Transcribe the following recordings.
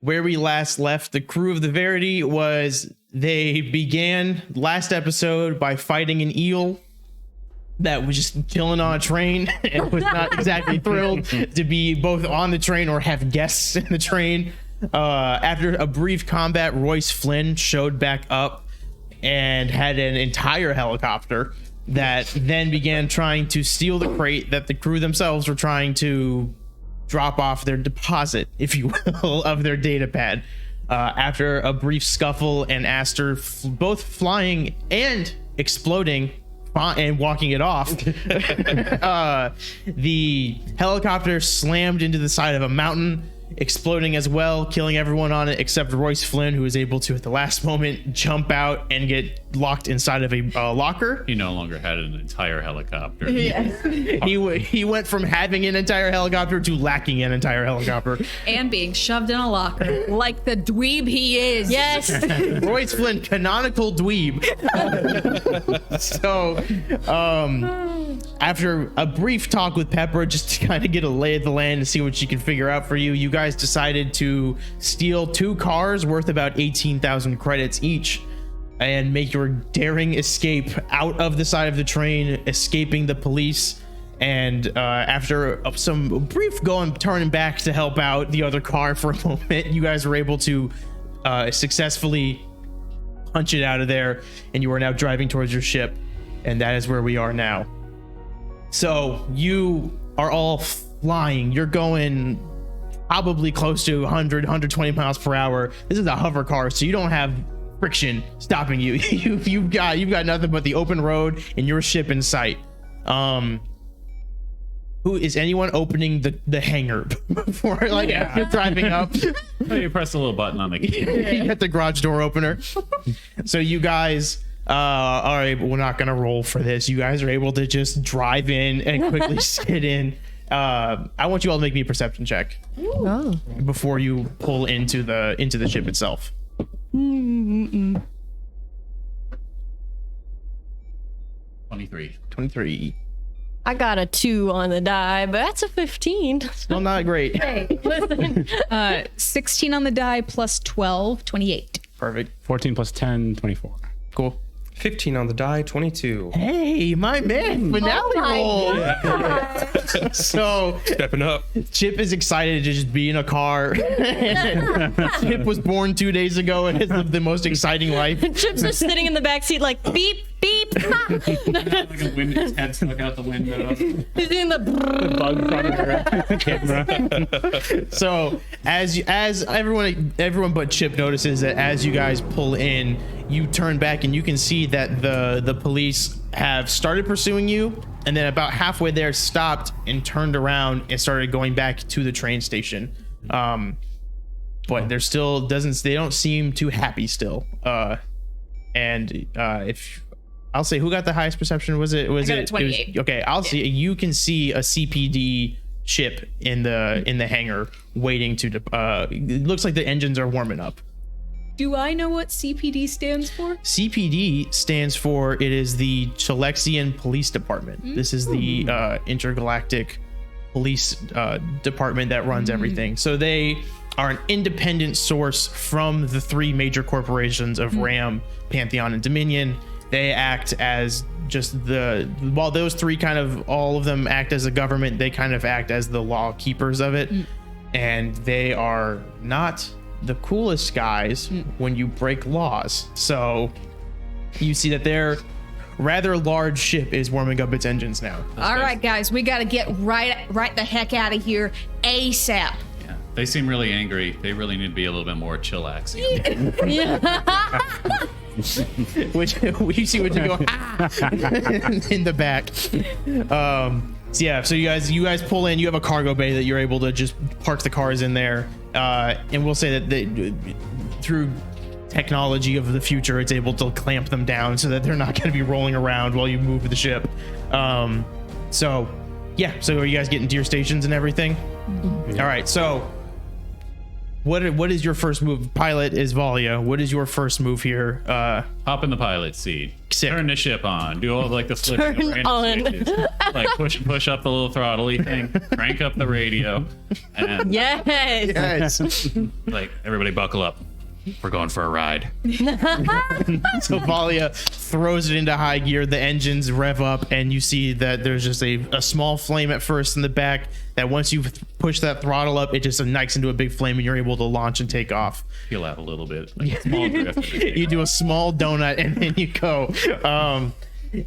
where we last left the crew of the Verity was they began last episode by fighting an eel that was just chilling on a train and was not exactly thrilled to be both on the train or have guests in the train. After a brief combat, Royce Flynn showed back up and had an entire helicopter that then began trying to steal the crate that the crew themselves were trying to drop off their deposit, if you will, of their data pad. After a brief scuffle and Aster both flying and exploding and walking it off, the helicopter slammed into the side of a mountain, exploding as well, killing everyone on it except Royce Flynn, who was able to at the last moment jump out and get locked inside of a locker. He no longer had an entire helicopter. Yes. He went from having an entire helicopter to lacking an entire helicopter. And being shoved in a locker like the dweeb he is. Yes. Royce Flynn, canonical dweeb. So, after a brief talk with Pepper, just to kind of get a lay of the land and see what she can figure out for you, you guys decided to steal 2 cars worth about 18,000 credits each and make your daring escape out of the side of the train, escaping the police. And after some brief turning back to help out the other car for a moment, you guys were able to successfully punch it out of there, and you are now driving towards your ship, and that is where we are now. So you are all flying. You're going probably close to 100, 120 miles per hour. This is a hover car, so you don't have friction stopping you. You've got nothing but the open road and your ship in sight. Who is anyone opening the hangar before, like, after driving up? Oh, you press a little button on the key. You get the garage door opener. So you guys all right, we're not gonna roll for this. You guys are able to just drive in and quickly sit in. I want you all to make me a perception check before you pull into the ship itself. 23. I got a 2 on the die, but that's a 15. Still not great. Hey, listen. 16 on the die plus 12, 28. Perfect. 14 plus 10, 24. Cool. 15 on the die, 22. Hey, my man, finale roll. So Stepping up. Chip is excited to just be in a car. Chip was born 2 days ago and has lived the most exciting life. Chip's just sitting in the back seat like beep, beep. Like a wind, his head stuck out the window. He's doing the Bug from the camera. So as everyone but Chip notices that as you guys pull in, you turn back and you can see that the police have started pursuing you, and then about halfway there stopped and turned around and started going back to the train station. But they're still they don't seem too happy still. If I'll say, who got the highest perception? Was it? I got a 28. Okay, I'll see. You can see a CPD ship in the hangar waiting to. It looks like the engines are warming up. Do I know what CPD stands for? CPD stands for, it is the Chalexian Police Department. This is the intergalactic police department that runs everything. So they are an independent source from the 3 major corporations of RAM, Pantheon, and Dominion. They act as just while those 3 kind of, all of them act as a government, they kind of act as the law keepers of it. And they are not the coolest guys when you break laws. So you see that their rather large ship is warming up its engines now. All right, guys, we got to get right the heck out of here ASAP. Yeah, they seem really angry. They really need to be a little bit more chillaxing. Which you see what you go in the back. So yeah, so you guys pull in. You have a cargo bay that you're able to just park the cars in there, and we'll say that through technology of the future, it's able to clamp them down so that they're not going to be rolling around while you move the ship. So yeah, so are you guys getting to your stations and everything? All right, so what is your first move? Pilot is Valia. What is your first move here? Hop in the pilot seat. sick. Turn the ship on. Do all like the flipping Turn on. switches. Like push up the little throttly thing. Crank up the radio. And Yes. Yes. like everybody buckle up. We're going for a ride. So Valia throws it into high gear. The engines rev up, and you see that there's just a small flame at first in the back. That once you push that throttle up, it just ignites into a big flame, and you're able to launch and take off. Peel out a little bit. Like a small drift. You do a small donut, and then you go.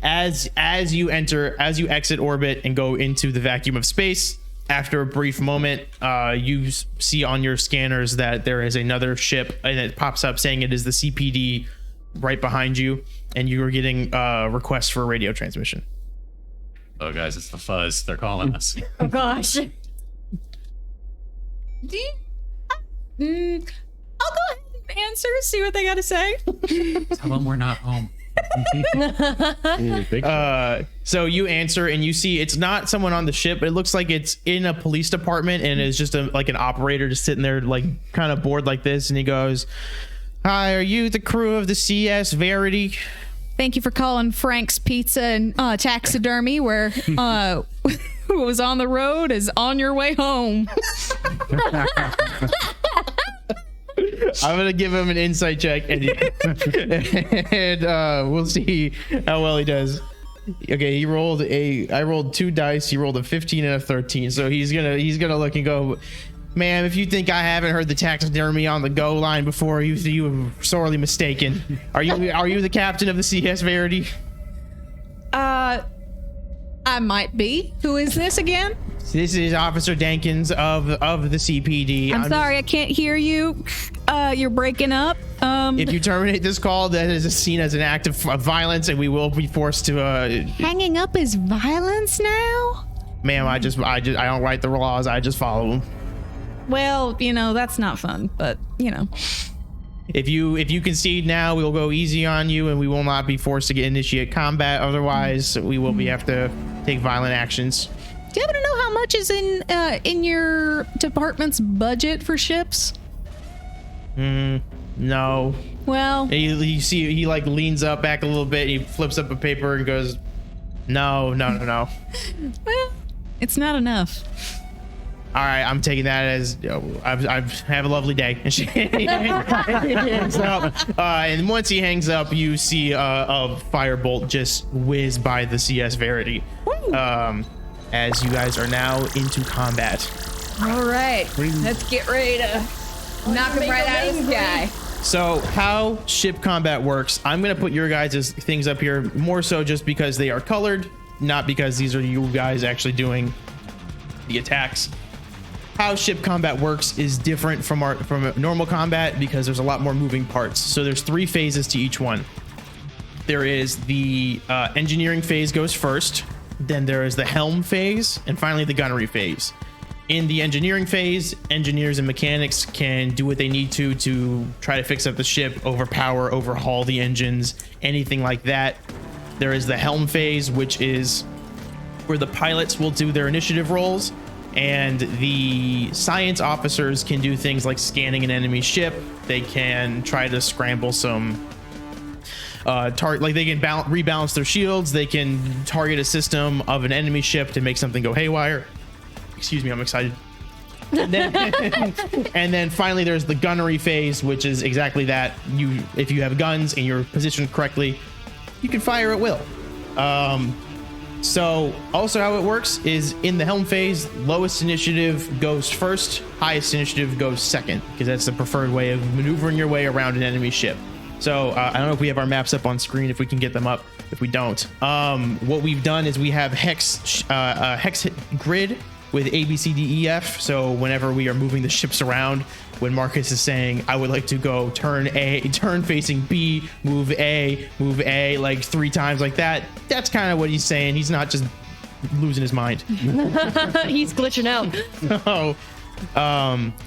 As you exit orbit and go into the vacuum of space. After a brief moment, you see on your scanners that there is another ship, and it pops up saying it is the CPD right behind you, and you are getting requests for a radio transmission. Oh, guys, it's the fuzz. They're calling us. Oh gosh. Do you, I'll go ahead and answer, see what they got to say. Tell them we're not home. So you answer, and you see it's not someone on the ship, but it looks like it's in a police department, and it's just like an operator just sitting there like kind of bored like this, and he goes, "Hi, are you the crew of the CS Verity?" Thank you for calling Frank's Pizza and Taxidermy, where who was on the road is on your way home. I'm gonna give him an insight check, and we'll see how well he does. Okay, I rolled 2 dice. He rolled a 15 and a 13. So he's gonna look and go, "Ma'am, if you think I haven't heard the taxidermy on the go line before, you were sorely mistaken. Are you the captain of the CS Verity?" I might be. Who is this again? This is Officer Dankins of the CPD. I'm sorry, I can't hear you. You're breaking up. If you terminate this call, that is seen as an act of violence, and we will be forced to. Hanging up is violence now? Ma'am, I don't write the laws. I just follow them. Well, that's not fun, but If you concede now, we'll go easy on you, and we will not be forced to initiate combat. Otherwise, we will have to take violent actions. Do you happen to know how much is in your department's budget for ships? No. Well, And you see, he like leans up back a little bit. He flips up a paper and goes, "No." well, it's not enough. All right, I'm taking that as I've have a lovely day. And she hangs up. And once he hangs up, you see a firebolt just whiz by the CS Verity. As you guys are now into combat. All right, let's get ready to knock him right out of the sky. So how ship combat works, I'm going to put your guys' things up here more so just because they are colored, not because these are you guys actually doing the attacks. How ship combat works is different from normal combat because there's a lot more moving parts. So there's 3 phases to each one. There is the engineering phase goes first, then there is the helm phase, and finally the gunnery phase. In the engineering phase, engineers and mechanics can do what they need to try to fix up the ship, overpower, overhaul the engines, anything like that. There is the helm phase, which is where the pilots will do their initiative rolls, and the science officers can do things like scanning an enemy ship. They can try to scramble some like they can rebalance their shields. They can target a system of an enemy ship to make something go haywire. Excuse me, I'm excited. And then finally there's the gunnery phase, which is exactly that. If you have guns and you're positioned correctly, you can fire at will. So also how it works is in the helm phase, lowest initiative goes first, highest initiative goes second, because that's the preferred way of maneuvering your way around an enemy ship. So I don't know if we have our maps up on screen, if we can get them up. If we don't, what we've done is we have hex grid with A, B, C, D, E, F. So whenever we are moving the ships around, when Marcus is saying, "I would like to go turn facing B, move A, like 3 times like that," that's kind of what he's saying. He's not just losing his mind. He's glitching out. So,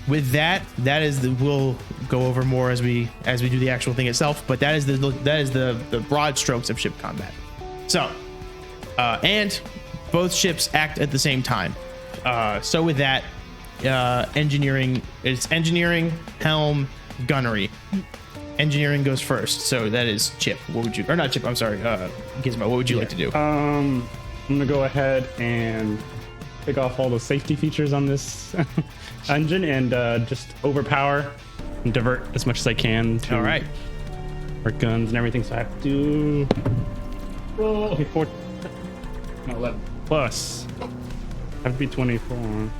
with that is we'll go over more as we do the actual thing itself. But that is the broad strokes of ship combat. So, and both ships act at the same time. So with that, engineering, it's engineering, helm, gunnery. engineering goes first, so that is Chip. What would you, or not Chip? I'm sorry, Gizmo. What would you like to do? I'm gonna go ahead and take off all the safety features on this engine and just overpower and divert as much as I can to All right. our guns and everything. So I have to roll. Okay, 4, no, 11 plus. Have to be 24.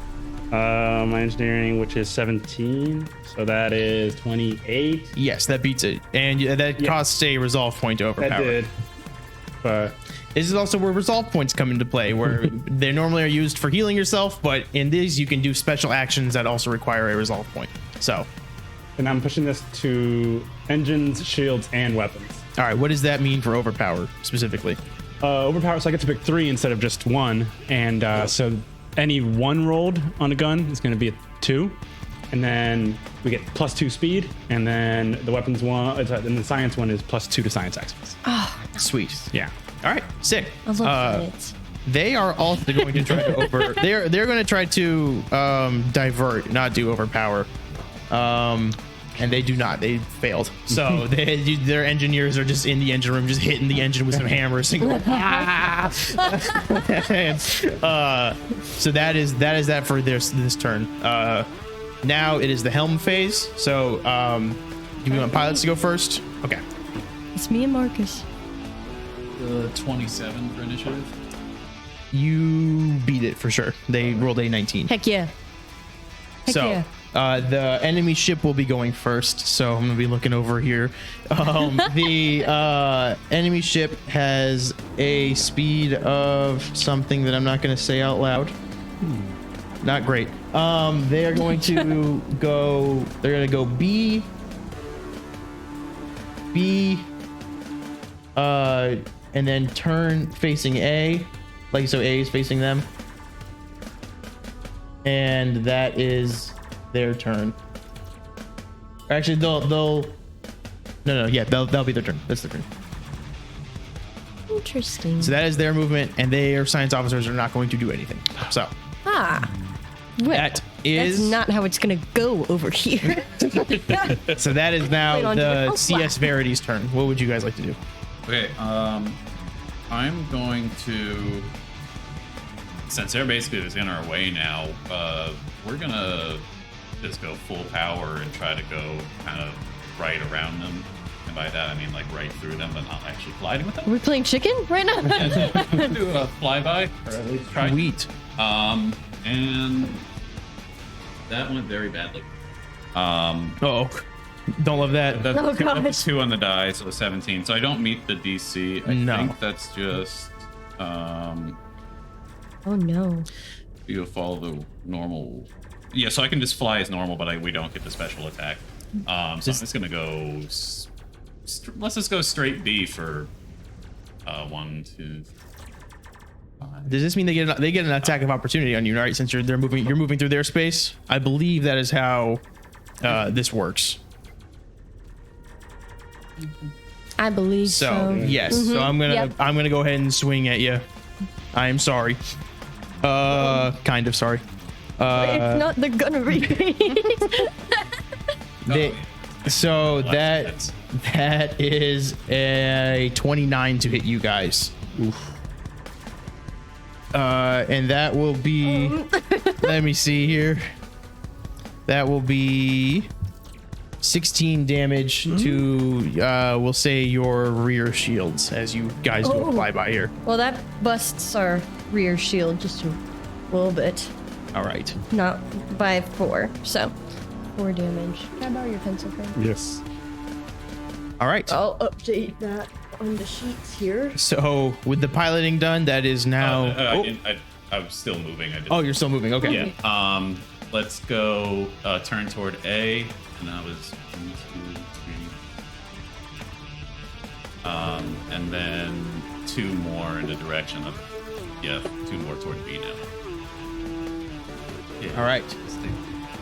My engineering, which is 17, so that is 28. Yes, that beats it, and that costs a resolve point to overpower. That did, but This is also where resolve points come into play, where they normally are used for healing yourself, but in these you can do special actions that also require a resolve point. So, and I'm pushing this to engines, shields, and weapons. all right, what does that mean for overpower specifically? Overpower, so I get to pick 3 instead of just 1, and so any 1 rolled on a gun is going to be a 2, and then we get +2 speed, and then the weapons one, and the science one is +2 to science access. Sweet. Yeah. All right, sick. I love science. They are also going to try to they're going to try to divert, not do overpower. And they do not. They failed. So their engineers are just in the engine room, just hitting the engine with some hammers and going, ah! And, so that is that for this turn. Now it is the helm phase. So do you want pilots to go first? Okay. It's me and Marcus. 27 for initiative. You beat it for sure. They rolled a 19. Heck yeah. Heck So yeah. the enemy ship will be going first. So I'm gonna be looking over here. The enemy ship has a speed of something that I'm not gonna say out loud. Not great. They are going to go. They're gonna go B. And then turn facing A. Like, so A is facing them. And that is their turn. Actually, they'll be their turn. That's their turn. Interesting. So that is their movement, and their science officers are not going to do anything. So Well, that is that's not how it's gonna go over here. so that is Wait now on the to- CS Verity's turn. What would you guys like to do? Okay, I'm going to, since they're basically just in our way now, we're gonna just go full power and try to go kind of right around them. And by that I mean like right through them, but not actually colliding with Are them. we playing chicken right now? Do a flyby, or at least try. Sweet. And that went very badly. Oh, don't love that. That's Oh, two, God. that's 2 on the die, so 17. So I don't meet the DC. I No. think that's just Oh no. you follow the normal. Yeah, so I can just fly as normal, but we don't get the special attack. So I'm just gonna go. Let's just go straight B for 1, 2. 5. Does this mean they get an attack of opportunity on you, right? Since you're moving through their space. I believe that is how this works. I believe So so. yes, so I'm gonna Yep. go ahead and swing at you. I am sorry. Kind of sorry. It's not the gunner repeat. So That's- that is a 29 to hit you guys. Oof. And that will be. Let me see here. That will be 16 damage to, we'll say, your rear shields as you guys do a flyby here. Well, that busts our rear shield just a little bit. All right. Not by 4, so 4 damage. Can I borrow your pencil, Frank? Yes. All right. I'll update that on the sheets here. So with the piloting done, that is now. I'm still moving. I didn't. Oh, you're still moving. Okay. Yeah. Let's go turn toward A, and that was 1, 2, 3. And then 2 more in the direction of 2 more toward B now. Yeah. All right.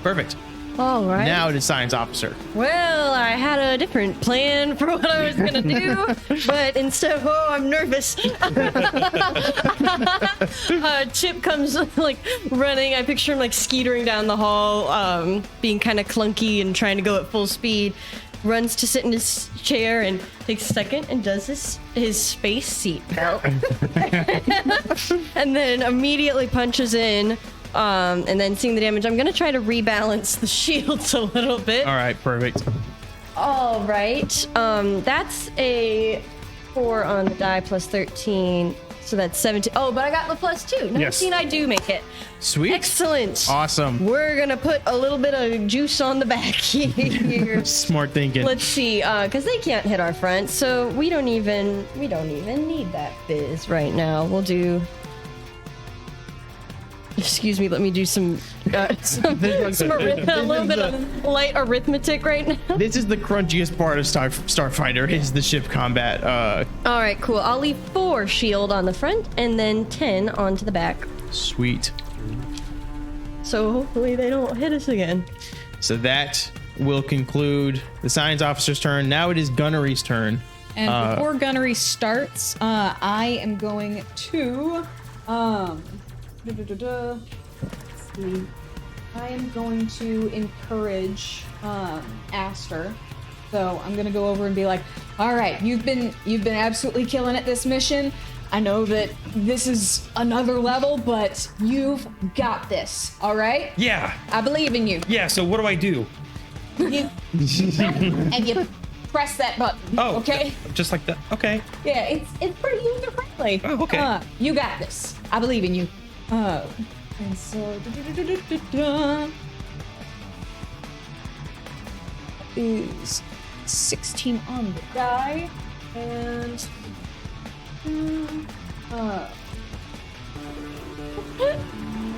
Perfect. All right. Now it is science officer. Well, I had a different plan for what I was gonna do, but instead, I'm nervous. Chip comes like running. I picture him like skeetering down the hall, being kind of clunky and trying to go at full speed. runs to sit in his chair and takes a second and does his space seat belt. And then immediately punches in. And then seeing the damage, I'm gonna try to rebalance the shields a little bit. All right, perfect. All right. That's a 4 on the die plus 13. So that's 17. Oh, but I got the plus 2. 19, Yes. I do make it. Sweet. Excellent. Awesome. We're gonna put a little bit of juice on the back here. Smart thinking. Let's see, because they can't hit our front, so we don't even need that biz right now. We'll do. Excuse me, let me do some a little bit of light arithmetic right now. This is the crunchiest part of Starfinder is the ship combat. All right, cool. I'll leave 4 shield on the front and then 10 onto the back. Sweet. So hopefully they don't hit us again. So that will conclude the science officer's turn. Now it is Gunnery's turn. And before gunnery starts, I am going to let's see. I am going to encourage Aster. So I'm gonna go over and be like, all right, you've been absolutely killing it this mission. I know that this is another level, but you've got this, all right? Yeah. I believe in you. Yeah. So what do I do? You and you press that button. Oh, okay. Just like that. Okay. Yeah, it's pretty user friendly. Oh, okay. You got this. I believe in you. And so is 16 on the die, and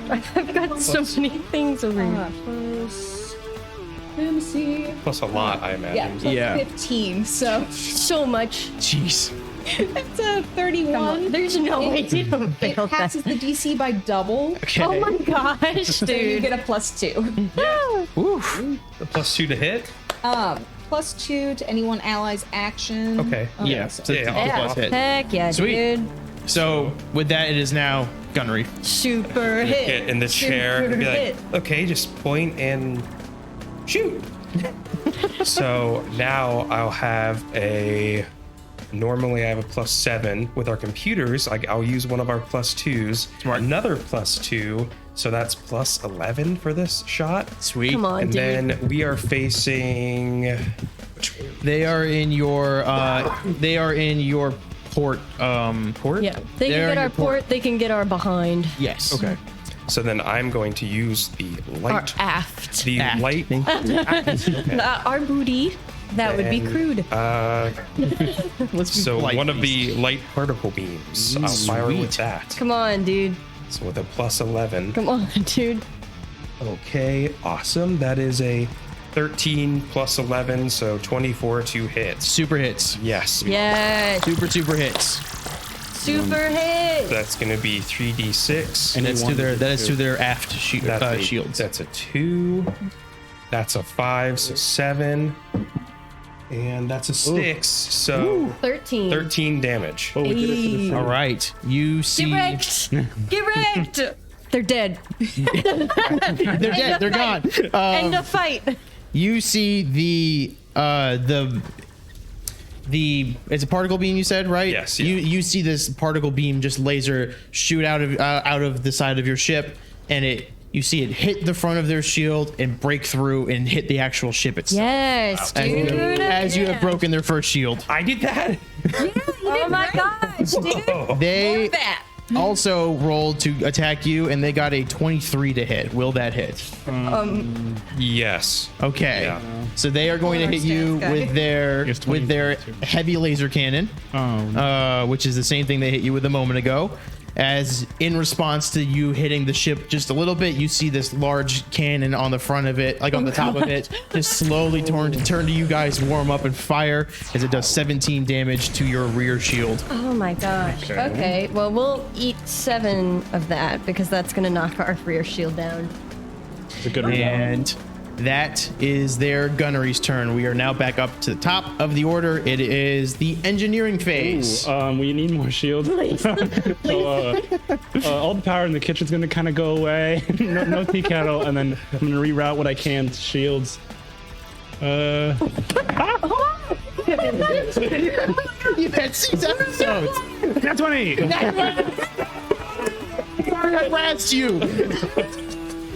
I've got so many things over here. plus, let me see. Plus a lot, I imagine. Yeah, plus Yeah. 15. So So much. Jeez. it's a 31. There's no way you don't It fail that. passes the DC by double. Okay. Oh my gosh, So you dude. get a +2. Oof. The +2 to hit. +2 to anyone ally's action. Okay. Yeah. so- So it's Yeah, a Yeah, plus hit. heck yeah, Sweet. dude. So with that, it is now Gunnery. Super hit. Get in the chair and be like, hit. okay, just point and shoot. So now I'll have a. Normally I have a +7 with our computers. I'll use one of our +2s. Smart. Another +2, so that's +11 for this shot. Sweet. Come on, And dude. then we are facing. They are in your port. Port? Yeah, they They're can get in our your port. port, they can get our behind. Yes. Okay. So then I'm going to use the Our light. aft. The Aft. light. Our booty. That would be And, crude. Let's be So polite, one of please. the light particle beams. I'll fire with Sweet. that. Come on, dude. So with a +11. Come on, dude. Okay, awesome. That is a 13 plus 11, so 24 to hit. super hits. Yes. Yes. Super hits. Super hit. That's going to be 3d6. And that's to Anyone their aft That's shields. That's a 2. That's a 5, so 7. And that's a 6, so 13. 13 damage. Oh, we did it for the All right. You see. Get wrecked. Get wrecked. They're dead. They're dead. They're gone. End of fight. You see the it's a particle beam, you said, right? Yes, yeah. You see this particle beam just laser shoot out of the side of your ship, and you see it hit the front of their shield and break through and hit the actual ship itself. Yes, As you- dude. as you have broken their first shield. I did that. Oh my gosh, dude. They That. also rolled to attack you, and they got a 23 to hit. Will that hit? Yes. Okay. Yeah. So they are going to hit you Stance guy. with their heavy laser cannon, which is the same thing they hit you with a moment ago. As in response to you hitting the ship just a little bit, you see this large cannon on the front of it, like on the top of it, just slowly turn to you guys, warm up and fire as it does 17 damage to your rear shield. Oh my gosh. Okay. Well, we'll eat 7 of that because that's gonna knock our rear shield down. It's a good result. And that is their gunnery's turn. We are now back up to the top of the order. It is the engineering phase. We need more shields. So, all the power in the kitchen's gonna kind of go away. No tea kettle, and then I'm gonna reroute what I can to shields. You've had 6 episodes. That's 20. I harassed you.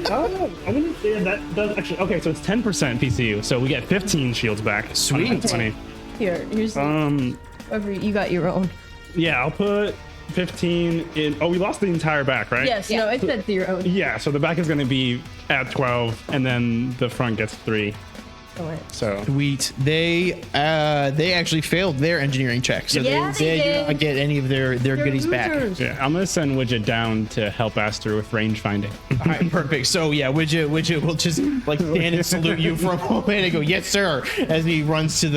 I'm gonna say that does actually. Okay, so it's 10% PCU, so we get 15 shields back. Sweet. 20. Here's whatever you got your own. Yeah, I'll put 15 in. Oh, we lost the entire back, right? Yes, no, it said zero. Yeah, so the back is gonna be at 12, and then the front gets 3. So Sweet. They actually failed their engineering check, so Yeah, they they do did. not get any of their goodies back. yeah, I'm gonna send Widget down to help Aster with range finding. All right, perfect. So yeah, Widget will just like stand and salute you for a moment and go, "Yes, sir," as he runs to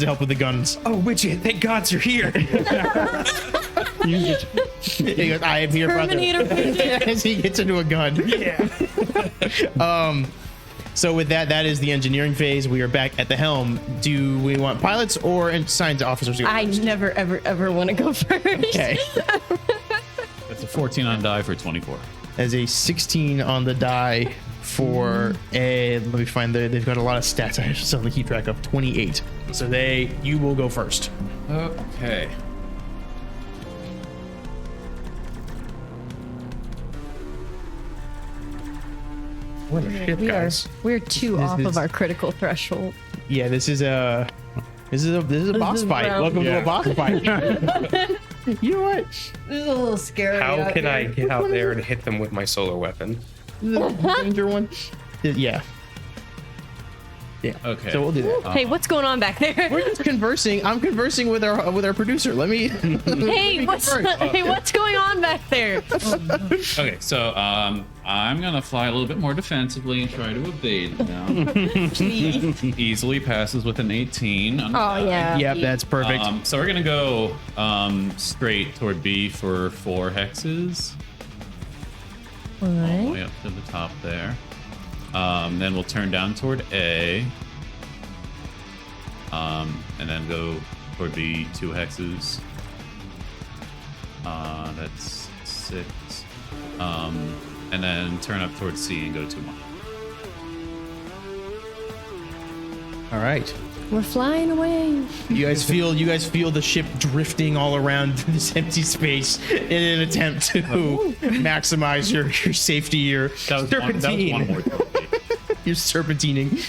help with the guns. Oh, Widget, thank God you're here. He goes, "I am here, brother." As he gets into a gun. Yeah. So with that is the engineering phase. We are back at the helm. Do we want pilots or science officers? I never, ever want to go first. Okay. That's a 14 on die for 24. As a 16 on the die for a, let me find they've got a lot of stats I still have to keep track of. 28. So you will go first. Okay. What a shit, guys. We're 2 off is- of our critical threshold. Yeah, this is a boss is fight. round. Welcome to a boss fight. You know what? This is a little scary. How can I get out there and hit them with my solar weapon? The danger one. Yeah. Yeah. Okay. So we'll do that. Hey, what's going on back there? We're just conversing. I'm conversing with our producer. Let me. Hey, what's going on back there? Okay, so I'm gonna fly a little bit more defensively and try to evade now. Easily passes with an 18. on the die. Yeah. Yep, that's perfect. So we're gonna go straight toward B for 4 hexes, all the way up to the top there. Then we'll turn down toward A, and then go toward B 2 hexes. That's 6. And then turn up towards C and go 2 more. All right. We're flying away. You guys feel the ship drifting all around this empty space in an attempt to maximize your safety. Your One more. You're serpentining.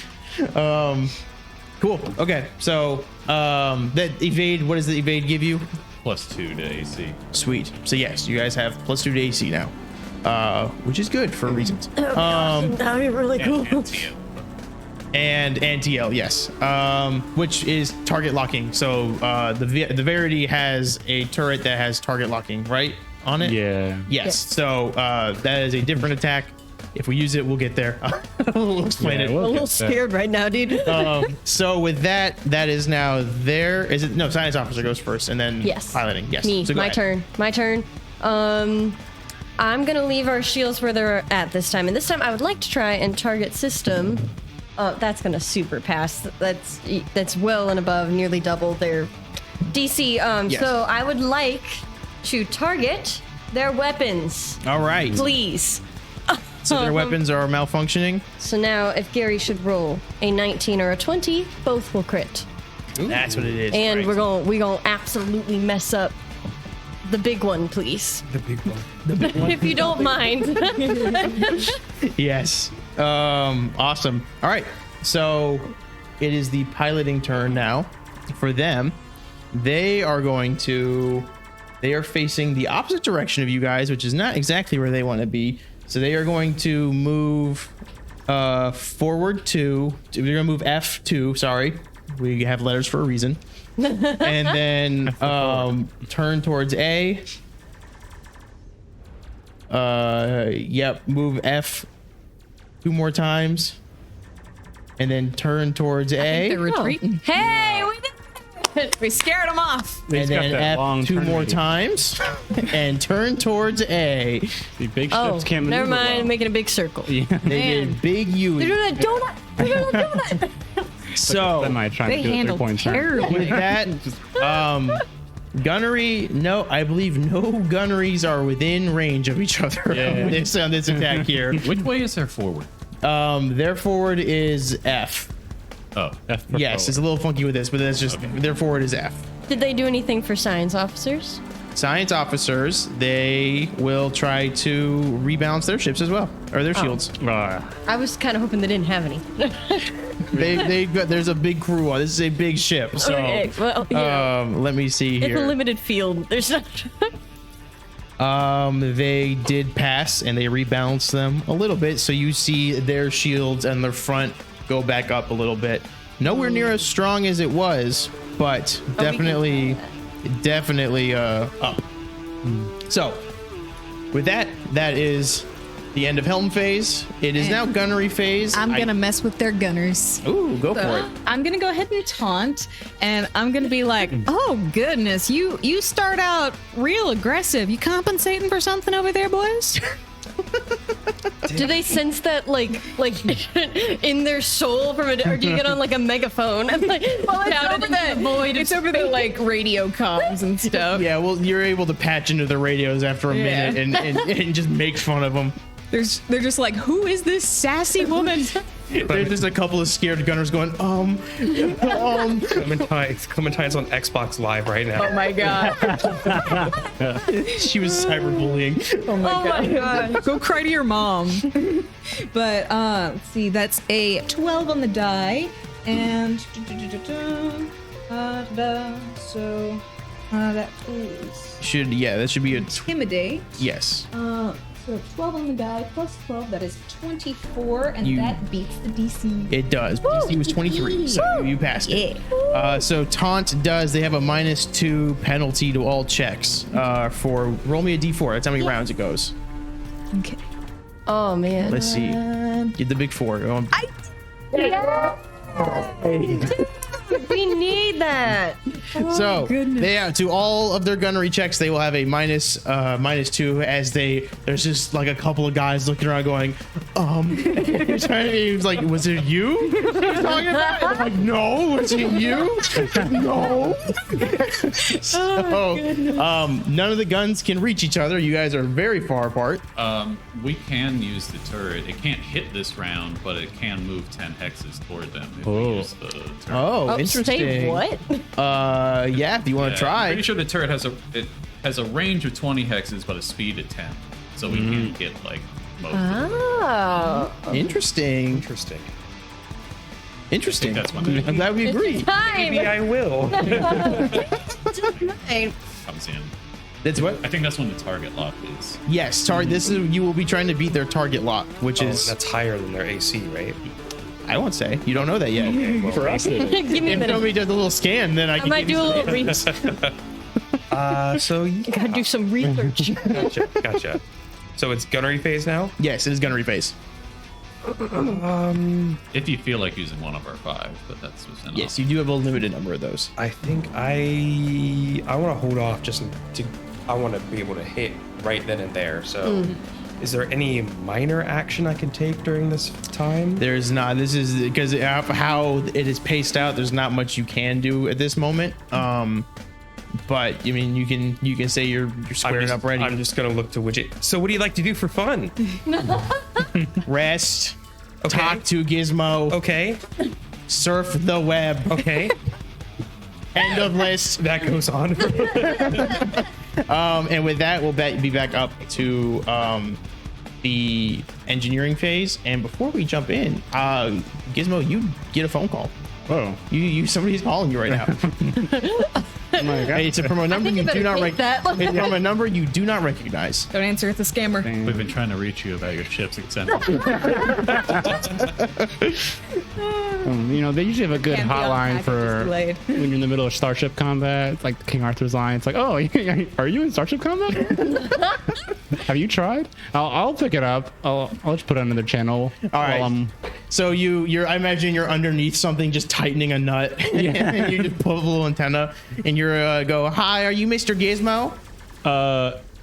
Cool. Okay. So that evade. What does the evade give you? +2 to AC. Sweet. So yes, you guys have +2 to AC now, which is good for reasons. That'd be really cool. And And TL, yes, which is target locking. So the Verity has a turret that has target locking, right, on it. Yeah. Yes. So that is a different attack. If we use it, we'll get there. We'll explain it. I'm a little scared right now, dude. So with that is now there. Is it no? Science officer goes first, and then Yes. piloting. Yes. Me, So go my ahead. turn. I'm gonna leave our shields where they're at this time, and this time I would like to try and target system. That's gonna super pass. That's well and above, nearly double their DC. Yes. So I would like to target their weapons, All right. please. So their weapons are malfunctioning. So now, if Gary should roll a 19 or a 20, both will crit, That's what it is. and right. we're gonna absolutely mess up the big one, please, The big one. if you don't mind. Yes. Awesome. All right. So it is the piloting turn now. For them, they are facing the opposite direction of you guys, which is not exactly where they want to be. So they are going to move forward to. They're going to move F2. Sorry, we have letters for a reason. And then turn towards A. Yep. Move F 2 more times, and then turn towards A. They're retreating. Hey, we did it. We scared them off. And then F 2 more times, and turn towards A. The big Oh, ships can't never maneuver mind. well. Making a big circle. They did big U. They're doing a donut. They're doing a donut. So Then I try They to do a handled 3-point turn. terribly. with that, gunnery. No, I believe no gunneries are within range of each other Yeah. on this attack here. which way is there forward? Their forward is F. Oh, F for Yes, forward. it's a little funky with this, but that's just their forward is F. Did they do anything for science officers? Science officers, they will try to rebalance their ships as well, or their shields. I was kind of hoping they didn't have any. There's a big crew on. This is a big ship, so Okay, well, yeah. let me see It's a here. limited field. There's not. They did pass and they rebalanced them a little bit, so you see their shields and their front go back up a little bit. Nowhere near as strong as it was, but definitely up. So with that is the end of helm phase. It is now gunnery phase. I'm gonna mess with their gunners. Ooh, go for it. I'm gonna go ahead and taunt, and I'm gonna be like, "Oh goodness, you start out real aggressive. You compensating for something over there, boys?" Do they sense that, like in their soul from a, or do you get on like a megaphone and like shout it into the void? It's over the like radio comms and stuff. Yeah, well, you're able to patch into the radios after a minute and just make fun of them. They're just like, "Who is this sassy woman?" There's just a couple of scared gunners going, Clementine's on Xbox Live right now. Oh my god. She was cyberbullying. Oh my god. Go cry to your mom. But let's see, that's a 12 on the die, and so that is That should be a intimidate. yes. So 12 on the die plus 12, that is 24, and You- that beats the DC. It does. DC was 23, so you passed it. So taunt does. They have a -2 penalty to all checks. For roll me a d4. That's how many rounds it goes. Okay. Oh man. Let's see. Get the big 4. We need that. So they have to all of their gunnery checks. They will have a -2 as there's just like a couple of guys looking around going, He was like, was it you? You're talking about? I'm like, no, was it you? No. So none of the guns can reach each other. You guys are very far apart. We can use the turret. It can't hit this round, but it can move 10 hexes toward them if we use the turret. Oh, interesting. Say what? Yeah, if you want to I'm try. pretty sure the turret has a range of 20 hexes, but a speed of 10, so we can't get like most. Oh. Interesting. Interesting. That's one that I'm glad we agree. Maybe I will. comes in. That's what? I think that's when the target lock is. Yes, this is you will be trying to beat their target lock, which is That's higher than their AC, right? I won't say. You don't know that yet. For us, it is. Give me a If minute. somebody does a little scan, then I I can might give do you a some- little research. So yeah. Gotta do some research. Gotcha. So it's gunnery phase now? Yes, it is gunnery phase. If you feel like using one of our 5, but that's within Yes, you do have a limited number of those. I think I want to hold off I want to be able to hit right then and there. So is there any minor action I can take during this time? There's not. This is because of how it is paced out. There's not much you can do at this moment. But I mean, you can say you're squaring up ready. I'm just gonna look to widget. So what do you like to do for fun? Rest. Okay. Talk to Gizmo. Okay. Surf the web. Okay. End of list. That goes on. And with that, we'll be back up to the engineering phase. And before we jump in, Gizmo, you get a phone call. Oh. Somebody's calling you right now. Oh my God. It's from a number think you you do better not take that. It's from a number you do not recognize. Don't answer, it's a scammer. We've been trying to reach you about your ship's extended. You know, they usually have a good Can't be on hotline package, for it's delayed. when you're in the middle of Starship combat. It's like King Arthur's line. It's like, oh, are you in Starship combat? Have you tried? I'll pick it up. I'll just put it on another channel. All right. So I imagine you're underneath something, just tightening a nut. And you just pull a little antenna, and you're go, "Hi, are you Mr. Gizmo?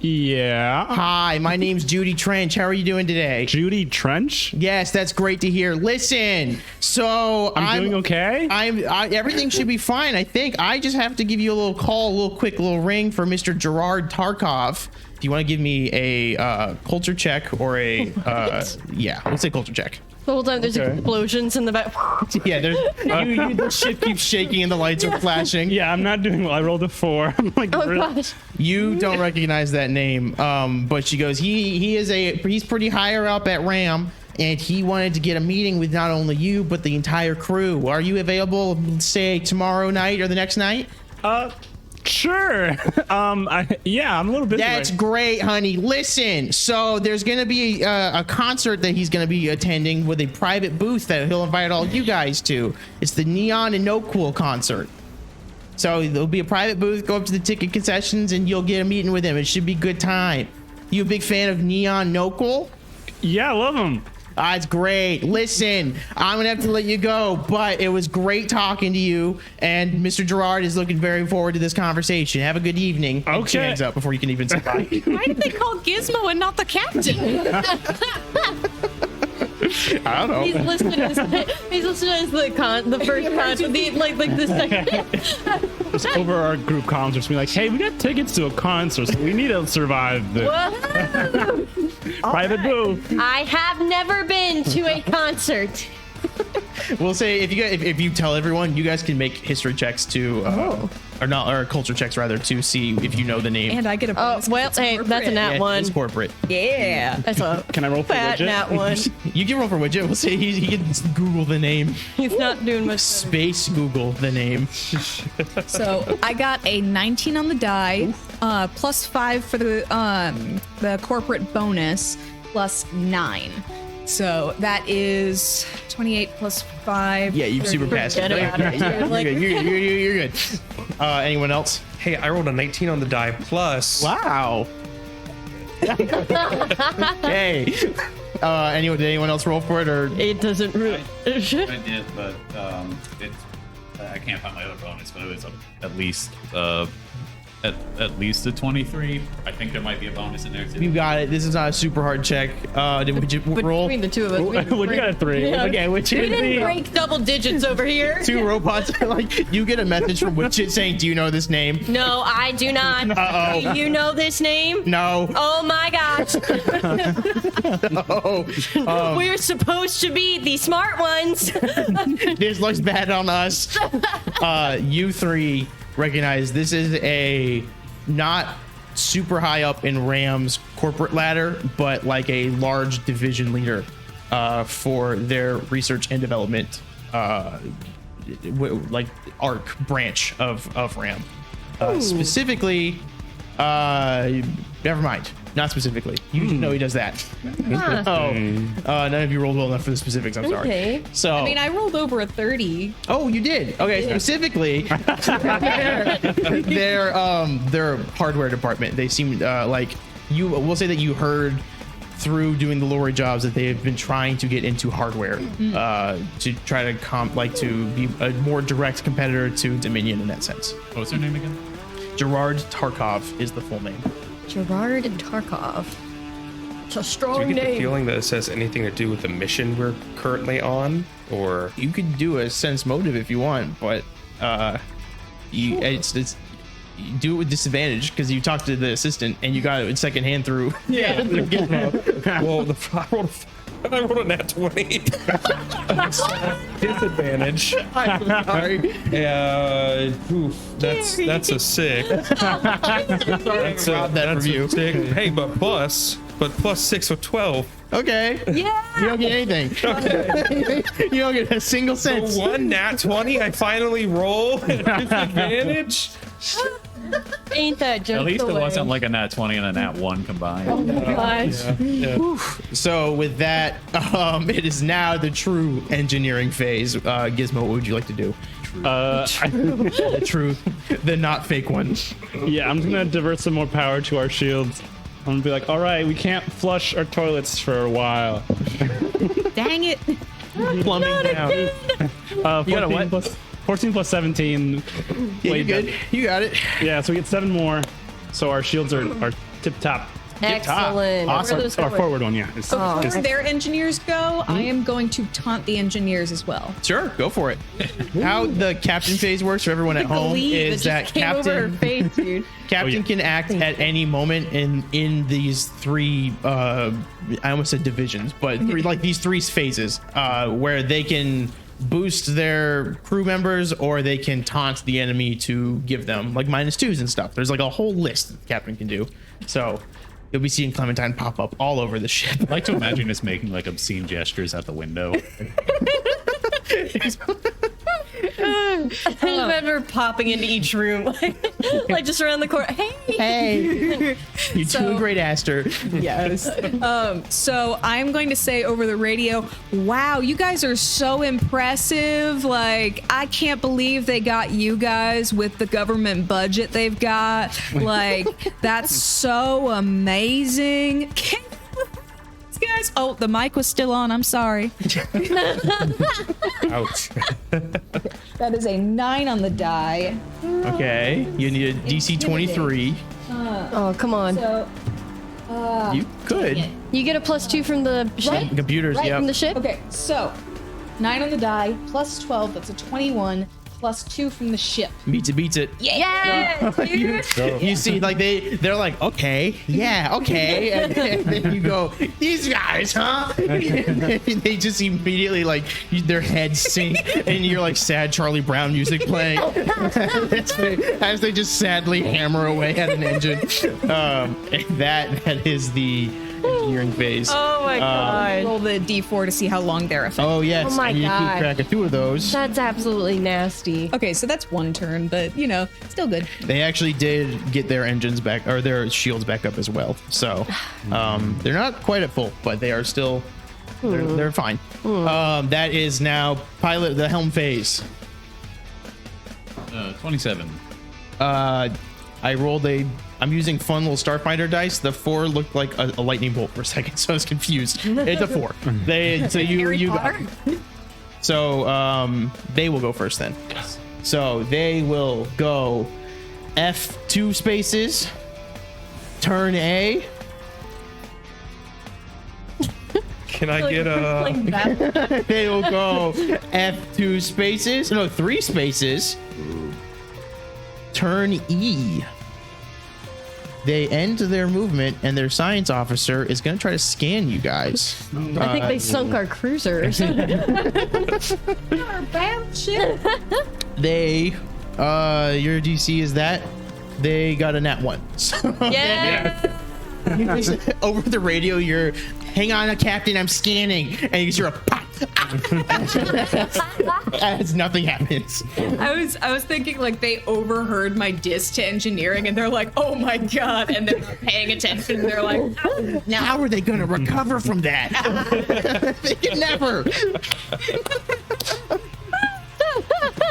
Yeah. Hi, my name's Judy Trench. How are you doing today? Judy Trench. Yes, that's great to hear. Listen, so I'm doing okay. Everything should be fine. I think I just have to give you a little call, a little quick little ring for Mr. Gerard Tarkov. Do you want to give me a culture check or a yeah? Let's say culture check. The whole time there's Okay. explosions in the back. Yeah, the ship keeps shaking and the lights are flashing. Yeah, I'm not doing well. I rolled a 4. I'm like, Oh really? gosh. You don't recognize that name, but she goes, he's pretty higher up at RAM, and he wanted to get a meeting with not only you but the entire crew. Are you available, say, tomorrow night or the next night? Sure. I'm a little busy. That's right great, honey. Listen, so there's going to be a concert that he's going to be attending with a private booth that he'll invite all you guys to. It's the Neon and No Cool concert. So there'll be a private booth. Go up to the ticket concessions and you'll get a meeting with him. It should be a good time. You a big fan of Neon No Cool? Yeah, I love him. That's great. Listen, I'm gonna have to let you go, but it was great talking to you. And Mr. Gerard is looking very forward to this conversation. Have a good evening. And she Okay. hangs up before you can even say bye. Why did they call Gizmo and not the captain? I don't know. He's listed as the first con, the second. Just over our group concerts, be like, hey, we got tickets to a concert, so we need to survive this. Whoa. Private booth. I have never been to a concert. We'll say if you tell everyone, you guys can make history checks to, or culture checks rather, to see if you know the name. And I get a Oh, bonus. well, hey, that's a nat Yeah, one. It's corporate. Yeah. That's a Can I roll for fat widget? nat one. You can roll for widget. We'll say he can Google the name. He's not doing much. Space Google the name. So I got a 19 on the die, plus 5 for the corporate bonus, plus 9. So that is 28 plus 5. Yeah, you've super passed. Forget about it. You're like, You're good. Anyone else? Hey, I rolled a 19 on the die plus. Wow. Hey. Did anyone else roll for it or? it doesn't really. I did, but I can't find my other bonus, but it was at least at least a 23. I think there might be a bonus in there too. You got it. This is not a super hard check. Did you roll? Between the two of us, we Well, you got a 3. Yeah. Okay, which We is didn't break double digits over here. two robots. Like you get a message from Widget saying, "Do you know this name?" No, I do not. Uh-oh. Do you know this name? No. Oh my gosh. Oh, We're supposed to be the smart ones. this looks bad on us. You three recognize this is a not super high up in Ram's corporate ladder, but like a large division leader for their research and development, like ARC branch of Ram. Specifically, never mind. Not specifically. You just know he does that. Oh, none of you rolled well enough for the specifics. I'm sorry. Okay. So, I mean, I rolled over a 30. oh, you did. Okay, specifically, their hardware department. They seem like you. We'll say that you heard through doing the lorry jobs that they have been trying to get into hardware to try to to be a more direct competitor to Dominion in that sense. What was her name again? Gerard Tarkov is the full name. Gerard Tarkov. It's a Do strong you get the name. feeling that it has anything to do with the mission we're currently on, or You could do a sense motive if you want, but it's you do it with disadvantage because you talked to the assistant and you got it secondhand through. Yeah. well, I rolled a nat 20. Disadvantage. I'm sorry. That's a 6. That's Rob that from you. 6. Hey, but plus 6 or 12. Okay. Yeah. You don't get anything. You don't get a single cent. One nat 20. I finally roll at disadvantage. Ain't that just At least the it way? wasn't like a nat 20 and a nat 1 combined. Oh my gosh. So with that, it is now the true engineering phase. Gizmo, what would you like to do? The true, the not fake one. Yeah, I'm just gonna divert some more power to our shields. I'm gonna be like, all right, we can't flush our toilets for a while. Dang it. Plumbing down. You got a what? 14 plus 17. Yeah, Wait, you're good. You got it. Yeah, so we get 7 more. So our shields are tip top. Excellent. Awesome. Where are those Our going? forward one, yeah. Before their engineers go, I am going to taunt the engineers as well. Sure, go for it. How the captain phase works for everyone at home Glee is that that just came over her captain face, dude. Captain can act at any moment in these three I almost said divisions, but these three phases where they can boost their crew members or they can taunt the enemy to give them like -2s and stuff. There's like a whole list that the captain can do. So you'll be seeing Clementine pop up all over the ship. I like to imagine us making like obscene gestures out the window. I remember popping into each room, like just around the corner. Hey, You're doing great, Aster. Yes. So I'm going to say over the radio, wow, you guys are so impressive. Like, I can't believe they got you guys with the government budget they've got. Like, that's so amazing. Guys, oh, the mic was still on. I'm sorry. Ouch. That is a 9 on the die. Okay, you need a DC 23. oh come on! So, You could. You get a +2 from the ship. Right. Computers, Right, yep. From the ship. okay, so 9 on the die plus 12. That's a 21 plus 2 from the ship. Beats it. Yeah, dude. You see, like they're like, okay, yeah, okay, and then you go, these guys, huh? They just immediately like their heads sink, and you're like sad Charlie Brown music playing as they just sadly hammer away at an engine. And that is the engineering phase. Oh my god. Roll the d4 to see how long they're effective. Oh yes, Oh my and you God. keep track of 2 of those. That's absolutely nasty. Okay, so that's one turn, but you know, still good. They actually did get their engines back or their shields back up as well. So they're not quite at full, but they are still they're fine. That is now pilot the helm phase. 27. I'm using fun little Starfinder dice. The 4 looked like a lightning bolt for a second, so I was confused. It's a 4. So they will go first then. Yes. So they will go F2 spaces, turn A. Can I get a? Like that. They will go F2 spaces, no, 3 spaces, turn E. They end their movement, and their science officer is going to try to scan you guys. I think they sunk our cruiser. They, your DC is that they got a nat 1. So Yeah. over the radio, you're, hang on, Captain, I'm scanning, and you hear a pop. As nothing happens. I was thinking like they overheard my diss to engineering and they're like, oh my god, and they're not paying attention. They're like, oh, Now, how are they going to recover from that? They can never.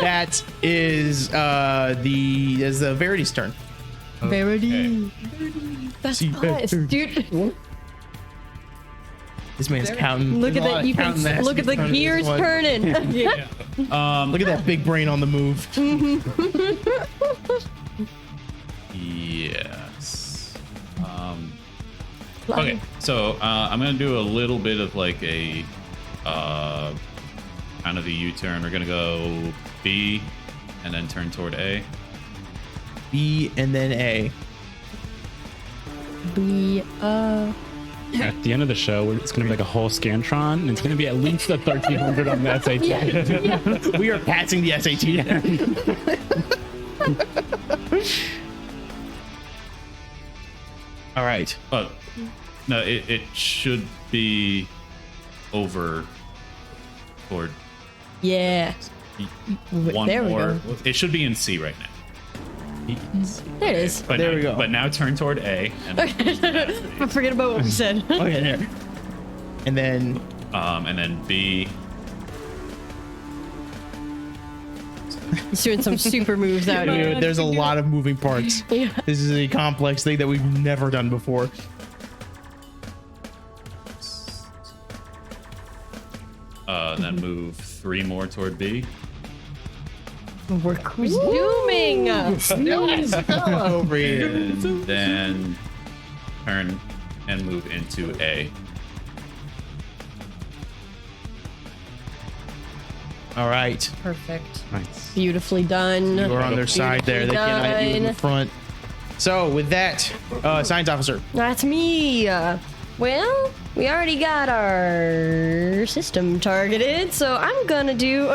That is the Verity's turn. Verity. That's us, dude. This man's counting. Look at There's a lot that. of You can counting that has look to at be the done in this gears one. turning. Look at that big brain on the move. Yes. Okay, so I'm gonna do a little bit of like a kind of a U-turn. We're gonna go B and then turn toward A. B and then A. At the end of the show, it's going to be like a whole Scantron, and it's going to be at least a 1300 on the SAT. We are passing the SAT. All right. But no, it should be over toward Yeah. one There we more. go. It should be in C right now. There it is. But There now, we go. But now turn toward A. And, Forget about what we said. Okay, there. And then and then B. He's doing some super moves out here. dude, there's a lot of moving parts. Yeah. This is a complex thing that we've never done before. Then move 3 more toward B. We're resuming. Over here. And then turn and move into A. All right. Perfect. Nice. Beautifully done. You're on their side there. They cannot hit you in the Done. front. So with that, science officer. That's me. Well, we already got our system targeted, so I'm gonna do.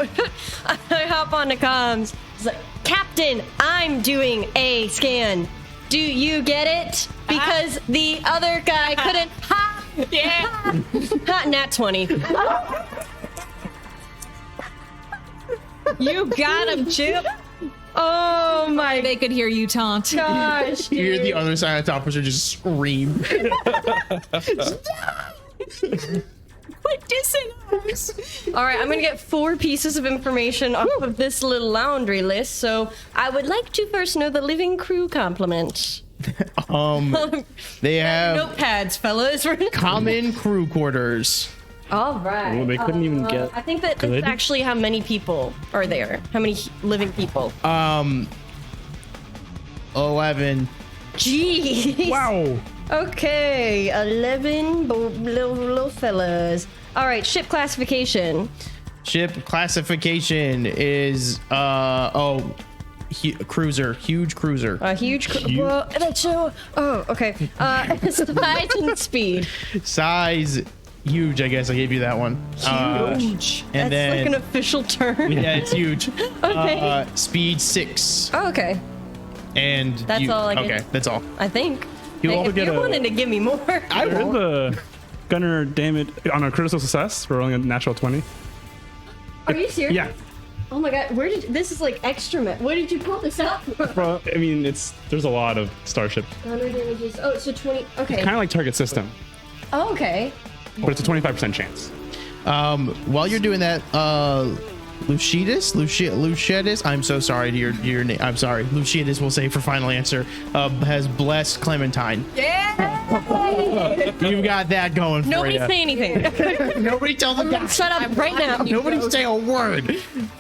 I hop on the comms. It's like, Captain, I'm doing a scan. Do you get it? Because the other guy couldn't. Ha! Yeah. Ha, nat 20. You got him, Chip. Oh my They could hear you taunt. gosh, You hear the dude. other science officer just scream. Quit dissing us. All right, I'm gonna get 4 pieces of information off of this little laundry list. So I would like to first know the living crew complement. They have Notepads, fellas. common crew quarters. All right. Well, they couldn't even get I think that good. that's actually how many people are there. How many living people? 11. Jeez. Wow. Okay, 11 little fellas. All right, ship classification. Ship classification is cruiser, huge cruiser. A huge. Well, that's so. Oh, okay. Size and speed. Size huge, I guess I gave you that one. Huge. And That's then like an official term. yeah, it's huge. Okay. Speed 6. Oh, okay. And That's all I get. Okay, that's all. I think. You Hey, also if get you a- wanted to give me more. I There is won't. a gunner damage on a critical success for rolling a natural 20. Are you serious? Yeah. Oh my god, where did this is like extra where did you pull this out from? Well, I mean, there's a lot of Starship. Gunner damages. Oh, so 20. Okay. Kind of like target system, Oh, okay. but it's a 25% chance. While you're doing that, Luciadis, I'm so sorry to your name. I'm sorry. Luciadis will say for final answer, has blessed Clementine. Yeah. You've got that going for Nobody you. say anything. Nobody tell the guy. Shut up right now. Nobody say a word.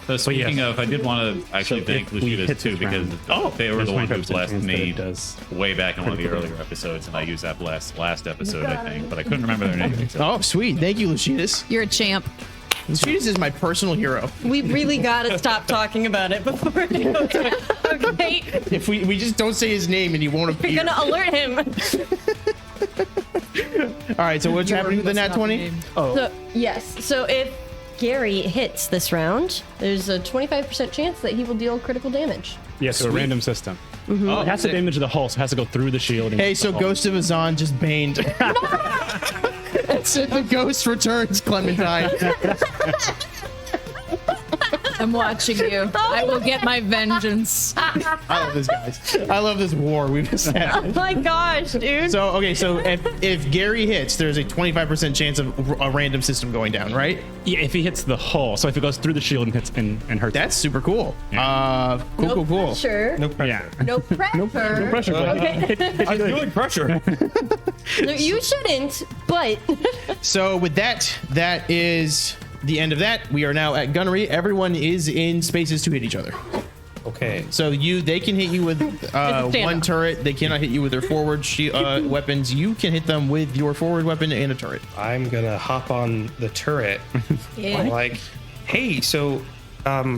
So speaking yes. of, I did want to actually So thank if we Lucius hit too this because round, they were there's the one who 25% blessed chance that me it does way back in one of the earlier episodes, and I used that bless last episode, I think, but I couldn't remember their name. So. Oh, sweet. Thank you, Luciadis. You're a champ. Luciadis is my personal hero. We really gotta stop talking about it before it goes down. Okay? If we just don't say his name and he won't We're appear. gonna alert him. All right, so what's happening with the nat 20? So, yes. So if Gary hits this round, there's a 25% chance that he will deal critical damage. Yeah, so a random system. Oh, It has to damage the hull, so it has to go through the shield. and hey, hit so the hull. Ghost of Azan just baned. So the ghost returns, Clementine. I'm watching you. I will get my vengeance. I love this, guys. I love this war we've just Oh had. my gosh, dude. So, okay, so if Gary hits, there's a 25% chance of a random system going down, right? Yeah, if he hits the hull, so if it goes through the shield and hits and hurts. That's super cool. Cool. Pressure. No pressure. yeah. No pressure. No pressure. but I'm feeling pressure. No, you shouldn't, but So with that is the end of that. We are now at gunnery. Everyone is in spaces to hit each other. Okay. So they can hit you with standoff. one turret. They cannot hit you with their forward weapons. You can hit them with your forward weapon and a turret. I'm gonna hop on the turret. Yeah. Like, hey, so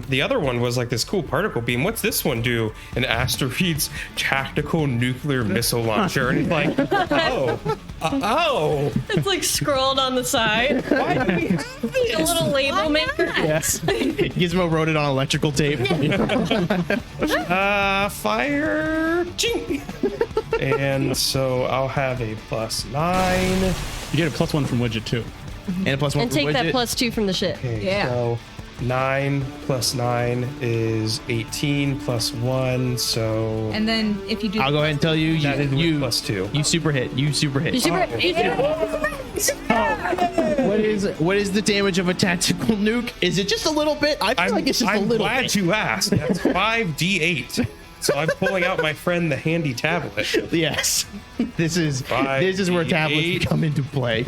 the other one was like this cool particle beam. What's this one do? An asteroids tactical nuclear missile launcher. And it's like, oh, it's like scrolled on the side. why do we have A this? little label maker. Yes. Gizmo wrote it on electrical tape. Fire. Ching. And so I'll have a +9. You get a +1 from widget too. And a +1 And for take that widget. +2 from the ship. Okay, Yeah. So 9 + 9 is 18 + 1. So And then if you do, I'll go ahead and tell you, that is you +2. you super hit. You super hit. You super, What is the damage of a tactical nuke? Is it just a little bit? I feel like it's just a I'm little glad bit. you asked. That's 5d8. So I'm pulling out my friend the handy tablet. Yes. This is where tablets 5d8. come into play.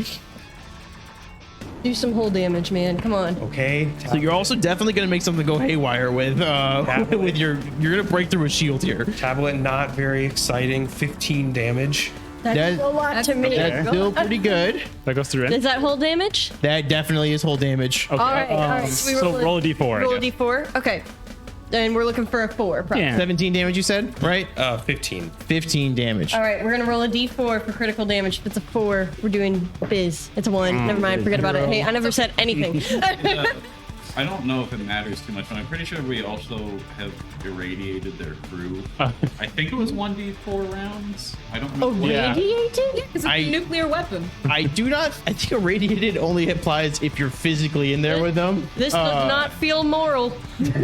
do some hull damage, man. Come on. Okay. So you're also definitely going to make something go haywire with you're going to break through a shield here. Tablet not very exciting. 15 damage. That's a lot to me. That's still pretty good. That goes through Is it. that whole damage? That definitely is whole damage. Okay. All right. So, So roll a d4. Roll a I guess. d4. Okay. And we're looking for a 4. Probably. Yeah. 17 damage, you said, right? 15. 15 damage. All right, we're gonna roll a d4 for critical damage. If it's a 4, we're doing biz. It's a 1. Never mind. Forget about it. Hey, I never said anything. I don't know if it matters too much, but I'm pretty sure we also have irradiated their crew. I think it was 1d4 rounds. I don't Oh, remember. Yeah. radiated? Because it's I- a nuclear weapon. I do not. I think irradiated only applies if you're physically in there with them. This does not feel moral. We're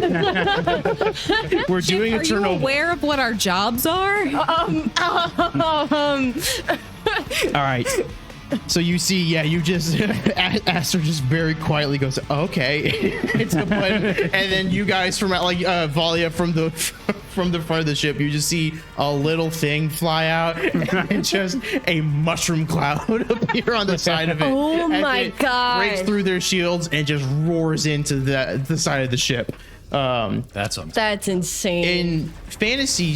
doing a Are you Chernobyl. aware of what our jobs are? All right. So you see, yeah, you just Aster just very quietly goes, okay, it's a button, and then you guys from like Valia from the front of the ship, you just see a little thing fly out and just a mushroom cloud appear on the side of it. Oh as my it God. Breaks through their shields and just roars into the side of the ship. That's on. That's insane. In fantasy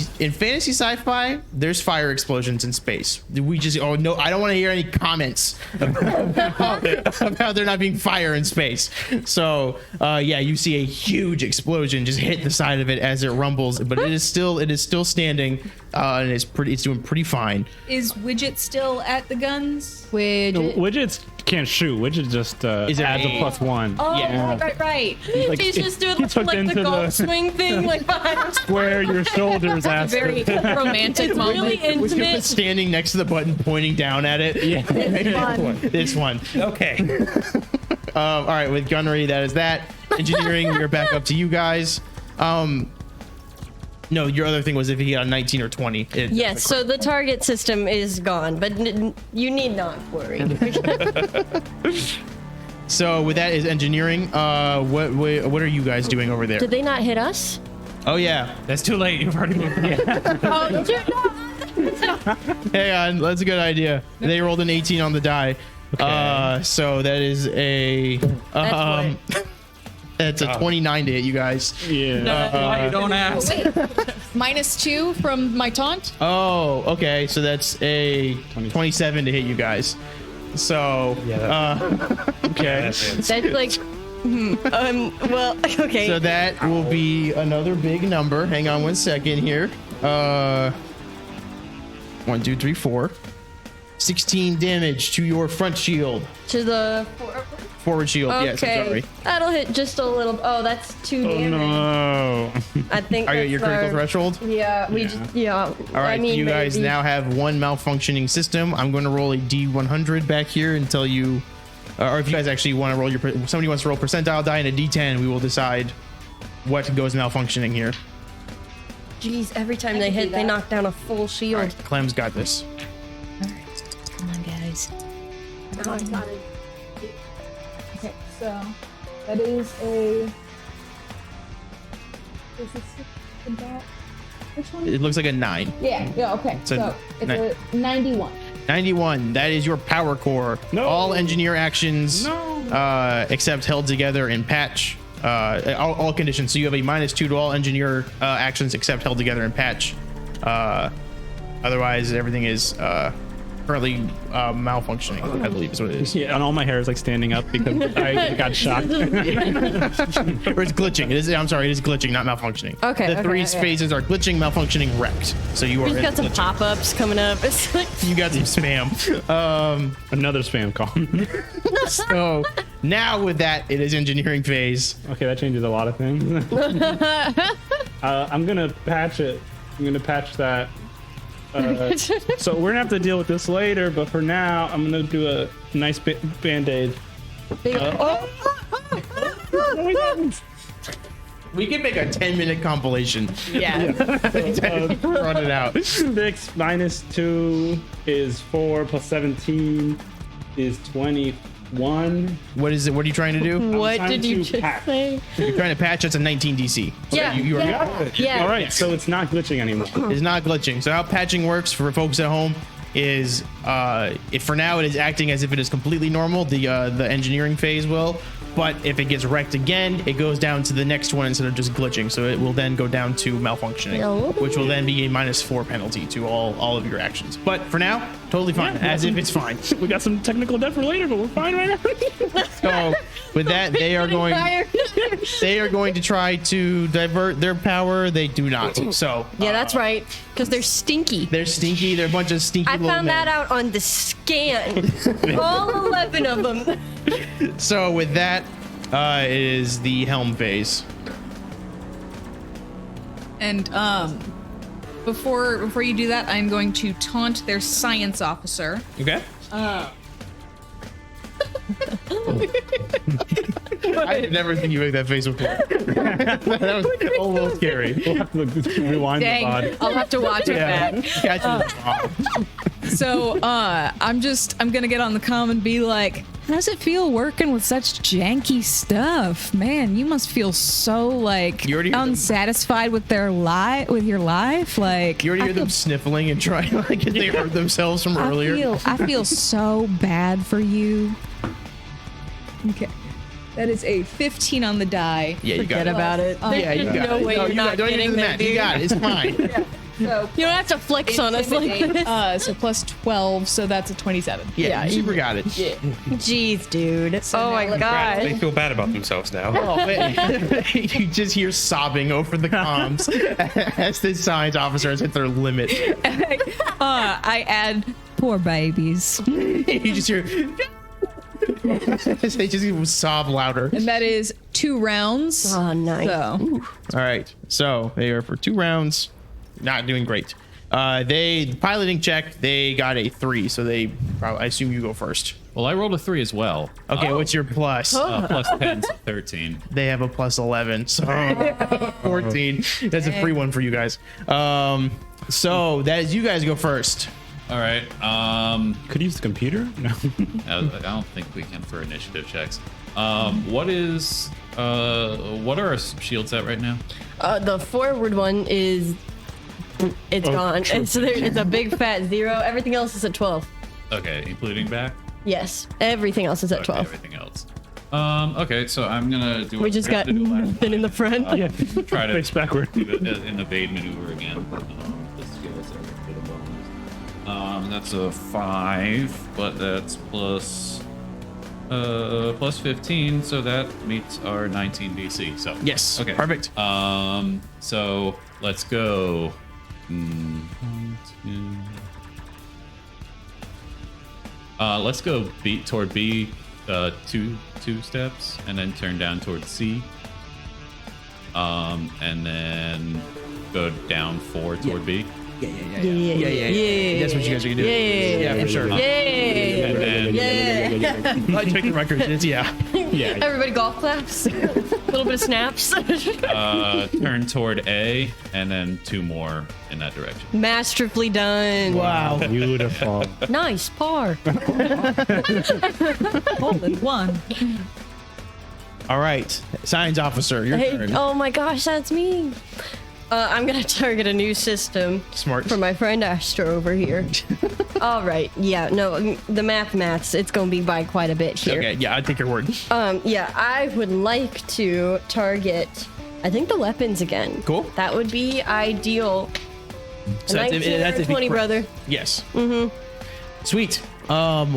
sci-fi, there's fire explosions in space. We just I don't want to hear any comments about there not being fire in space. So yeah, you see a huge explosion just hit the side of it as it rumbles, but it is still standing, and it's doing pretty fine. Is Widget still at the guns? No, Widgets can't shoot. Widget just Is it adds a a- +1. Oh, Yeah. right. Like, He's just doing he's hooked like into the golf the- swing thing, like behind us. Square your shoulders, Aster. Very romantic It's moment. really With you intimate. standing next to the button, pointing down at it. Yeah. This one. Okay. All right, with gunnery, that is that. Engineering, we are back up to you guys. No, your other thing was if he got a 19 or 20. Yes, so the target system is gone, but you need not worry. So with that is engineering. What are you guys doing over there? Did they not hit us? Oh yeah, That's too late. You've already moved. Oh, hang on, that's a good idea. They rolled an 18 on the die. So that is a that's a 29 to hit you guys. Yeah. Don't ask. -2 from my taunt. Oh, okay. So that's a 27 to hit you guys. So okay. That's like, well, okay. So that will be another big number. Hang on 1 second here. 1, 2, 3, 4. 16 damage to your front shield. To the Forward shield. Yes, I'm okay, sorry. that'll hit just a little. Oh, that's 2 Oh damage. no. I think. Are you at that's your critical our- threshold? Yeah, we just yeah. All right, I mean, you guys maybe. now have one malfunctioning system. I'm going to roll a D100 back here and tell you, or if you guys actually want to roll somebody wants to roll percentile die and a D10, we will decide what goes malfunctioning here. Jeez, every time they can hit, do they that. knock down a full shield. All right, Clem's got this. Come on, guys. Okay, so that is a. Is this about? Which one? It looks like a 9. Yeah, okay. So, So it's a 91. 91. That is your power core. No. All engineer actions, except held together in patch. All conditions. So you have a -2 to all engineer actions except held together in patch. Otherwise, everything is currently malfunctioning, I believe is what it is. Yeah, and all my hair is like standing up because I got shocked. Or it's glitching. I'm sorry, it is glitching, not malfunctioning. Okay, The okay, three okay. phases are glitching, malfunctioning, wrecked. So you are He's in got some glitching. pop-ups coming up. It's like, You got some spam. Another spam call. So now with that, it is engineering phase. Okay, that changes a lot of things. I'm gonna patch it. I'm gonna patch that. So we're gonna have to deal with this later, but for now, I'm gonna do a nice band-aid. We can make a 10-minute compilation. yeah. Run it out. 6 -2 is 4 plus 17 is 21. What is it? What are you trying to do? What trying did you to just patch. say? You're trying to patch. That's a 19 DC. So Yeah. you are Yeah. All right, so it's not glitching anymore. It's not glitching. So how patching works for folks at home is, if for now it is acting as if it is completely normal. The engineering phase will. but if it gets wrecked again, it goes down to the next one instead of just glitching. So it will then go down to malfunctioning, No. which will then be a -4 penalty to all of your actions. But for now, totally fine, as if it's fine. We got some technical debt for later, but we're fine right now. So with that, they are going to try to divert their power. They do not. So Yeah, that's right. Because they're stinky. they're stinky. They're a bunch of stinky I little found men. that out on the scan. All 11 of them. So with that, it is the helm phase. And before you do that, I'm going to taunt their science officer. Okay. I did never think you make that face before. That was a little scary. We'll have to rewind the Dang, VOD. I'll have to watch it back. Gotcha. So I'm gonna get on the comm and be like, how does it feel working with such janky stuff? Man, you must feel so like You already heard them. unsatisfied with your life. Like You already hear them sniffling and trying like if they hurt themselves from earlier. I feel so bad for you. Okay. That is a 15 on the die. Yeah, you got Forget it. about it. Yeah, you got no it. way you're you not don't even getting do the there, math. You dude. got it. It's fine. So You don't have to flex on us like this. so plus 12, so that's a 27. Yeah, you super got it. Jeez, dude. Oh my now Right, they god. feel bad about themselves now. Oh, wait. You just hear sobbing over the comms as the science officer has hit their limit. I add poor babies. You just hear. They just sob louder. And that is 2 rounds. Oh, nice. So All right, so they are for 2 rounds, not doing great. They piloting check. They got a 3, so they probably. I assume you go first. Well, I rolled a 3 as well. Okay, what's your plus? Plus 10, so 13. They have a plus 11, so 14. That's a free one for you guys. So that is you guys go first. All right. Could use the computer? No. I don't think we can for initiative checks. What are our shields at right now? The forward one is. It's gone. true. It's a big fat 0. Everything else is at 12. Okay, including back. Yes. Everything else is at Okay, 12. everything else. Okay, so I'm gonna do. We just got nothing in the front. Yeah. Try to Face backward. do an evade maneuver again. Just give us a bit of bonus. That's a 5, but that's plus 15, so that meets our 19 DC. So Yes. okay, Perfect. So let's go. 1, 2. Let's go toward B, two steps, and then turn down towards C. And then go down 4 toward B. Yeah. That's what you guys are gonna do. Yeah, for sure. And then I check the records. It's, yeah. Everybody golf claps. A little bit of snaps. turn toward A, and then 2 more in that direction. Masterfully done. Wow. Beautiful. Nice par. hole in one. All right, science officer, your Hey, turn. oh my gosh, that's me. I'm gonna target a new system. Smart. For my friend Astro over here. All right. Yeah. No, the maths. It's gonna be by quite a bit here. Okay, yeah, I take your word. Yeah, I would like to target. I think the weapons again. Cool. That would be ideal. So 19 or if you 20, crit. brother. Yes. Mm-hmm. Sweet.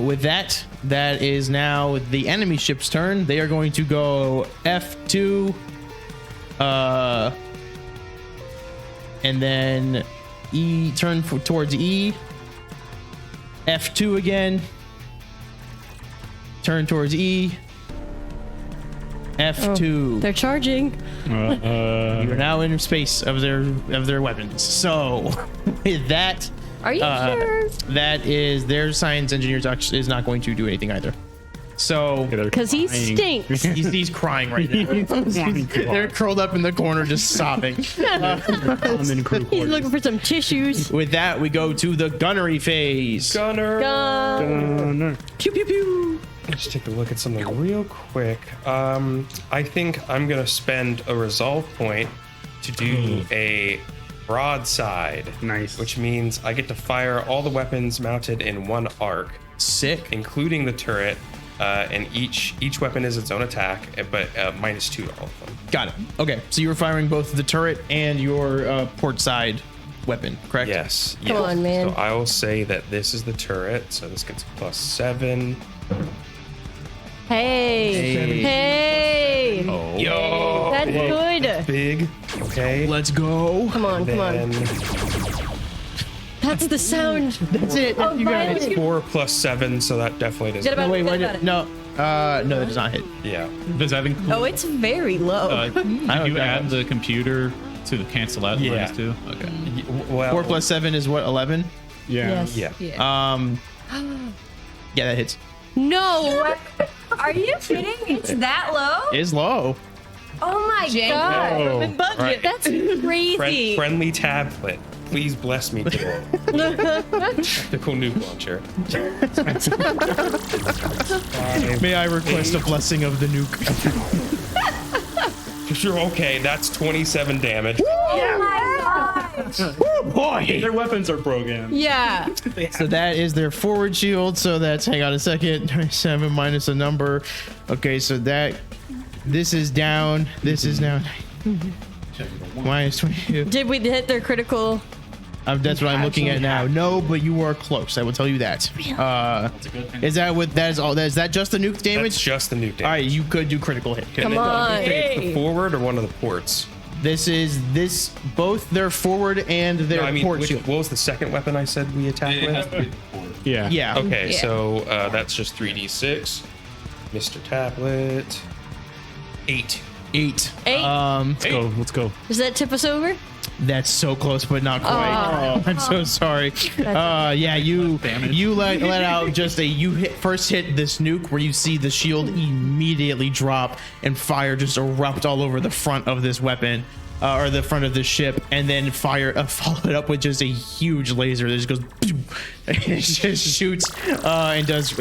With that is now the enemy ship's turn. They are going to go F2, and then E, turn towards E, F2 again, turn towards E, F2. They're charging. You are now in space of their weapons. So with that, Are you sure? that is their science engineers actually is not going to do anything either. So Because he stinks. he's crying right now. They're curled up in the corner just sobbing. He's looking for some tissues. With that, we go to the gunnery phase. Gunner. Pew pew pew. Let's take a look at something real quick. I think I'm gonna spend a resolve point to do a broadside. Nice. Which means I get to fire all the weapons mounted in one arc, Sick. including the turret, and each weapon is its own attack, but -2 to all of them. Got it. Okay, so you were firing both the turret and your port side weapon, correct? Yes. Come on, man. So I will say that this is the turret, so this gets +7. Hey. Oh. Yo, That's good. big. Okay. Let's go. Come on, come on. Then That's the sound. That's it. Oh, You got it. violent. 4 + 7, so that definitely doesn't. Get about, No, wait, get wait, about it. no, no, that does not hit. Yeah. Does that include? Oh, it's very low. Did you know. add the computer to cancel out the Yeah. -2? Okay. Well. 4 + 7 is what, 11? Yeah. Yes. Yeah. Yeah, that hits. No. Are you kidding? It's that low? Is low. Oh my Jane. god. Right. That's crazy. Friendly tablet. Please bless me today. Tactical nuke launcher. May I request a blessing of the nuke? Sure. Okay, that's 27 damage. Oh my god. Boy. Their weapons are broken. Yeah. So that is their forward shield. So that's, hang on a second, 27 minus a number. Okay, so this is down. This is down. Minus 22. Did we hit their critical? That's what I'm looking at now. No, but you are close. I will tell you that. That's a good thing. Is that what that is all? Is that just the nuke That's damage? just the nuke damage. All right, you could do critical hit. Come on. It's the forward or one of the ports. This is both their forward and their No, I mean, port what shield. was the second weapon I said we attacked It has with? to be the port. Yeah. Yeah. Okay, Yeah. so that's just 3d6. Mr. Tablet. 8. 8. 8. Let's go. Let's go. Does that tip us over? That's so close, but not quite. I'm so sorry. Yeah, you let out just first hit this nuke where you see the shield immediately drop and fire just erupt all over the front of this weapon. Or the front of the ship, and then follow it up with just a huge laser that just goes, and it just shoots and does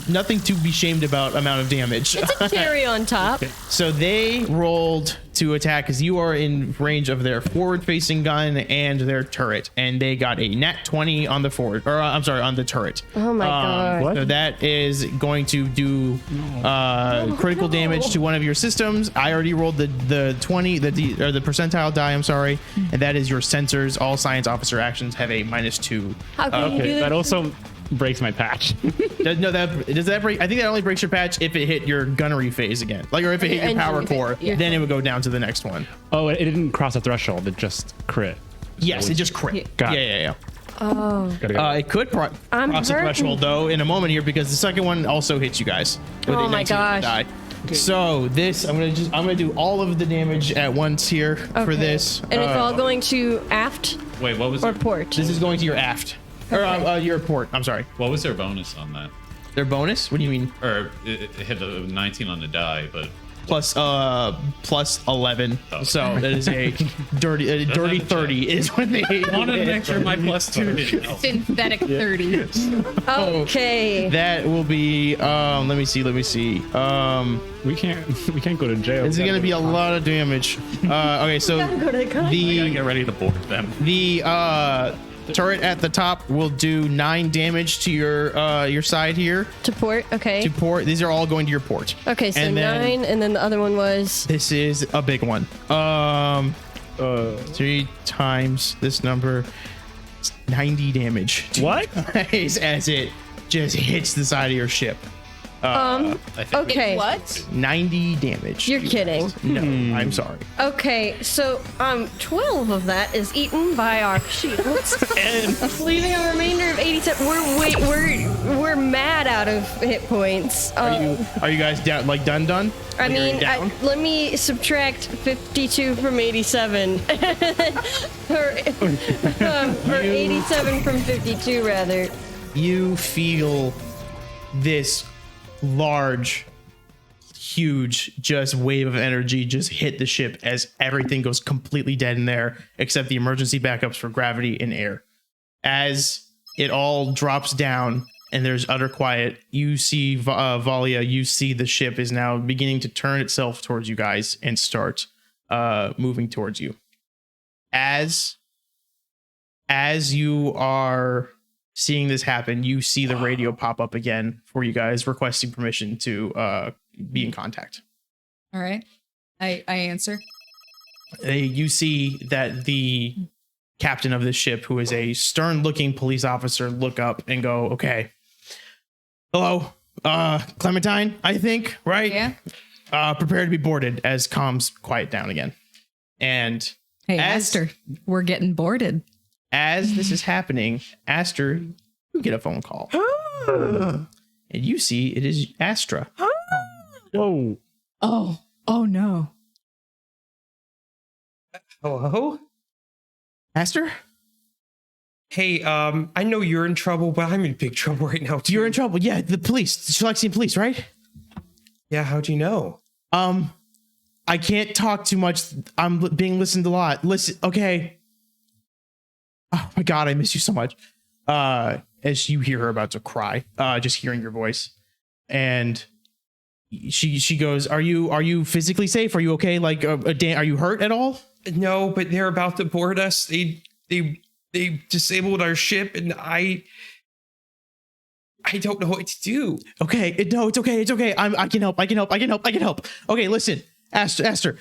nothing to be shamed about amount of damage. It's a cherry on top. So they rolled to attack because you are in range of their forward-facing gun and their turret, and they got a nat 20 on the forward, or I'm sorry, on the turret. Oh my god. So that is going to do critical damage to one of your systems. I already rolled the 20, the percentile die. I'm sorry, and that is your sensors. All science officer actions have a -2. How can you do Okay. that? That also breaks my patch. Does that break? I think that only breaks your patch if it hit your gunnery phase again, like, or if it hit your Engine power phase, core. yeah. Then it would go down to the next one. Oh, it didn't cross a threshold. It just crit. Yes, it just crit. Got it. Yeah. Gotta go. It could I'm cross the hurting. threshold though in a moment here because the second one also hits you guys. With Oh a my 19 on the gosh. die. So this, I'm gonna do all of the damage at once here for Okay. this. And it's all going to aft Wait, what was or their, port? This is going to your aft, or your port. I'm sorry. what was their bonus on that? Their bonus? What do you mean? Or it hit a 19 on the die, but Plus 11. Oh. So that is a dirty have a 30 is when they hit. I wanted to make sure my +2 didn't help. Synthetic 30. Okay. That will be. Let me see. We can't go to jail. This is gonna be a lot of damage. Okay, so Go to the gun. I gotta get ready to board them. the turret at the top will do 9 damage to your side here To port. Okay. to port. These are all going to your port. Okay, so and then 9, and then the other one was. This is a big one. 3 times this number. It's 90 damage. to What? you guys as it just hits the side of your ship. I think Okay. What? 90 damage. You're kidding. No, I'm sorry. Okay, so 12 of that is eaten by our shields, and leaving a remainder of 87. We're mad out of hit points. Are you guys down? Like done? I Like, are you mean, down? let me subtract 52 from 87, or 87 from 52 rather. You feel this large, huge, just wave of energy just hit the ship as everything goes completely dead in there, except the emergency backups for gravity and air. As it all drops down and there's utter quiet, you see Valia. You see the ship is now beginning to turn itself towards you guys and start moving towards you. As you are seeing this happen, you see the radio pop up again for you guys requesting permission to be in contact. All right. I answer. You see that the captain of this ship, who is a stern-looking police officer, look up and go, okay, hello, Clementine, I think, right? Yeah. Prepare to be boarded as comms quiet down again. And Hey, Aster, we're getting boarded. as this is happening, Aster, you get a phone call. And you see it is Astra. Whoa. Oh no. Hello? Aster? Hey, I know you're in trouble, but I'm in big trouble right now, too. You're in trouble. Yeah, the police. The Shalexian police, right? Yeah, how'd you know? I can't talk too much. I'm being listened a lot. Listen, okay. Oh my God, I miss you so much. As you hear her about to cry, just hearing your voice. And she goes, are you physically safe? Are you okay? Like, are you hurt at all? No, but they're about to board us. They disabled our ship, and I don't know what to do. Okay, no, it's okay. It's okay. I can help. Okay, listen, Aster,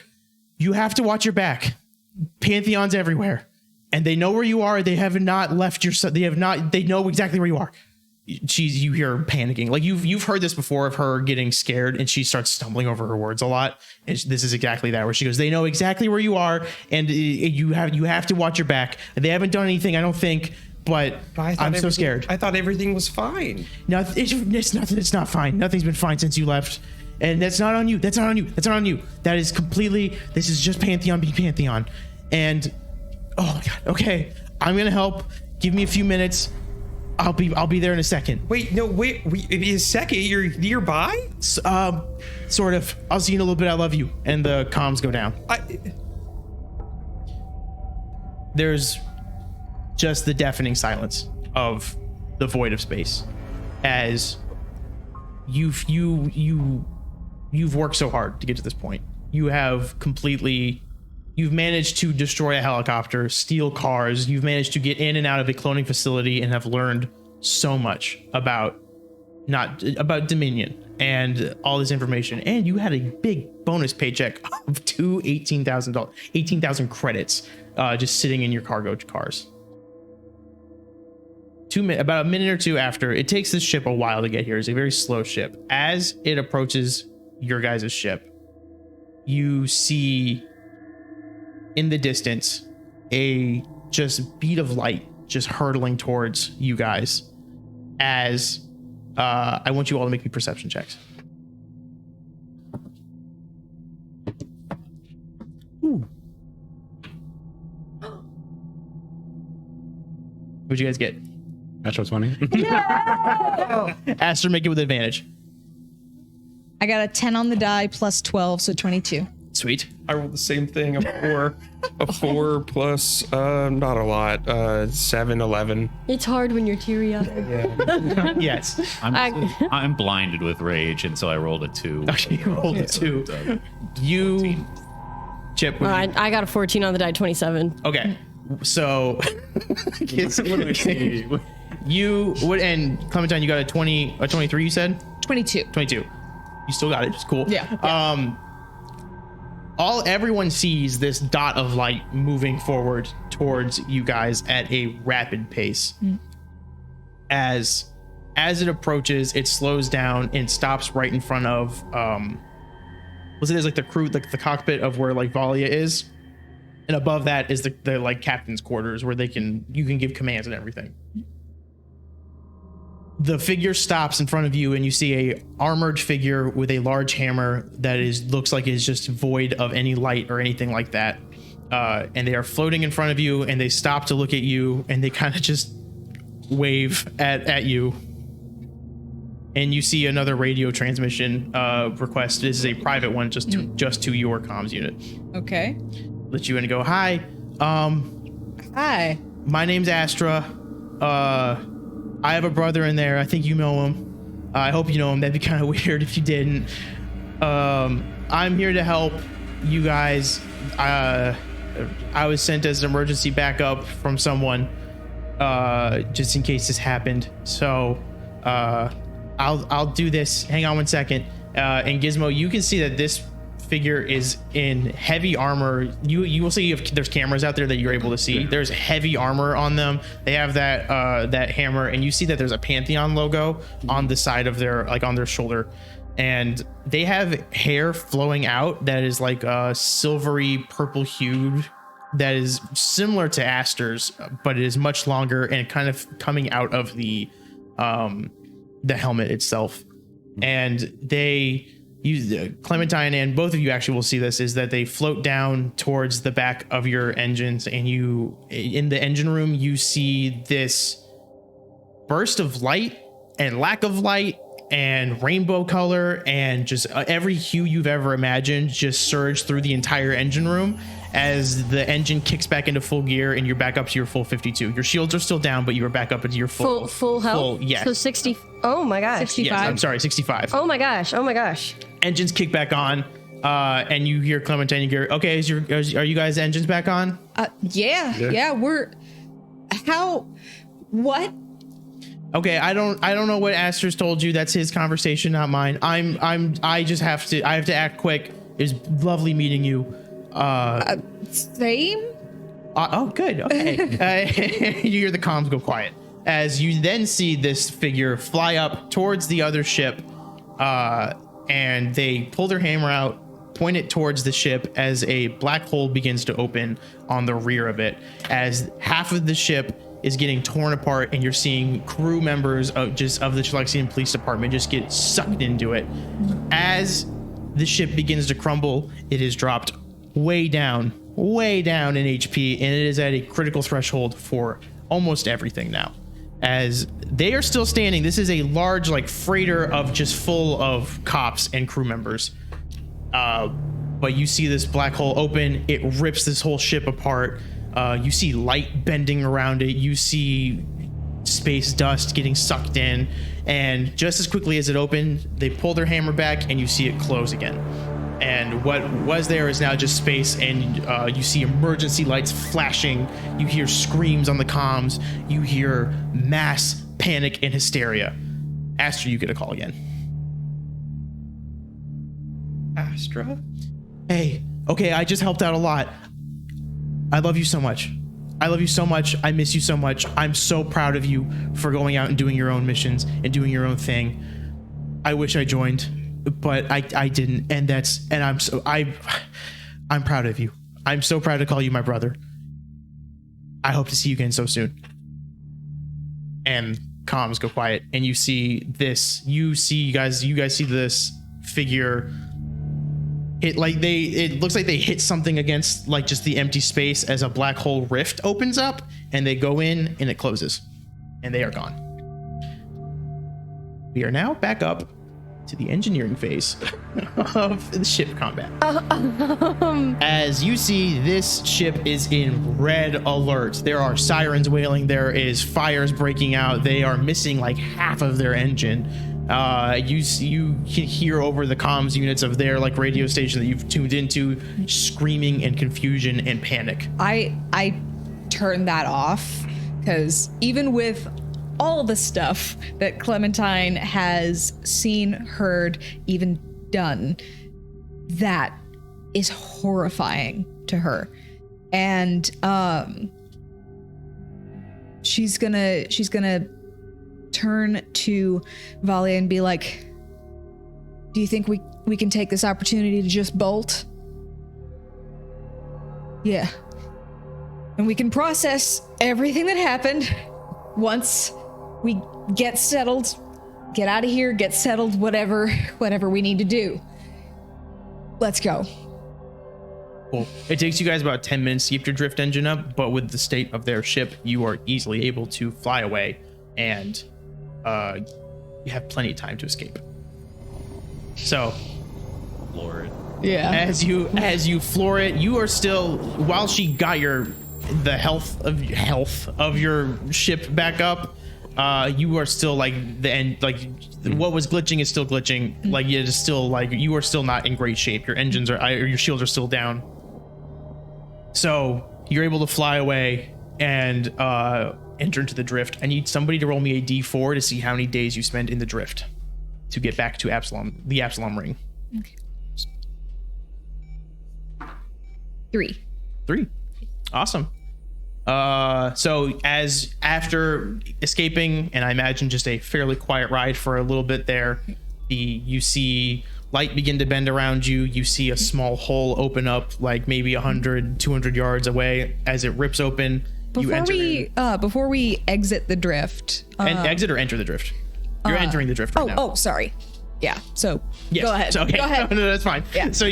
you have to watch your back. Pantheons everywhere, and they know where you are. They have not left your. They know exactly where you are. You hear her panicking. Like you've heard this before of her getting scared, and she starts stumbling over her words a lot. And this is exactly that, where she goes, they know exactly where you are, and you have to watch your back. They haven't done anything, I don't think, but I'm so scared. I thought everything was fine. No, it's nothing. It's not fine. Nothing's been fine since you left. And that's not on you. That's not on you. That is completely, this is just Pantheon being Pantheon. And, oh my God, okay, I'm gonna help. Give me a few minutes. I'll be there in a second. Wait, in a second? You're nearby? Sort of. I'll see you in a little bit. I love you. And the comms go down. There's just the deafening silence of the void of space as you've worked so hard to get to this point. You've managed to destroy a helicopter, steal cars. You've managed to get in and out of a cloning facility and have learned so much about Dominion and all this information. And you had a big bonus paycheck of $18,000 credits just sitting in your cargo cars. About a minute or two after, it takes this ship a while to get here. It's a very slow ship. As it approaches your guys' ship, you see in the distance a just bead of light just hurtling towards you guys. As I want you all to make me perception checks. Ooh. What'd you guys get? Natural 20. Aster, make it with advantage. I got a 10 on the die plus 12, so 22. Sweet. I rolled the same thing, a 4 plus, not a lot, 7, 11. It's hard when you're teary-eyed. Yes. I'm blinded with rage, and so I rolled a 2. Okay, you rolled a 2. You, Chip. I got a 14 on the die, 27. Okay, so you would, and Clementine, you got a 23. You said 22. 22. You still got it. It's cool. Yeah. Everyone sees this dot of light moving forward towards you guys at a rapid pace. As it approaches, it slows down and stops right in front of was it like the crew, like the cockpit of where like Valia is, and above that is the like captain's quarters where you can give commands and everything. The figure stops in front of you, and you see a armored figure with a large hammer that looks like it's just void of any light or anything like that. And they are floating in front of you, and they stop to look at you, and they kind of just wave at you. And you see another radio transmission request. This is a private one, just to your comms unit. Okay. Let you in and go, hi. Hi. My name's Astra. I have a brother in there. I think you know him. I hope you know him. That'd be kind of weird if you didn't. I'm here to help you guys. I was sent as an emergency backup from someone. just in case this happened. So I'll do this. Hang on one second. And Gizmo, you can see that this figure is in heavy armor. You will see if there's cameras out there that you're able to see. Yeah. There's heavy armor on them. They have that hammer, and you see that there's a Pantheon logo on the side of their, like, on their shoulder. And they have hair flowing out that is like a silvery purple hued, that is similar to Aster's, but it is much longer and kind of coming out of the helmet itself. And they use, Clementine and both of you actually will see this, is that they float down towards the back of your engines, and you, in the engine room, you see this burst of light and lack of light and rainbow color and just every hue you've ever imagined just surge through the entire engine room as the engine kicks back into full gear and you're back up to your full 52. Your shields are still down, but you are back up into your Full health? Yes. So 60. Oh my gosh. 65. Yes, I'm sorry, 65. Oh my gosh. Oh my gosh. Engines kick back on, and you hear Clementine, you hear, okay, are you guys' engines back on? Yeah, we're... How... What? Okay, I don't know what Aster's told you. That's his conversation, not mine. I have to act quick. It was lovely meeting you. Same? Oh, good. Okay. You hear the comms go quiet as you then see this figure fly up towards the other ship, and they pull their hammer out, point it towards the ship as a black hole begins to open on the rear of it, as half of the ship is getting torn apart, and you're seeing crew members of the Chilexian Police Department just get sucked into it. As the ship begins to crumble, it is dropped way down in HP, and it is at a critical threshold for almost everything now. As they are still standing, this is a large, like, freighter of just full of cops and crew members. But you see this black hole open, it rips this whole ship apart. You see light bending around it. You see space dust getting sucked in. And just as quickly as it opened, they pull their hammer back and you see it close again. And what was there is now just space, and you see emergency lights flashing. You hear screams on the comms. You hear mass panic and hysteria. Astra, you get a call again. Astra? Hey, okay, I just helped out a lot. I love you so much. I love you so much. I miss you so much. I'm so proud of you for going out and doing your own missions and doing your own thing. I wish I joined, but I didn't. And I'm proud of you. I'm so proud to call you my brother. I hope to see you again so soon. And comms go quiet, and you guys see this figure. It looks like they hit something against, like, just the empty space as a black hole rift opens up, and they go in and it closes, and they are gone. We are now back up to the engineering phase of the ship combat. As you see, this ship is in red alert. There are sirens wailing. There is fires breaking out. They are missing like half of their engine. You can hear over the comms units of their, like, radio station that you've tuned into, screaming and confusion and panic. I turned that off, because even with all the stuff that Clementine has seen, heard, even done, that is horrifying to her. And she's gonna turn to Valia and be like, do you think we can take this opportunity to just bolt? Yeah. And we can process everything that happened once we get settled, get out of here, get settled, whatever we need to do. Let's go. Cool. It takes you guys about 10 minutes to keep your drift engine up, but with the state of their ship, you are easily able to fly away, and you have plenty of time to escape. So, Lord. Yeah. as you floor it, you are still, while she got the health of your ship back up, you are still, like, the end, like, what was glitching is still glitching. Like, it is still, like, you are still not in great shape. Your engines or your shields are still down. So you're able to fly away, and enter into the drift. I need somebody to roll me a d4 to see how many days you spend in the drift to get back to the Absalom ring. Okay. 3. 3. Awesome. So as after escaping, and I imagine just a fairly quiet ride for a little bit there, you see light begin to bend around you. You see a small hole open up like maybe 100, 200 yards away. As it rips open, you enter Before we exit the drift. and exit or enter the drift. You're entering the drift right now. Oh, sorry. Yeah. So Yes. go ahead. So, okay. Go ahead. No, that's fine. Yeah. So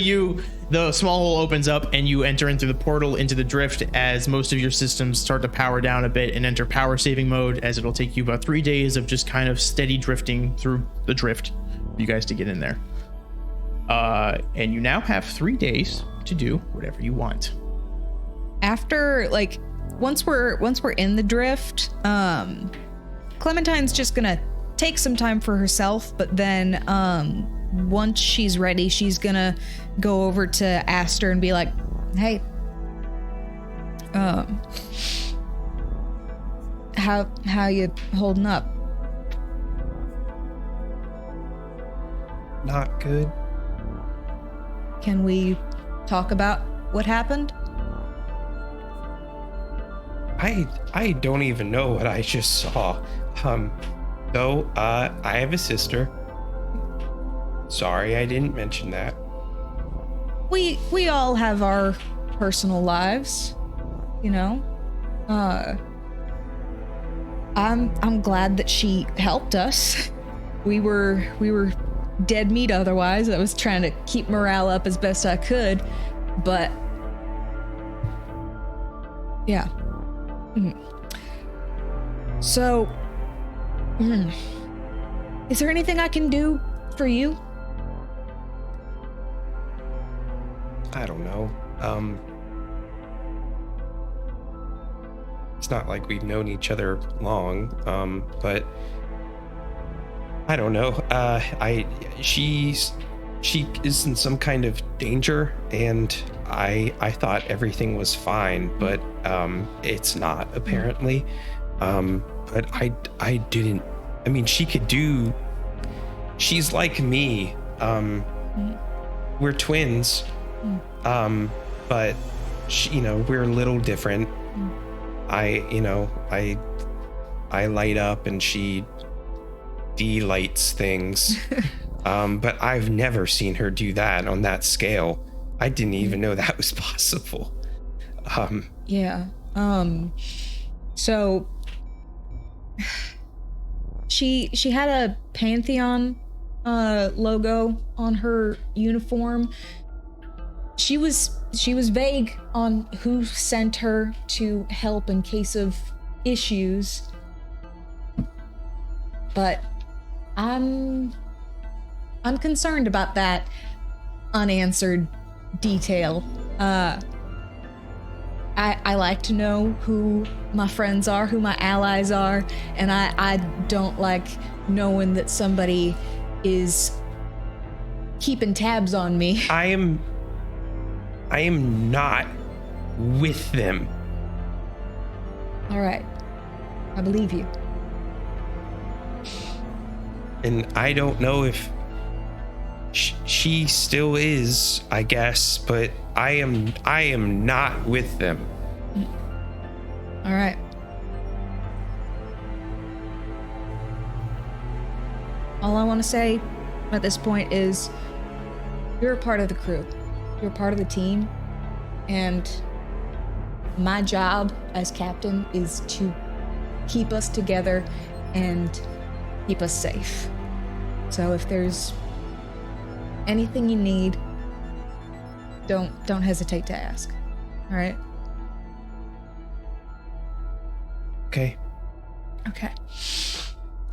the small hole opens up and you enter into the portal into the drift as most of your systems start to power down a bit and enter power saving mode, as it'll take you about 3 days of just kind of steady drifting through the drift for you guys to get in there. And you now have 3 days to do whatever you want. After, like, once we're in the drift, Clementine's just gonna take some time for herself, but then once she's ready, she's gonna go over to Aster and be like, hey, how you holding up? Not good. Can we talk about what happened? I don't even know what I just saw. Though I have a sister. Sorry, I didn't mention that. We all have our personal lives, you know. I'm glad that she helped us. We were dead meat otherwise. I was trying to keep morale up as best I could, but yeah. So, is there anything I can do for you? I don't know. It's not like we've known each other long, but I don't know. She is in some kind of danger, and I thought everything was fine, but it's not apparently. But I didn't. I mean, she's like me. We're twins. But she, we're a little different. I light up and she delights things. But I've never seen her do that on that scale. I didn't even know that was possible. Yeah. So she had a Pantheon logo on her uniform. She was vague on who sent her to help in case of issues. But I'm concerned about that unanswered detail. I like to know who my friends are, who my allies are, and I don't like knowing that somebody is keeping tabs on me. I am not with them. All right. I believe you. And I don't know if she still is, I guess, but I am not with them. All right. All I want to say at this point is you're a part of the crew. You're a part of the team. And my job as captain is to keep us together and keep us safe. So if there's anything you need, don't hesitate to ask. All right? Okay. Okay.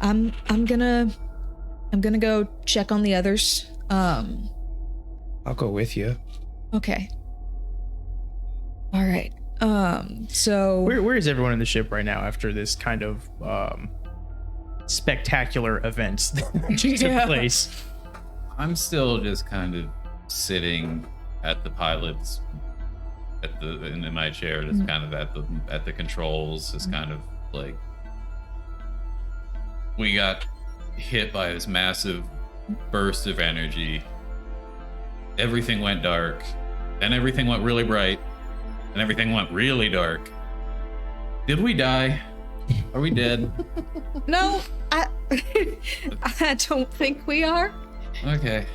I'm gonna go check on the others. I'll go with you. Okay. All right. So Where is everyone in the ship right now after this kind of spectacular events that just took place? I'm still just kind of sitting at the pilot's in my chair, just kind of at the controls, just kind of Like, we got hit by this massive burst of energy. Everything went dark. Then everything went really bright. And everything went really dark. Did we die? Are we dead? No, I don't think we are. Okay.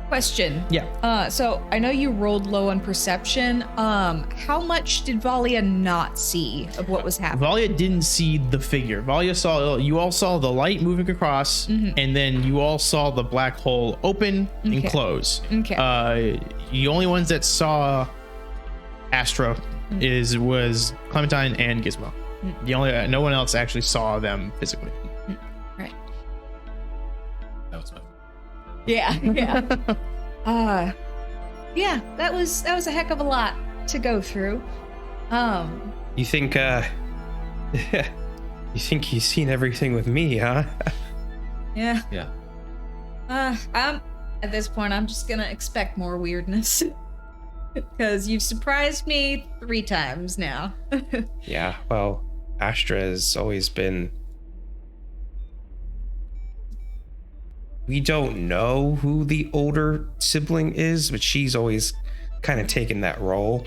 Question. Yeah. So I know you rolled low on perception. How much did Valia not see of what was happening? Valia didn't see the figure. You all saw the light moving across, and then you all saw the black hole open and Okay. close. Okay. The only ones that saw Astra was Clementine and Gizmo. No one else actually saw them physically. Right. That was my Yeah. Yeah, that was a heck of a lot to go through. You think you think you've seen everything with me, huh? Yeah. Yeah. I'm at this point I'm just gonna expect more weirdness. Because you've surprised me 3 times now. Yeah, well, Astra has always been. We don't know who the older sibling is, but she's always kind of taken that role.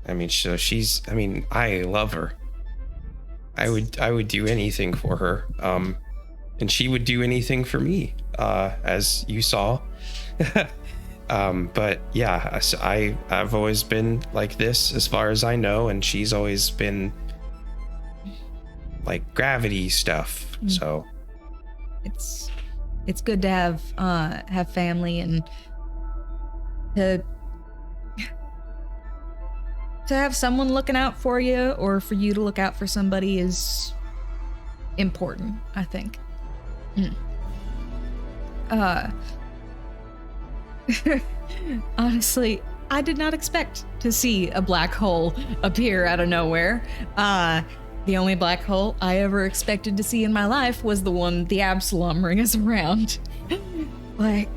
I mean, so she's. I mean, I love her. I would do anything for her. And she would do anything for me, as you saw. But yeah, I've always been like this as far as I know, and she's always been like gravity stuff. So it's good to have family and to have someone looking out for you, or for you to look out for somebody, is important, I think. Honestly, I did not expect to see a black hole appear out of nowhere. The only black hole I ever expected to see in my life was the one the Absalom ring is around. Like,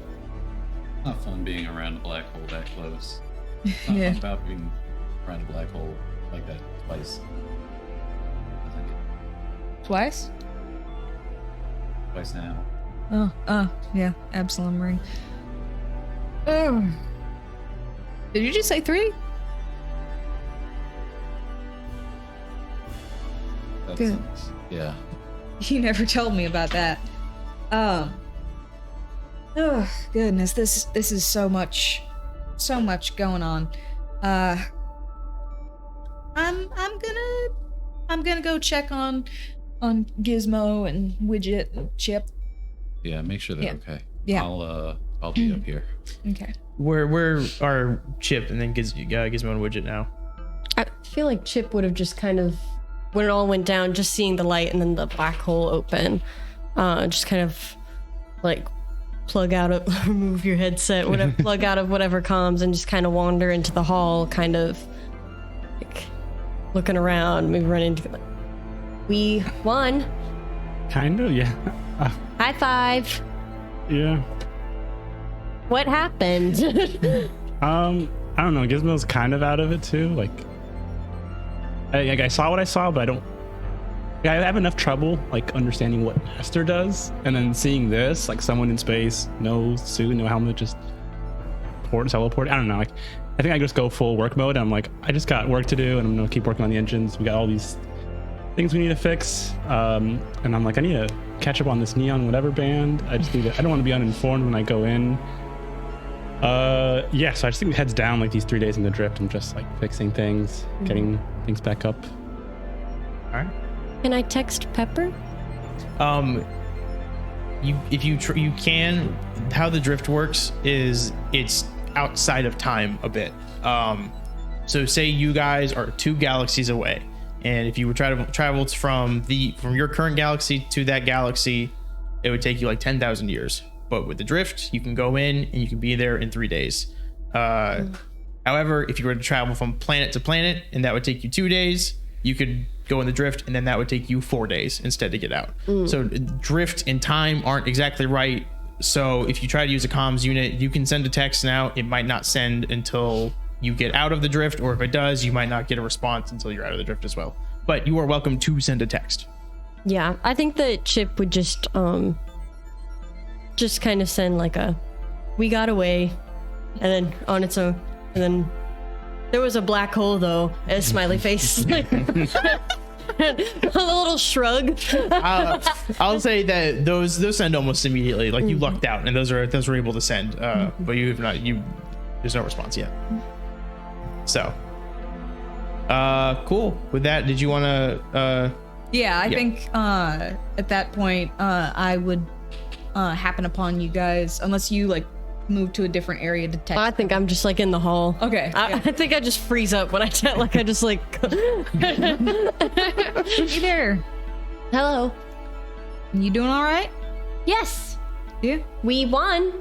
Not fun being around a black hole that close. Not Yeah. fun about being around a black hole like that twice. I think twice? twice now. Oh, yeah, Absalom ring. Oh. Did you just say 3? That's, Good. Yeah. You never told me about that. Oh goodness, this is so much going on. I'm gonna go check on Gizmo and Widget and Chip. Yeah, make sure they're Yeah. okay. Yeah. I'll be up here. Okay. Where are Chip and then Gizmo and Widget now? I feel like Chip would have just kind of, when it all went down, just seeing the light and then the black hole open, just kind of like plug out of, remove your headset, whatever, plug out of whatever comms and just kind of wander into the hall, kind of like looking around, maybe run into, like, we won. Kind of, yeah. High five. Yeah. What happened? I don't know. Gizmo's kind of out of it too. Like, I saw what I saw, but I have enough trouble like understanding what Master does, and then seeing this, like someone in space, no suit, no helmet, just teleport. I don't know. Like, I think I just go full work mode. I'm like, I just got work to do, and I'm gonna keep working on the engines. We got all these things we need to fix, and I'm like, I need to catch up on this neon whatever band. I don't want to be uninformed when I go in. Yeah, so I just think it heads down like these 3 days in the drift and just like fixing things, getting things back up. All right. Can I text Pepper? You can. How the drift works is it's outside of time a bit. So say you guys are 2 galaxies away, and if you were travel from your current galaxy to that galaxy, it would take you like 10,000 years. But with the drift, you can go in and you can be there in 3 days. However, if you were to travel from planet to planet, and that would take you 2 days, you could go in the drift, and then that would take you 4 days instead to get out. So drift and time aren't exactly right. So if you try to use a comms unit, you can send a text now. It might not send until you get out of the drift, or if it does, you might not get a response until you're out of the drift as well. but you are welcome to send a text. Yeah, I think that Chip would just kind of send like a, we got away, and then on its own, and then there was a black hole though, and a smiley face. A little shrug. I'll say that those send almost immediately. Like you lucked out, and those were able to send. But you have not. There's no response yet. So, cool. With that, did you want to? Yeah, I think at that point I would happen upon you guys, unless you like move to a different area to text. I think I'm just like in the hall. Okay. I think I just freeze up when I tell, like I just like. Hey there. Hello. You doing all right? Yes, Yeah. we won.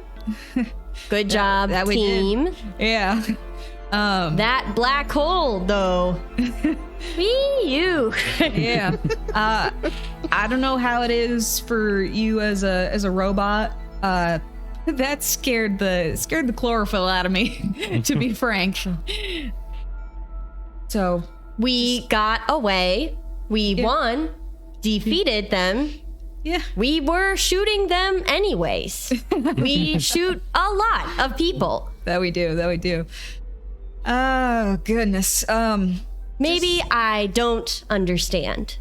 Good job, that we did. team. Yeah. That black hole, though. Wee you. Yeah. I don't know how it is for you as a robot. That scared the chlorophyll out of me, to be frank. So We got away. We won. Defeated them. yeah. We were shooting them anyways. We shoot a lot of people. That we do. Oh goodness. Maybe I don't understand.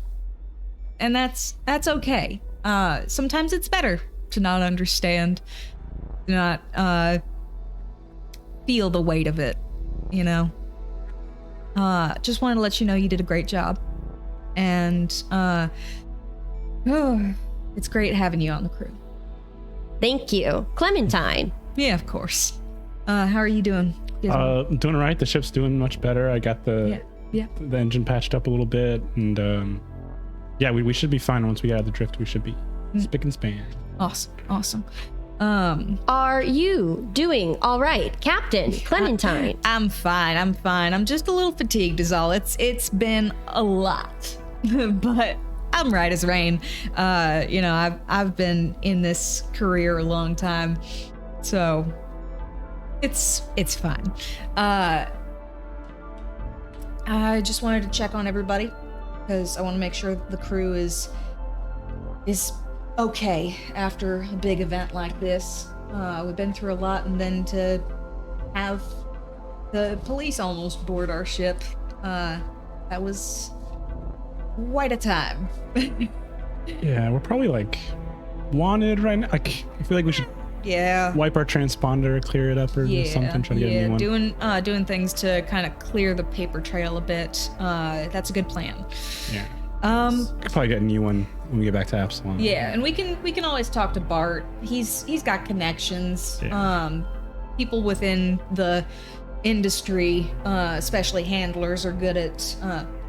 And that's okay. Sometimes it's better to not understand, to not feel the weight of it, you know. Just wanted to let you know you did a great job, and it's great having you on the crew. Thank you. Clementine. Yeah, of course. How are you doing? Doing all right. The ship's doing much better. I got the engine patched up a little bit, and yeah, we should be fine once we get out of the drift. We should be spick and span. Awesome. Are you doing all right, Captain Clementine? I'm fine. I'm just a little fatigued is all. It's been a lot. But I'm right as rain. You know, I've been in this career a long time. So it's fine. I just wanted to check on everybody because I want to make sure the crew is okay after a big event like this. We've been through a lot, and then to have the police almost board our ship, that was quite a time. Yeah, we're probably like wanted right now. Like, I feel like we should Yeah. wipe our transponder, clear it up, or something. Try to get a new one. Doing things to kind of clear the paper trail a bit. That's a good plan. Yeah. Could probably get a new one when we get back to Absalom. Yeah, and we can always talk to Bart. He's got connections. Yeah. People within the industry, especially handlers, are good at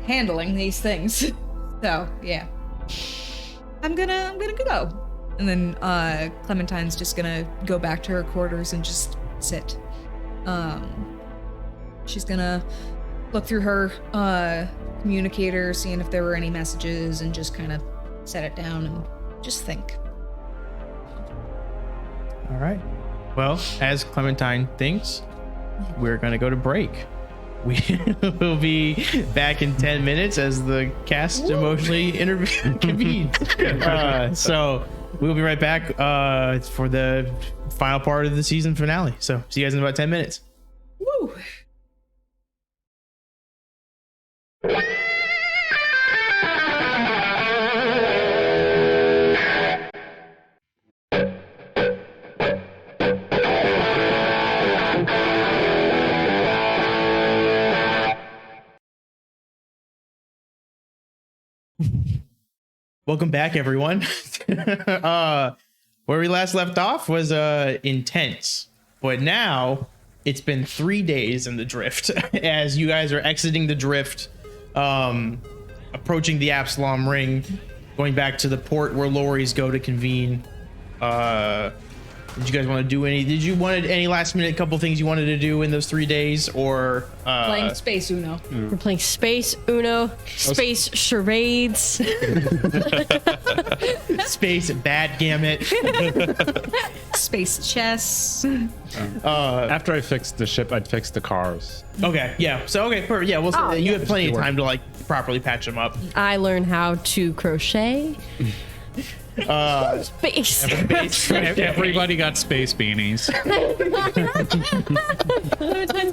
handling these things. So yeah, I'm gonna go. And then Clementine's just gonna go back to her quarters and just sit. She's gonna look through her communicator, seeing if there were any messages, and just kind of set it down and just think. All right. Well, as Clementine thinks, we're going to go to break. We will be back in 10 minutes as the cast emotionally convenes. So we'll be right back for the final part of the season finale. So see you guys in about 10 minutes. Woo! Welcome back, everyone. Where we last left off was intense, but now it's been 3 days in the drift as you guys are exiting the drift, approaching the Absalom ring, going back to the port where lorries go to convene. Did you guys want to do any? Did you wanted any last minute couple things you wanted to do in those 3 days, or Playing Space Uno. We're playing Space Uno, Space Charades. space backgammon? Space chess. After I fixed the ship, I'd fix the cars. Okay, yeah. So okay, perfect. Yeah, we'll Oh, you have plenty of time to like properly patch them up. I learned how to crochet. Space. Everybody got space beanies.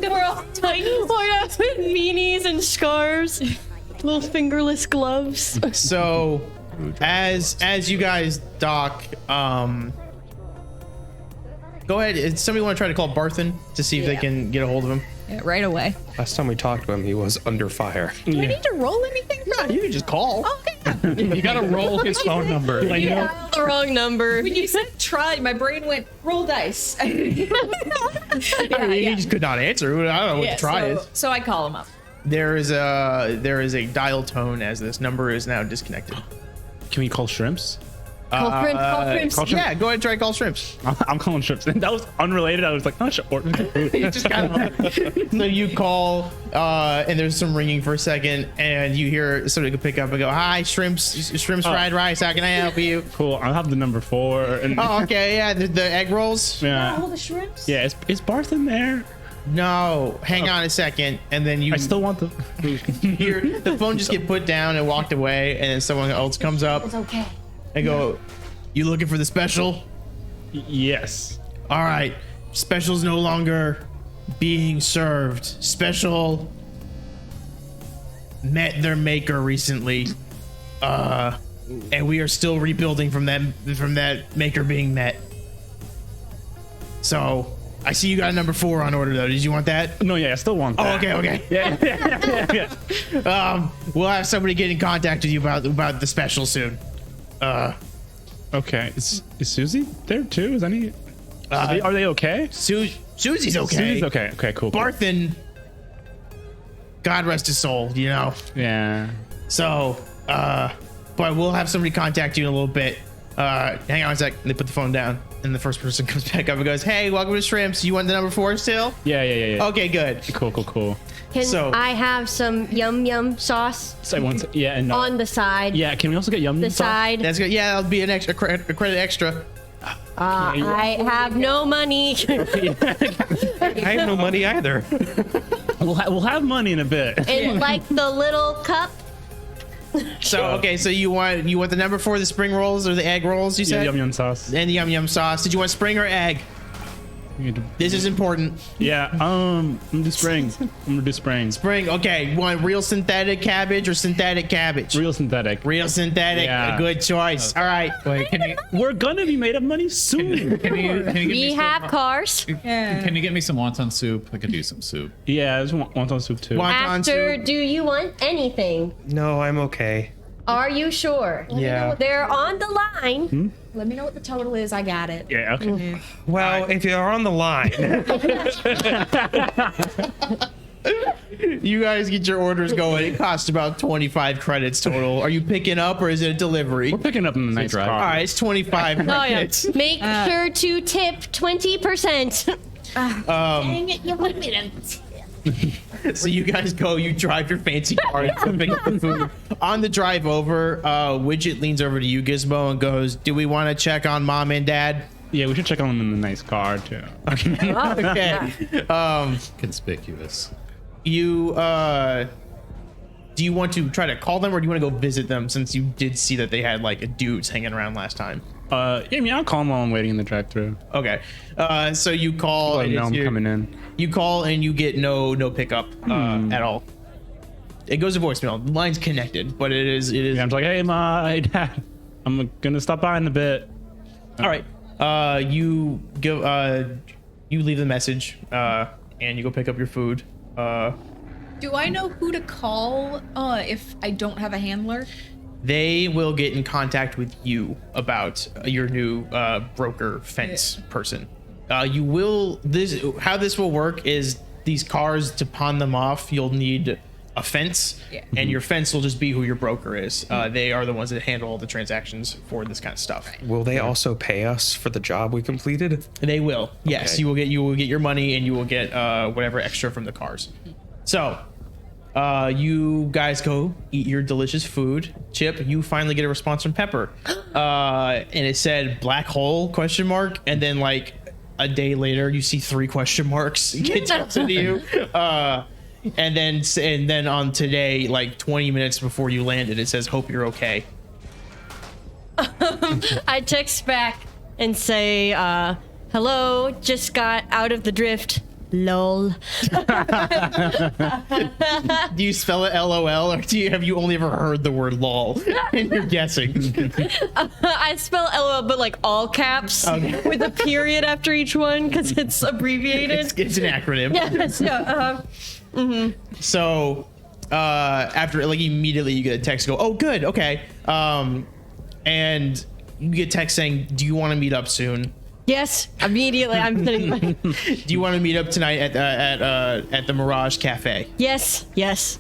We're all tiny. Oh yeah, beanies and scarves, little fingerless gloves. So, as you guys dock, go ahead. Somebody want to try to call Barthen to see if they can get a hold of him? Yeah, right away. Last time we talked to him, he was under fire. Do I need to roll anything? You can just call. Okay. You gotta roll his phone number. I know. The wrong number. When you said try, my brain went roll dice. He just could not answer. I don't know what the try is. So I call him up. There is a dial tone as this number is now disconnected. Can we call shrimps? Call shrimps. Call shrimps. Yeah, go ahead and try call shrimps. I'm calling shrimps. And that was unrelated. I was like, oh, shit. You just kind of so you call and there's some ringing for a second and you hear somebody pick up and go, hi, shrimps fried rice, how can I help you? Cool. I'll have the number 4. And Oh, okay, yeah, the egg rolls. yeah. All the shrimps? Yeah. Is Barth in there? No, hang on a second, and then you I still want the. hear the phone just get put down and walked away, and then someone else comes up It's okay. and go, you looking for the special? Yes. All right, special's no longer being served. Special met their maker recently, and we are still rebuilding from that maker being met. So I see you got a number 4 on order though. Did you want that? No, yeah, I still want Oh, that. okay. Yeah. We'll have somebody get in contact with you about the special soon. Okay. Is Susie there too? Is any? Are they okay? Susie's okay. Susie's okay. Okay, cool. Cool. Barthen, God rest his soul, you know. Yeah. So, but we'll have somebody contact you in a little bit. Hang on a sec. They put the phone down, and the first person comes back up and goes, "Hey, welcome to Shrimps. You want the number 4 still?" Yeah. Okay, good. Cool. Can So- I have some yum sauce So I want to, yeah, and on the side? yeah. Can we also get yum The sauce? side. That's good. Yeah, that'll be an extra a credit extra. I have no money. I have no money either. We'll have money in a bit. In like the little cup. So okay, so you want the number 4, the spring rolls or the egg rolls? You Yeah, said yum sauce. and the yum sauce. Did you want spring or egg? This is important. Yeah. I'm gonna do spring. Spring. Okay, you want real synthetic cabbage or synthetic cabbage? Real synthetic. Real synthetic. Yeah. A good choice. All right. Wait, can you We're gonna be made of money soon. can you get We me have cars. can you get me some wonton soup? I could do some soup. Yeah, there's wonton soup too. Wonton After, soup. do you want anything? No, I'm okay. Are you sure? Yeah. They're on the line. Let me know what the total is. I got it. Yeah. Okay. Well, if you're on the line, You guys get your orders going. It costs about 25 credits total. Are you picking up or is it a delivery? We're picking up in the nice drive. car. All right, it's 25 Oh yeah. credits. Make sure to tip 20%. Dang it, you want me to... So you guys go, you drive your fancy car and go pick up the food. On the drive over, Widget leans over to you, Gizmo, and goes, do we want to check on Mom and Dad? Yeah, we should check on them in the nice car too. Okay. Conspicuous. You, do you want to try to call them or do you want to go visit them since you did see that they had like dudes hanging around last time? Yeah, I mean, I'll call them while I'm waiting in the drive-thru. Okay. So you call. Let them know it's I'm your- coming in. You call and you get no pickup at all. It goes to voicemail. The line's connected, but it is. Yeah, I'm just like, hey, my dad, I'm gonna stop by in a bit. All right. You give. You leave the message. And you go pick up your food. Do I know who to call if I don't have a handler? They will get in contact with you about your new broker fence person. You will how this will work is these cars to pawn them off. You'll need a fence, Yeah. and your fence will just be who your broker is. They are the ones that handle all the transactions for this kind of stuff. Will they also pay us for the job we completed? They will. Yes, Okay. you will get your money, and you will get whatever extra from the cars. So, you guys go eat your delicious food. Chip, you finally get a response from Pepper, and it said black hole ? And then like a day later, you see 3 question marks get texted to you. And then on today, like 20 minutes before you landed, it says hope you're okay. I text back and say, hello, just got out of the drift. Lol. Do you spell it LOL, or have you only ever heard the word lol and you're guessing? I spell LOL, but like all caps with a period after each one because it's abbreviated. It's an acronym. Yes, yeah. So after like immediately you get a text go, oh good, okay, and you get text saying, do you want to meet up soon? Yes, immediately. I'm sitting. Do you want to meet up tonight at the Mirage Cafe? Yes, yes,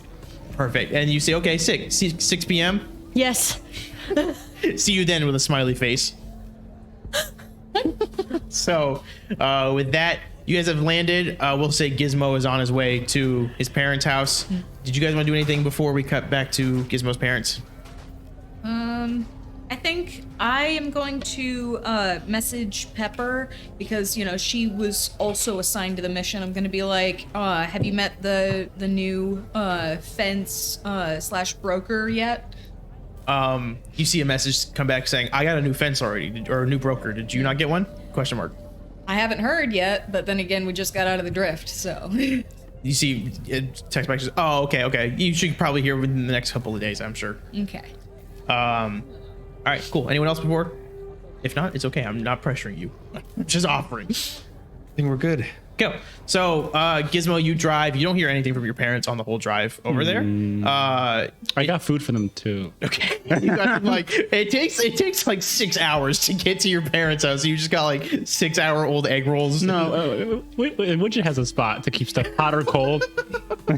Perfect. And you say, okay, 6 p.m. yes. See you then with a smiley face. So with that, you guys have landed. We'll say Gizmo is on his way to his parents' house. Did you guys want to do anything before we cut back to Gizmo's parents? I think I am going to message Pepper because, you know, she was also assigned to the mission. I'm going to be like, have you met the new fence / broker yet? You see a message come back saying, I got a new fence already, or a new broker. Did you not get one? ? I haven't heard yet, but then again, we just got out of the drift, so. You see text back says, oh, okay. You should probably hear within the next couple of days, I'm sure. Okay. All right, cool. Anyone else before? If not, it's okay. I'm not pressuring you. I'm just offering. I think we're good. Go. So, Gizmo, you drive. You don't hear anything from your parents on the whole drive over there. I got food for them too. Okay. You got, like it takes like 6 hours to get to your parents' house. So you just got like 6-hour-old egg rolls. No, Widget has a spot to keep stuff hot or cold.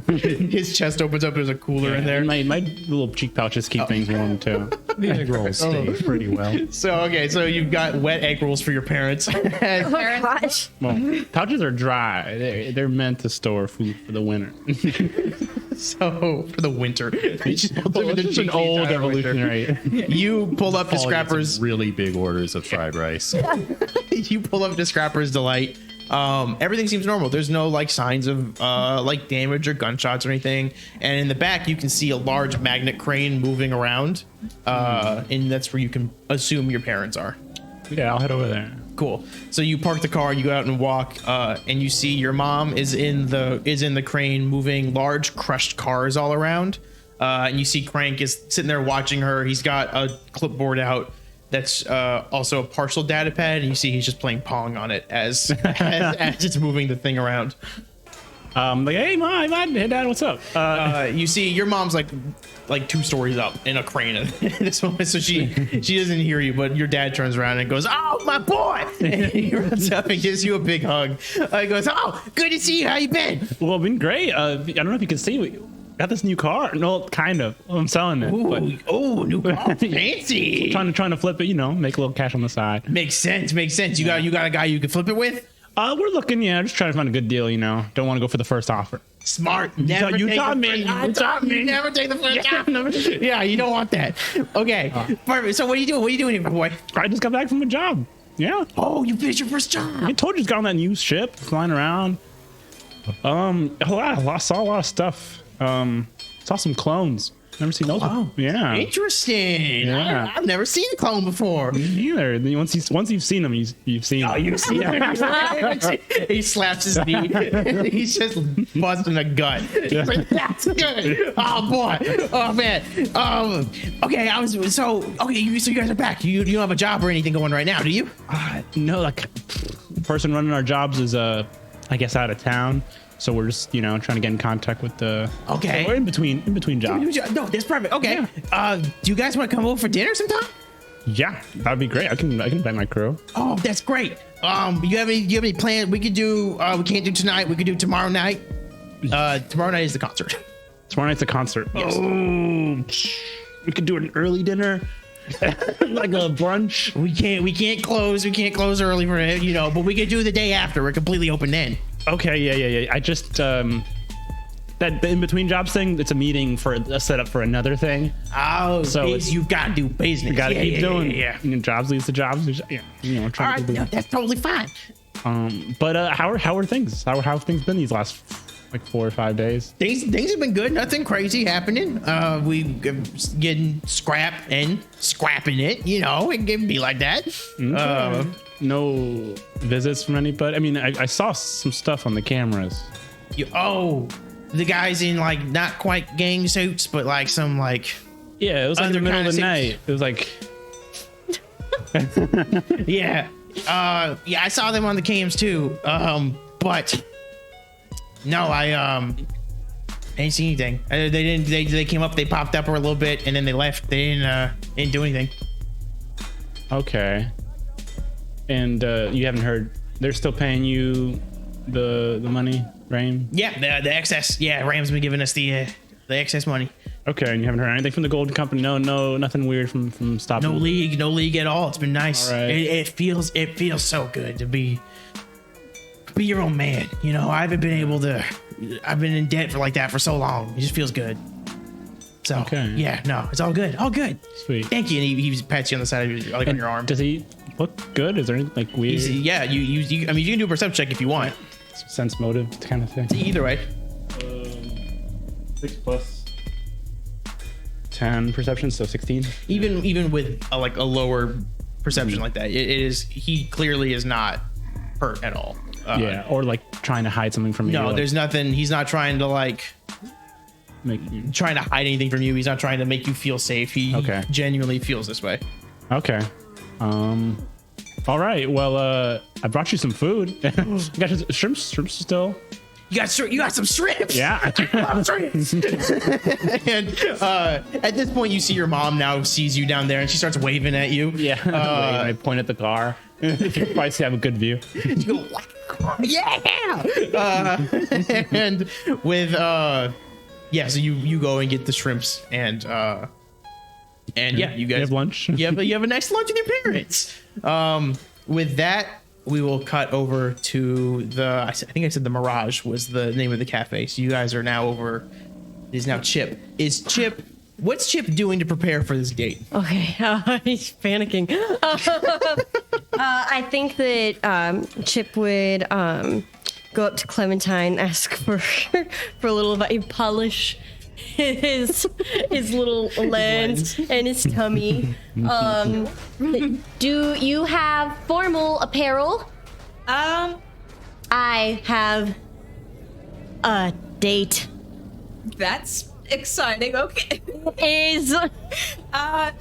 His chest opens up. There's a cooler in there. And my little cheek pouches keep things warm too. The egg rolls stay pretty well. So okay, so you've got wet egg rolls for your parents. Oh my gosh. Well, pouches are dry. They're meant to store food for the winter. So for the winter, It's just an old evolutionary. You pull up to Paul gets Scrapper's. really big orders of fried rice. You pull up to Scrapper's Delight. Everything seems normal. There's no like signs of like damage or gunshots or anything. And in the back, you can see a large magnet crane moving around, and that's where you can assume your parents are. Yeah, I'll head over there. Cool. So you park the car, you go out and walk, and you see your mom is in the crane moving large crushed cars all around. And you see Crank is sitting there watching her. He's got a clipboard out that's also a partial data pad, and you see he's just playing Pong on it as it's moving the thing around. Like, hey, mom, hey, dad, what's up? You see your mom's like 2 stories up in a crane at this moment, so she doesn't hear you, but your dad turns around and goes, oh, my boy, and he runs up and gives you a big hug. He goes, oh, good to see you. How you been? Well, I've been great. I don't know if you can see, we got this new car. No, kind of. I'm selling it. But New car, fancy. trying to flip it, you know, make a little cash on the side. Makes sense. You got a guy you can flip it with? We're looking, just trying to find a good deal, you know. Don't want to go for the first offer. Smart. Never You take taught the me. first- You taught me. Never take the first offer. Yeah, you don't want that. Okay, perfect. So what are you doing? What are you doing here, my boy? I just got back from a job. Yeah. Oh, you finished your first job. I told you, just got on that new ship, flying around. I saw a lot of stuff. Saw some clones. Never seen those. Wow. Yeah. Interesting. Yeah. I've never seen a clone before. Either. Once you've seen them, you've seen them. You've seen it. He slaps his knee. He's just busting a gut. He's like, that's good. Oh boy. Oh man. Okay. So you guys are back. You don't have a job or anything going right now, do you? No, like person running our jobs is I guess out of town. So we're just trying to get in contact with the. Okay. So we're in between jobs. No, that's perfect. Okay. Yeah. Do you guys want to come over for dinner sometime? Yeah, that'd be great. I can invite my crew. Oh, do you have any plans? We could do. We can't do tonight. We could do tomorrow night. Tomorrow night is the concert. Tomorrow night's a concert. Oh, we could do an early dinner, like a brunch. We can't close early for it, you know, but we could do the day after. We're completely open then. Okay, yeah. I just that the in between jobs thing. It's a meeting for a setup for another thing. Oh, So it's- you've got to do business. You gotta keep doing. Yeah. You know, jobs leads to jobs. Yeah, you know, All trying right, to do. no, that's totally fine. But how are things? How have things been these last like 4 or 5 days? Things have been good. Nothing crazy happening. We getting scrap and scrapping it. You know, it can be like that. No visits from anybody. I mean, I saw some stuff on the cameras. The guys in like not quite gang suits, but like some like Yeah, it was like in the Other middle of the kinda night. It was like, yeah. I saw them on the cams too. But no, I didn't see anything. They didn't. They came up. They popped up for a little bit, and then they left. They didn't do anything. okay. And you haven't heard? They're still paying you the money, Rain? Yeah, the excess. Yeah, Ram's been giving us the excess money. Okay, and you haven't heard anything from the Golden Company? No, nothing weird from stopping. No league at all. It's been nice. All right. It feels so good to be your own man. You know, I've been in debt for like that for so long. It just feels good. So Okay. yeah, no, it's all good. All good. Sweet. Thank you. And he pats you on the side of your, like on your arm. Does he look good? Is there anything like weird Yeah, you I mean, you can do a perception check if you want. sense motive kind of thing? Either way. 6 plus 10 perception, so 16. Even with a lower perception like that, it is, he clearly is not hurt at all. Yeah, or like trying to hide something from you. No, like, there's nothing. He's not trying to trying to hide anything from you. He's not trying to make you feel safe. He Okay. genuinely feels this way. Okay. All right. Well, I brought you some food. You got your shrimps still. You got some shrimps. Yeah. I love shrimps. And at this point, you see your mom now sees you down there, and she starts waving at you. Yeah. I point at the car. Probably have a good view. You go, yeah. And with so you go and get the shrimps, and yeah, you guys have lunch. You have a nice lunch with your parents. With that, we will cut over to I think I said the Mirage was the name of the cafe. So you guys are now over. It is now Chip. What's Chip doing to prepare for this date? Okay, he's panicking. I think that Chip would go up to Clementine, ask for a little polish his little lens and his tummy. Do you have formal apparel? I have a date. That's exciting. Okay. Is I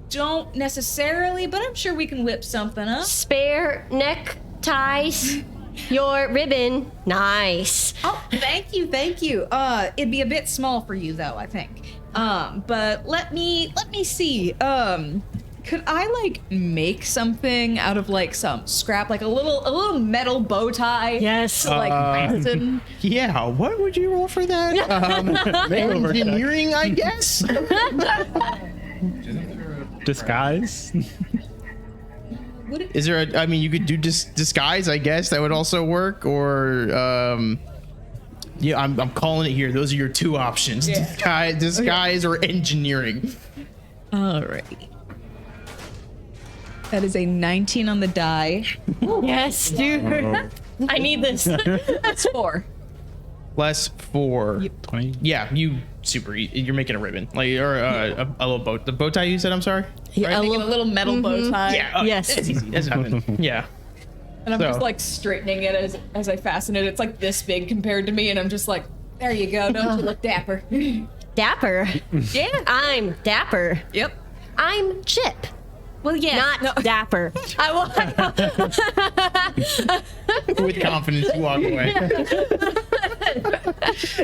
don't necessarily, but I'm sure we can whip something up. spare neckties. Your ribbon, nice. Oh, thank you. It'd be a bit small for you though, I think. But let me see. Could I like make something out of like some scrap, like a little metal bow tie? Yes. To, like fasten? Yeah, what would you roll for that? Engineering, I guess. Disguise. Is there I mean, you could do disguise, I guess. That would also work. Or yeah, I'm calling it here. Those are your two options: Yeah. disguise or engineering. All right. That is a 19 on the die. Yes, dude. I need this. That's 4. Plus 4. 20. Yeah, you're making a ribbon, like, or a little bow. The bow tie you said. I'm sorry. Yeah, Making a little metal bow tie. Yeah. Yes. It's easy. That's nothing. Yeah. And I'm So- just like straightening it as I fasten it. It's like this big compared to me, and I'm just like, there you go. Don't you look dapper? Dapper. Yeah. I'm dapper. Yep. I'm Chip. Well, yeah. Not dapper. I want. With confidence, you walk away.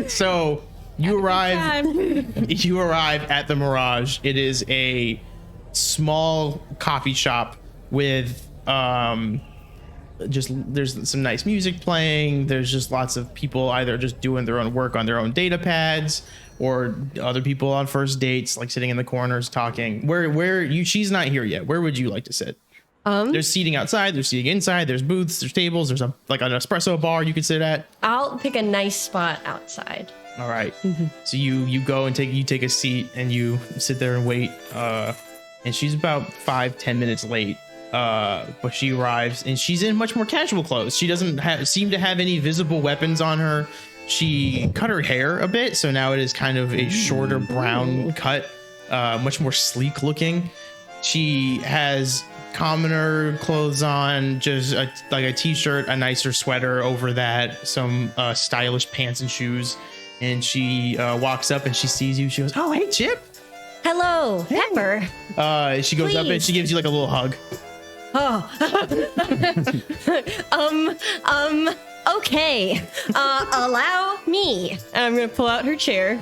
So you arrive at the Mirage. It is a small coffee shop with just there's some nice music playing. There's just lots of people either just doing their own work on their own data pads, or other people on first dates, like sitting in the corners talking. She's not here yet. Where would you like to sit? There's seating outside, there's seating inside, there's booths, there's tables, there's like an espresso bar you could sit at. I'll pick a nice spot outside. All right. So you go and take a seat and you sit there and wait. And she's about 5-10 minutes late. But she arrives and she's in much more casual clothes. She doesn't seem to have any visible weapons on her. She cut her hair a bit, so now it is kind of a shorter brown cut, much more sleek looking. She has commoner clothes on, just like a t-shirt, a nicer sweater over that, some stylish pants and shoes. And she walks up and she sees you. She goes, "Oh, hey, Chip." Hello, Pepper. She goes up and she gives you like a little hug. Oh. Okay. Allow me. And I'm gonna pull out her chair.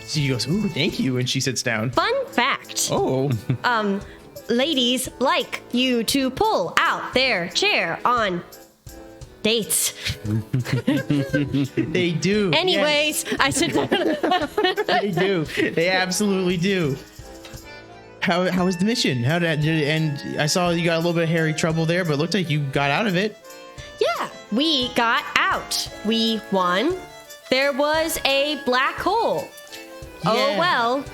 She goes, "Ooh, thank you," and she sits down. Fun fact. Oh. Ladies like you to pull out their chair on dates. They do. Anyways, yes. I sit down. They do. They absolutely do. How was the mission? And I saw you got a little bit of hairy trouble there, but it looked like you got out of it. Yeah, we got out. We won. There was a black hole. Yeah. Oh well.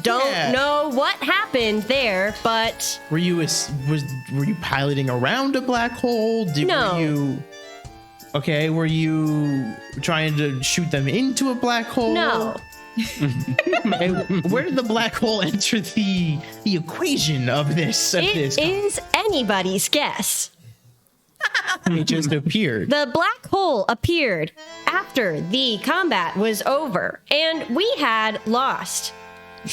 Don't Yeah. know what happened there, but Were you piloting around a black hole? No. Were you trying to shoot them into a black hole? no. And where did the black hole enter the equation of this? It is anybody's guess. It just appeared. The black hole appeared after the combat was over, and we had lost.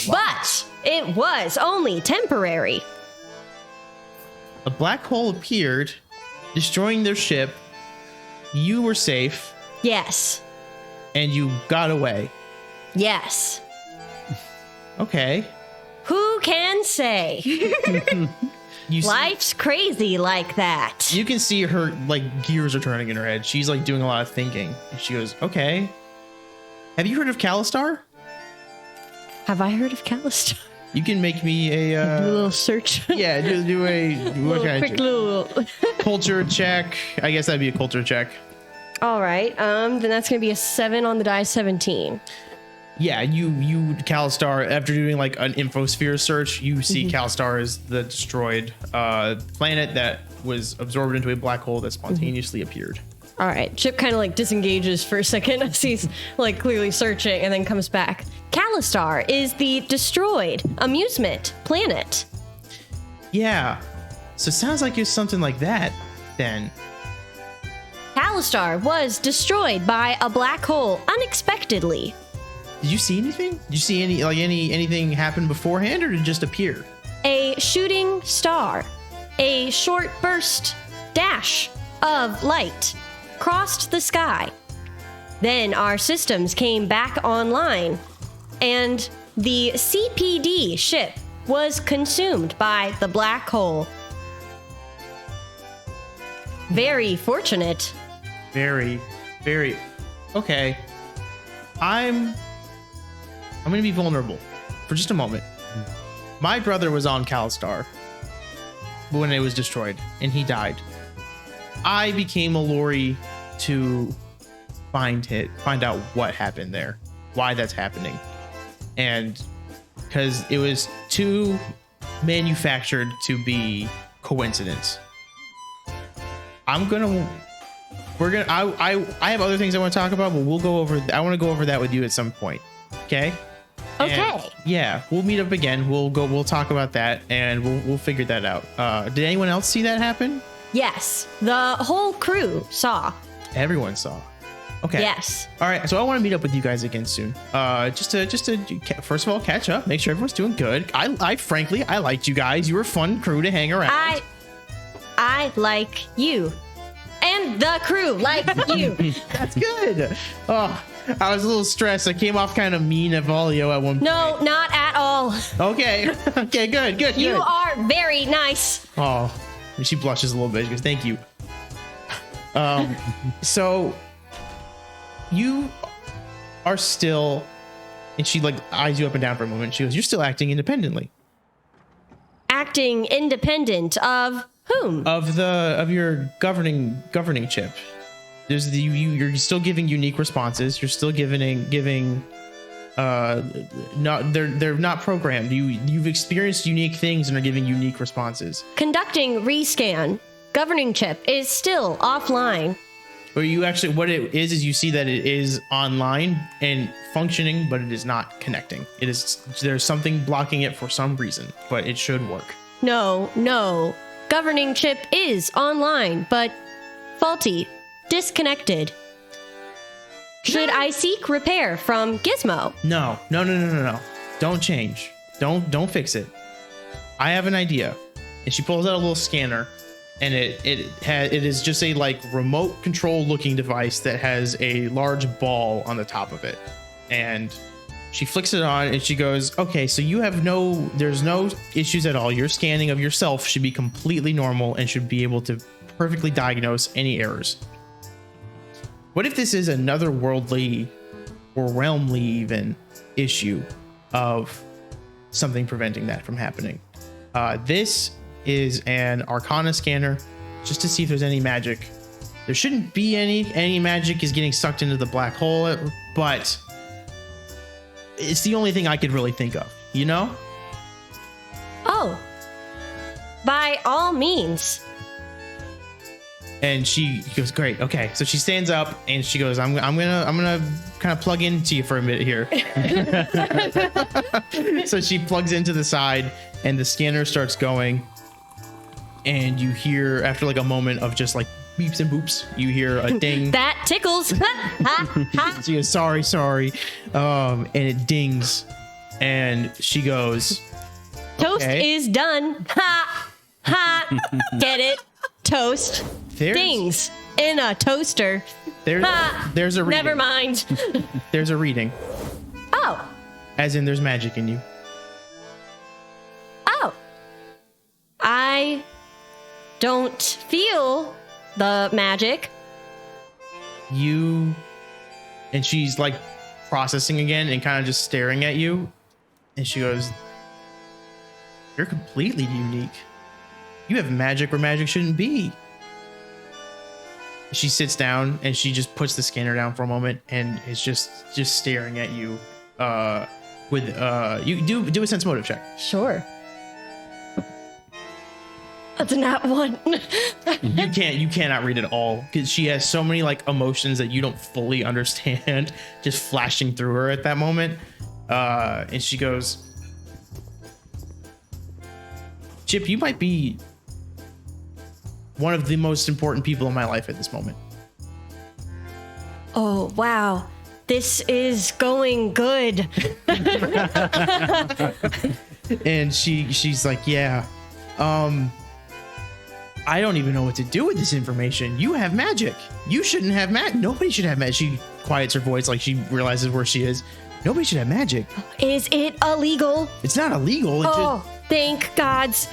But it was only temporary. A black hole appeared, destroying their ship. You were safe, Yes. and you got away. Yes. Okay. Who can say? You see, Life's crazy like that. you can see her, like, gears are turning in her head. She's, like, doing a lot of thinking. And she goes, "Okay. Have you heard of Calistar? Have I heard of Callisto? You can make me Do a a, little search. yeah, do a, what can I Quick do? little. Culture check. I guess that'd be a culture check. All right. Then that's gonna be a 7 on the die. 17. Yeah, you Calistar, after doing like an infosphere search, you see Calistar is the destroyed planet that was absorbed into a black hole that spontaneously appeared. All right. Chip kind of like disengages for a second as he's like clearly searching, and then comes back. Calistar is the destroyed amusement planet. Yeah, so it sounds like it's something like that then. Calistar was destroyed by a black hole unexpectedly. Did you see anything? Did you see anything happen beforehand, or did it just appear? A shooting star, a short burst dash of light crossed the sky. Then our systems came back online, and the CPD ship was consumed by the black hole. Very fortunate. Very, very. Okay. I'm gonna be vulnerable for just a moment. My brother was on Calistar when it was destroyed, and he died. I became a lorry to find out what happened there, why that's happening, and because it was too manufactured to be coincidence. I have other things I want to talk about, but I want to go over that with you at some point. Okay? Okay. And yeah, we'll meet up again. We'll talk about that, and we'll figure that out. Did anyone else see that happen? Yes, the whole crew saw. Everyone saw. Okay. Yes. All right. So I want to meet up with you guys again soon. Just to first of all catch up, make sure everyone's doing good. I frankly liked you guys. You were a fun crew to hang around. I like you. And the crew like you. That's good. Oh, I was a little stressed. I came off kind of mean at Volio at one point. No, not at all. Okay. Okay, good. You are very nice. Oh, and she blushes a little bit. She goes, "Thank you." So you are still, and she like eyes you up and down for a moment. She goes, "You're still acting independently Acting independent of whom? of your governing chip. There's you're still giving unique responses. You're still giving not they're not programmed. You've experienced unique things and are giving unique responses. Conducting rescan. Governing chip is still offline. But you actually, what it is you see that it is online and functioning, but it is not connecting. There's something blocking it for some reason, but it should work. No. Governing chip is online, but faulty. Disconnected. Should I seek repair from Gizmo? No. Don't change. Don't fix it. I have an idea. And she pulls out a little scanner, and it is just a like remote control looking device that has a large ball on the top of it. And she flicks it on and she goes, "Okay, so there's no issues at all. Your scanning of yourself should be completely normal and should be able to perfectly diagnose any errors. What if this is another worldly or realmly even issue of something preventing that from happening? This is an Arcana scanner just to see if there's any magic. There shouldn't be any magic is getting sucked into the black hole, but it's the only thing I could really think of, you know?" Oh. By all means. And she goes, "Great, okay." So she stands up and she goes, I'm gonna kind of plug into you for a minute here." So she plugs into the side and the scanner starts going. And you hear, after like a moment of just like beeps and boops, you hear a ding. That tickles. She goes, sorry. And it dings. And she goes, Toast "Okay." is done. Ha. Get it? Toast. Things in a toaster. There's a reading. Never mind. There's a reading. Oh. As in there's magic in you. Oh. I don't feel the magic. And she's like processing again and kind of just staring at you. And she goes, "You're completely unique. You have magic where magic shouldn't be." She sits down and she just puts the scanner down for a moment and is just staring at you. With you do a sense motive check. Sure. That's not one. You cannot read it all because she has so many like emotions that you don't fully understand just flashing through her at that moment. And she goes, "Chip, you might be one of the most important people in my life at this moment." Oh, wow. This is going good. And she's like, "Yeah, I don't even know what to do with this information. You have magic. You shouldn't have magic. Nobody should have magic." She quiets her voice like she realizes where she is. Nobody should have magic. Is it illegal? It's not illegal. Oh, thank gods.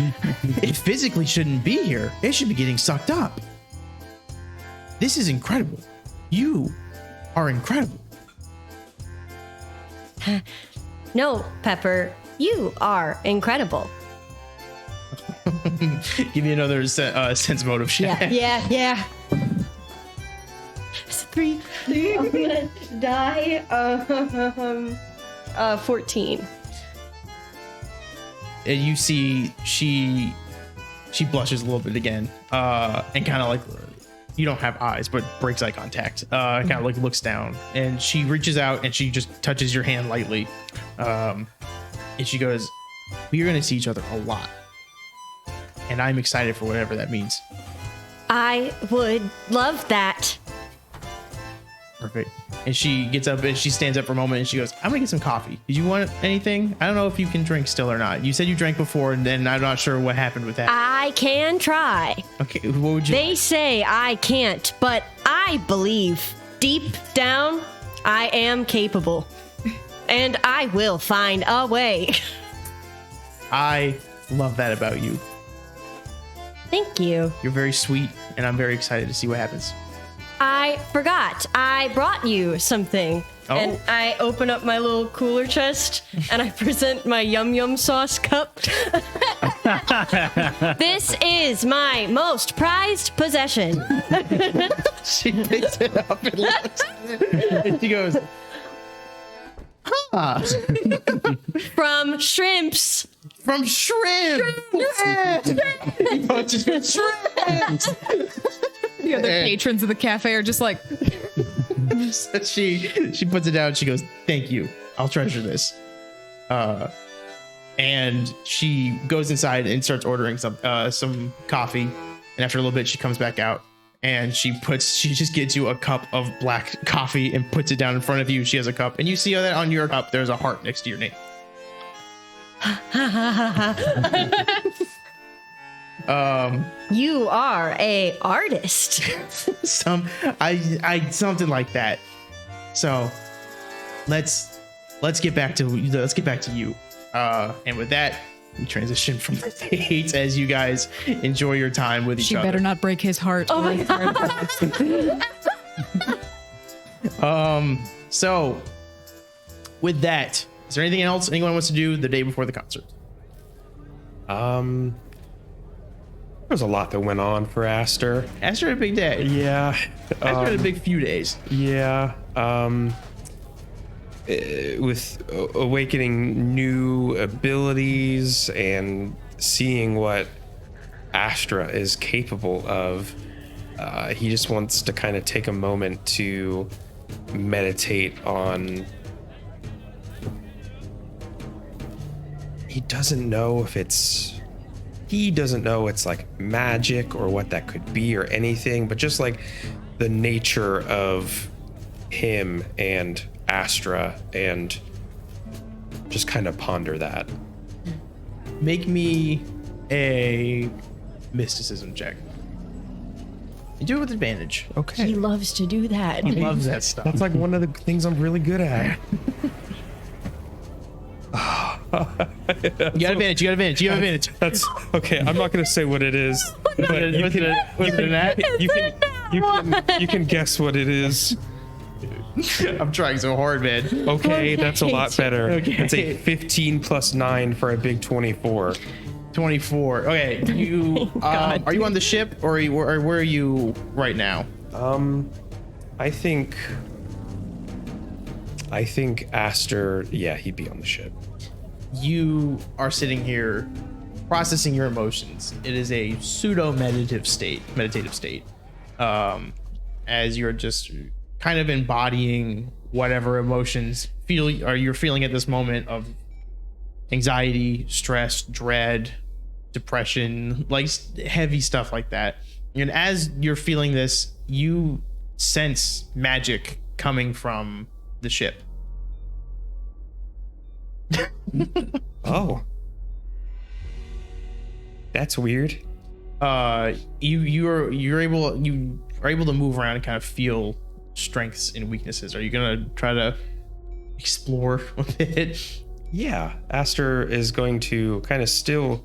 It physically shouldn't be here. It should be getting sucked up. This is incredible. You are incredible. No, Pepper, you are incredible. Give me another sense motive check. Yeah. It's 3. I'm gonna die. 14. And you see she blushes a little bit again, and kind of like, you don't have eyes, but breaks eye contact. Kind of like looks down, and she reaches out and she just touches your hand lightly, and she goes, "We are going to see each other a lot, and I'm excited for whatever that means." I would love that. Perfect. And she gets up and she stands up for a moment and she goes, "I'm gonna get some coffee. Did you want anything? I don't know if you can drink still or not. You said you drank before, and then I'm not sure what happened with that." I can try. Okay, what would you They like? say I can't, but I believe deep down I am capable. And I will find a way. I love that about you. Thank you. You're very sweet, and I'm very excited to see what happens. I forgot. I brought you something. Oh. And I open up my little cooler chest and I present my yum yum sauce cup. This is my most prized possession. She picks it up and looks at it, and she goes, "Huh, From Shrimps. from shrimp." He punches her, shrimp. The other patrons of the cafe are just like, So she puts it down. She goes, "Thank you. I'll treasure this." And she goes inside and starts ordering some coffee. And after a little bit, she comes back out and she just gets you a cup of black coffee and puts it down in front of you. She has a cup, and you see that on your cup there's a heart next to your name. You are a artist. Something like that. So let's get back to you. And with that, we transition from the dates as you guys enjoy your time with each she other. better not break his heart. Oh my god. So with that, is there anything else anyone wants to do the day before the concert? There's a lot that went on for Aster. Aster had a big day. Yeah. Aster had a big few days. Yeah. With awakening new abilities and seeing what Astra is capable of, he just wants to kind of take a moment to meditate on. He doesn't know it's like magic or what that could be or anything, but just like the nature of him and Astra, and just kind of ponder that. Make me a mysticism check. You do it with advantage. He Okay. loves to do that. He loves that stuff. That's like one of the things I'm really good at. You got advantage. That's okay. I'm not going to say what it is, but you can guess what it is. I'm trying so hard, man. Okay, that's a lot better. Okay. It's a 15 plus 9 for a big 24. 24. Okay, you are you on the ship or where are you right now? I think Aster, yeah, he'd be on the ship. You are sitting here processing your emotions. It is a pseudo meditative state, as you're just kind of embodying whatever emotions you're feeling at this moment of anxiety, stress, dread, depression, like heavy stuff like that. And as you're feeling this, you sense magic coming from the ship. Oh. That's weird. You are able to move around and kind of feel strengths and weaknesses. Are you gonna try to explore with it? Yeah, Aster is going to kind of still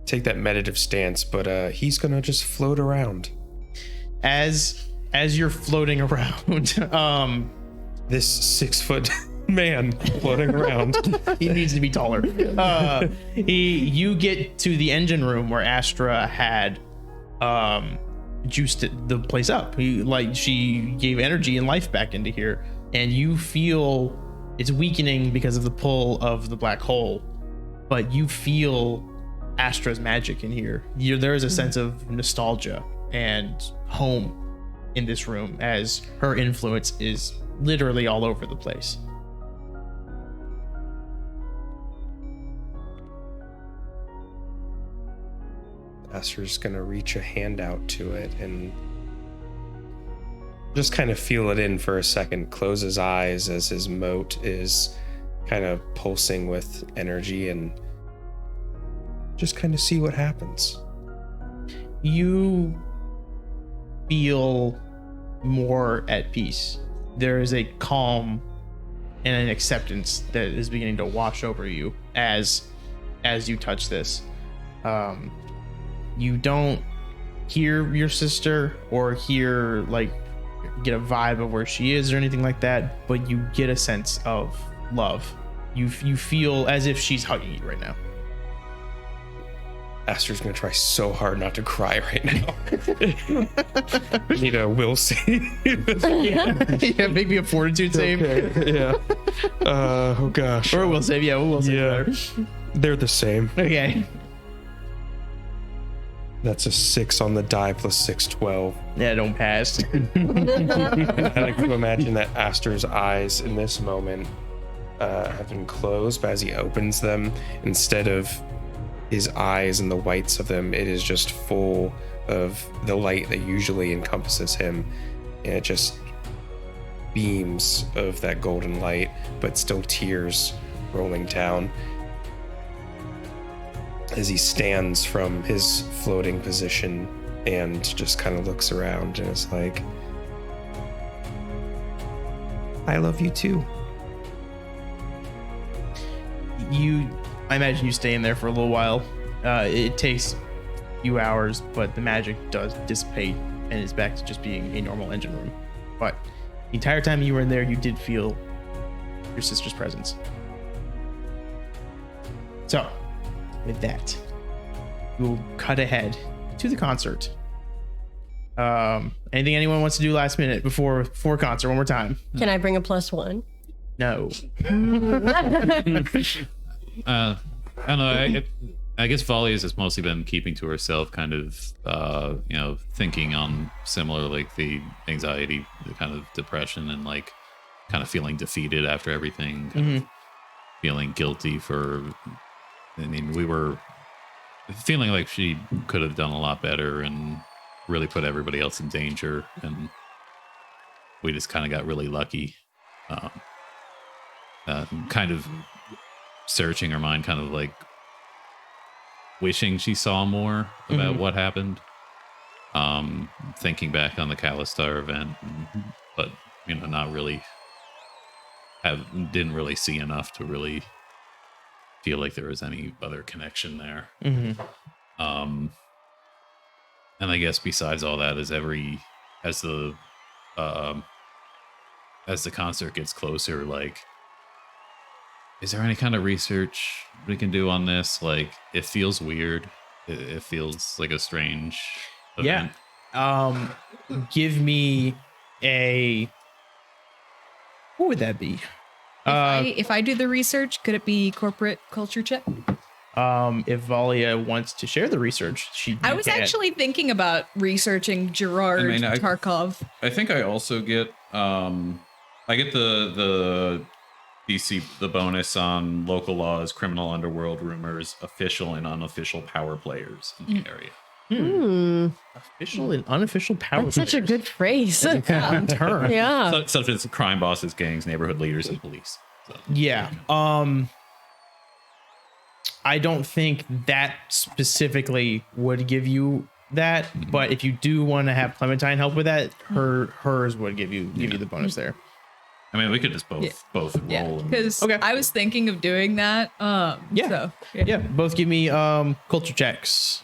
take that meditative stance, but he's gonna just float around. As you're floating around, This 6 foot man floating around. he needs to be taller. You get to the engine room where Astra had juiced the place up. She gave energy and life back into here, and you feel it's weakening because of the pull of the black hole, but you feel Astra's magic in here. There is a sense of nostalgia and home in this room, as her influence is literally all over the place. Aster's gonna reach a hand out to it and just kind of feel it in for a second, close his eyes as his moat is kind of pulsing with energy, and just kind of see what happens. You feel more at peace. There is a calm and an acceptance that is beginning to wash over you as you touch this. You don't hear your sister or hear like get a vibe of where she is or anything like that, but you get a sense of love. You feel as if she's hugging you right now. Aster's gonna try so hard not to cry right now. Need a will save. Yeah, make me a fortitude save. Okay, yeah. Oh gosh. Or a will save. Yeah, we'll will save. Yeah. Better. They're the same. Okay. That's a 6 on the die plus 6, 12. Yeah, don't pass. I like to imagine that Aster's eyes in this moment have been closed, but as he opens them, instead of his eyes and the whites of them, it is just full of the light that usually encompasses him. And it just beams of that golden light, but still tears rolling down as he stands from his floating position and just kind of looks around and is like, I love you too. I imagine you stay in there for a little while. It takes a few hours, but the magic does dissipate and it's back to just being a normal engine room. But the entire time you were in there, you did feel your sister's presence. So, with that, we'll cut ahead to the concert. Anything anyone wants to do last minute before concert? One more time. Can I bring a +1? No. I don't know. I guess Valia's has mostly been keeping to herself, kind of, thinking on similar, like the anxiety, the kind of depression, and like kind of feeling defeated after everything, kind of feeling guilty for. I mean, we were feeling like she could have done a lot better and really put everybody else in danger, and we just kind of got really lucky. Kind of searching her mind, kind of like wishing she saw more about what happened. Thinking back on the Calistar event, but not really didn't really see enough to really feel like there was any other connection there. And I guess besides all that, as the concert gets closer, like, is there any kind of research we can do on this? Like, it feels weird. It feels like a strange event. Yeah. Give me a... What would that be? If I do the research, could it be corporate culture check? If Valia wants to share the research, I was actually thinking about researching Gerard Tarkov. I think I also get I get the DC, the bonus on local laws, criminal underworld rumors, official and unofficial power players in the area. Official and unofficial power. That's such a good phrase. term. Yeah. Such as crime bosses, gangs, neighborhood leaders, and police. So, Yeah. I don't think that specifically would give you that, but if you do want to have Clementine help with that, hers would give you the bonus there. I mean, we could just both roll. Yeah, and- because I was thinking of doing that. So, Yeah, both give me culture checks.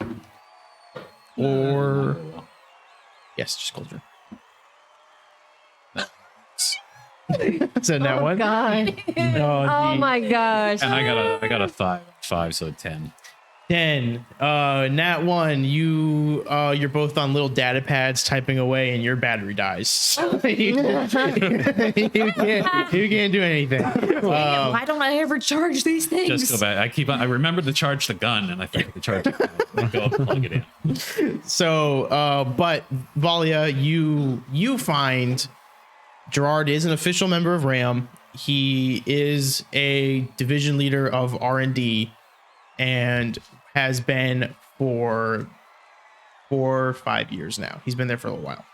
Or yes, just culture. So that one. God. Oh My gosh. And I got a 5, so 10. 10. Nat 1, you're both on little data pads typing away and your battery dies. you can't do anything. Why don't I ever charge these things? Just go back. I remember to charge the gun, and I forget to charge the gun. Go plug it in. So, but Valia, you find Gerard is an official member of RAM. He is a division leader of R&D and has been for 4 or 5 years now. He's been there for a little while.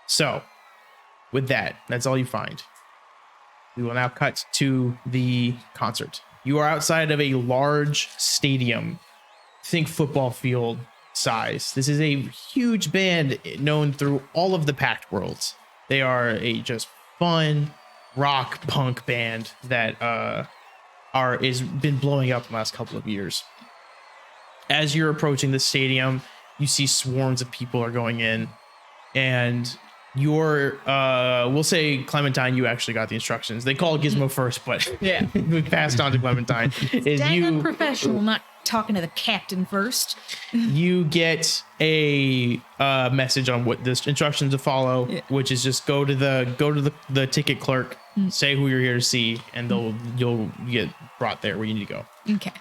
So, with that's all you find. We will now cut to the concert. You are outside of a large stadium. Think football field size. This is a huge band known through all of the Pact worlds. They are a just fun rock punk band that is been blowing up in the last couple of years. As you're approaching the stadium, you see swarms of people are going in. and your we'll say Clementine, you actually got the instructions. They called Gizmo first, but Yeah. we passed on to Clementine. Is Dang you unprofessional, not talking to the captain first. you get a message on what the instructions to follow, which is just go to the ticket clerk, say who you're here to see, and you'll get brought there where you need to go. Okay.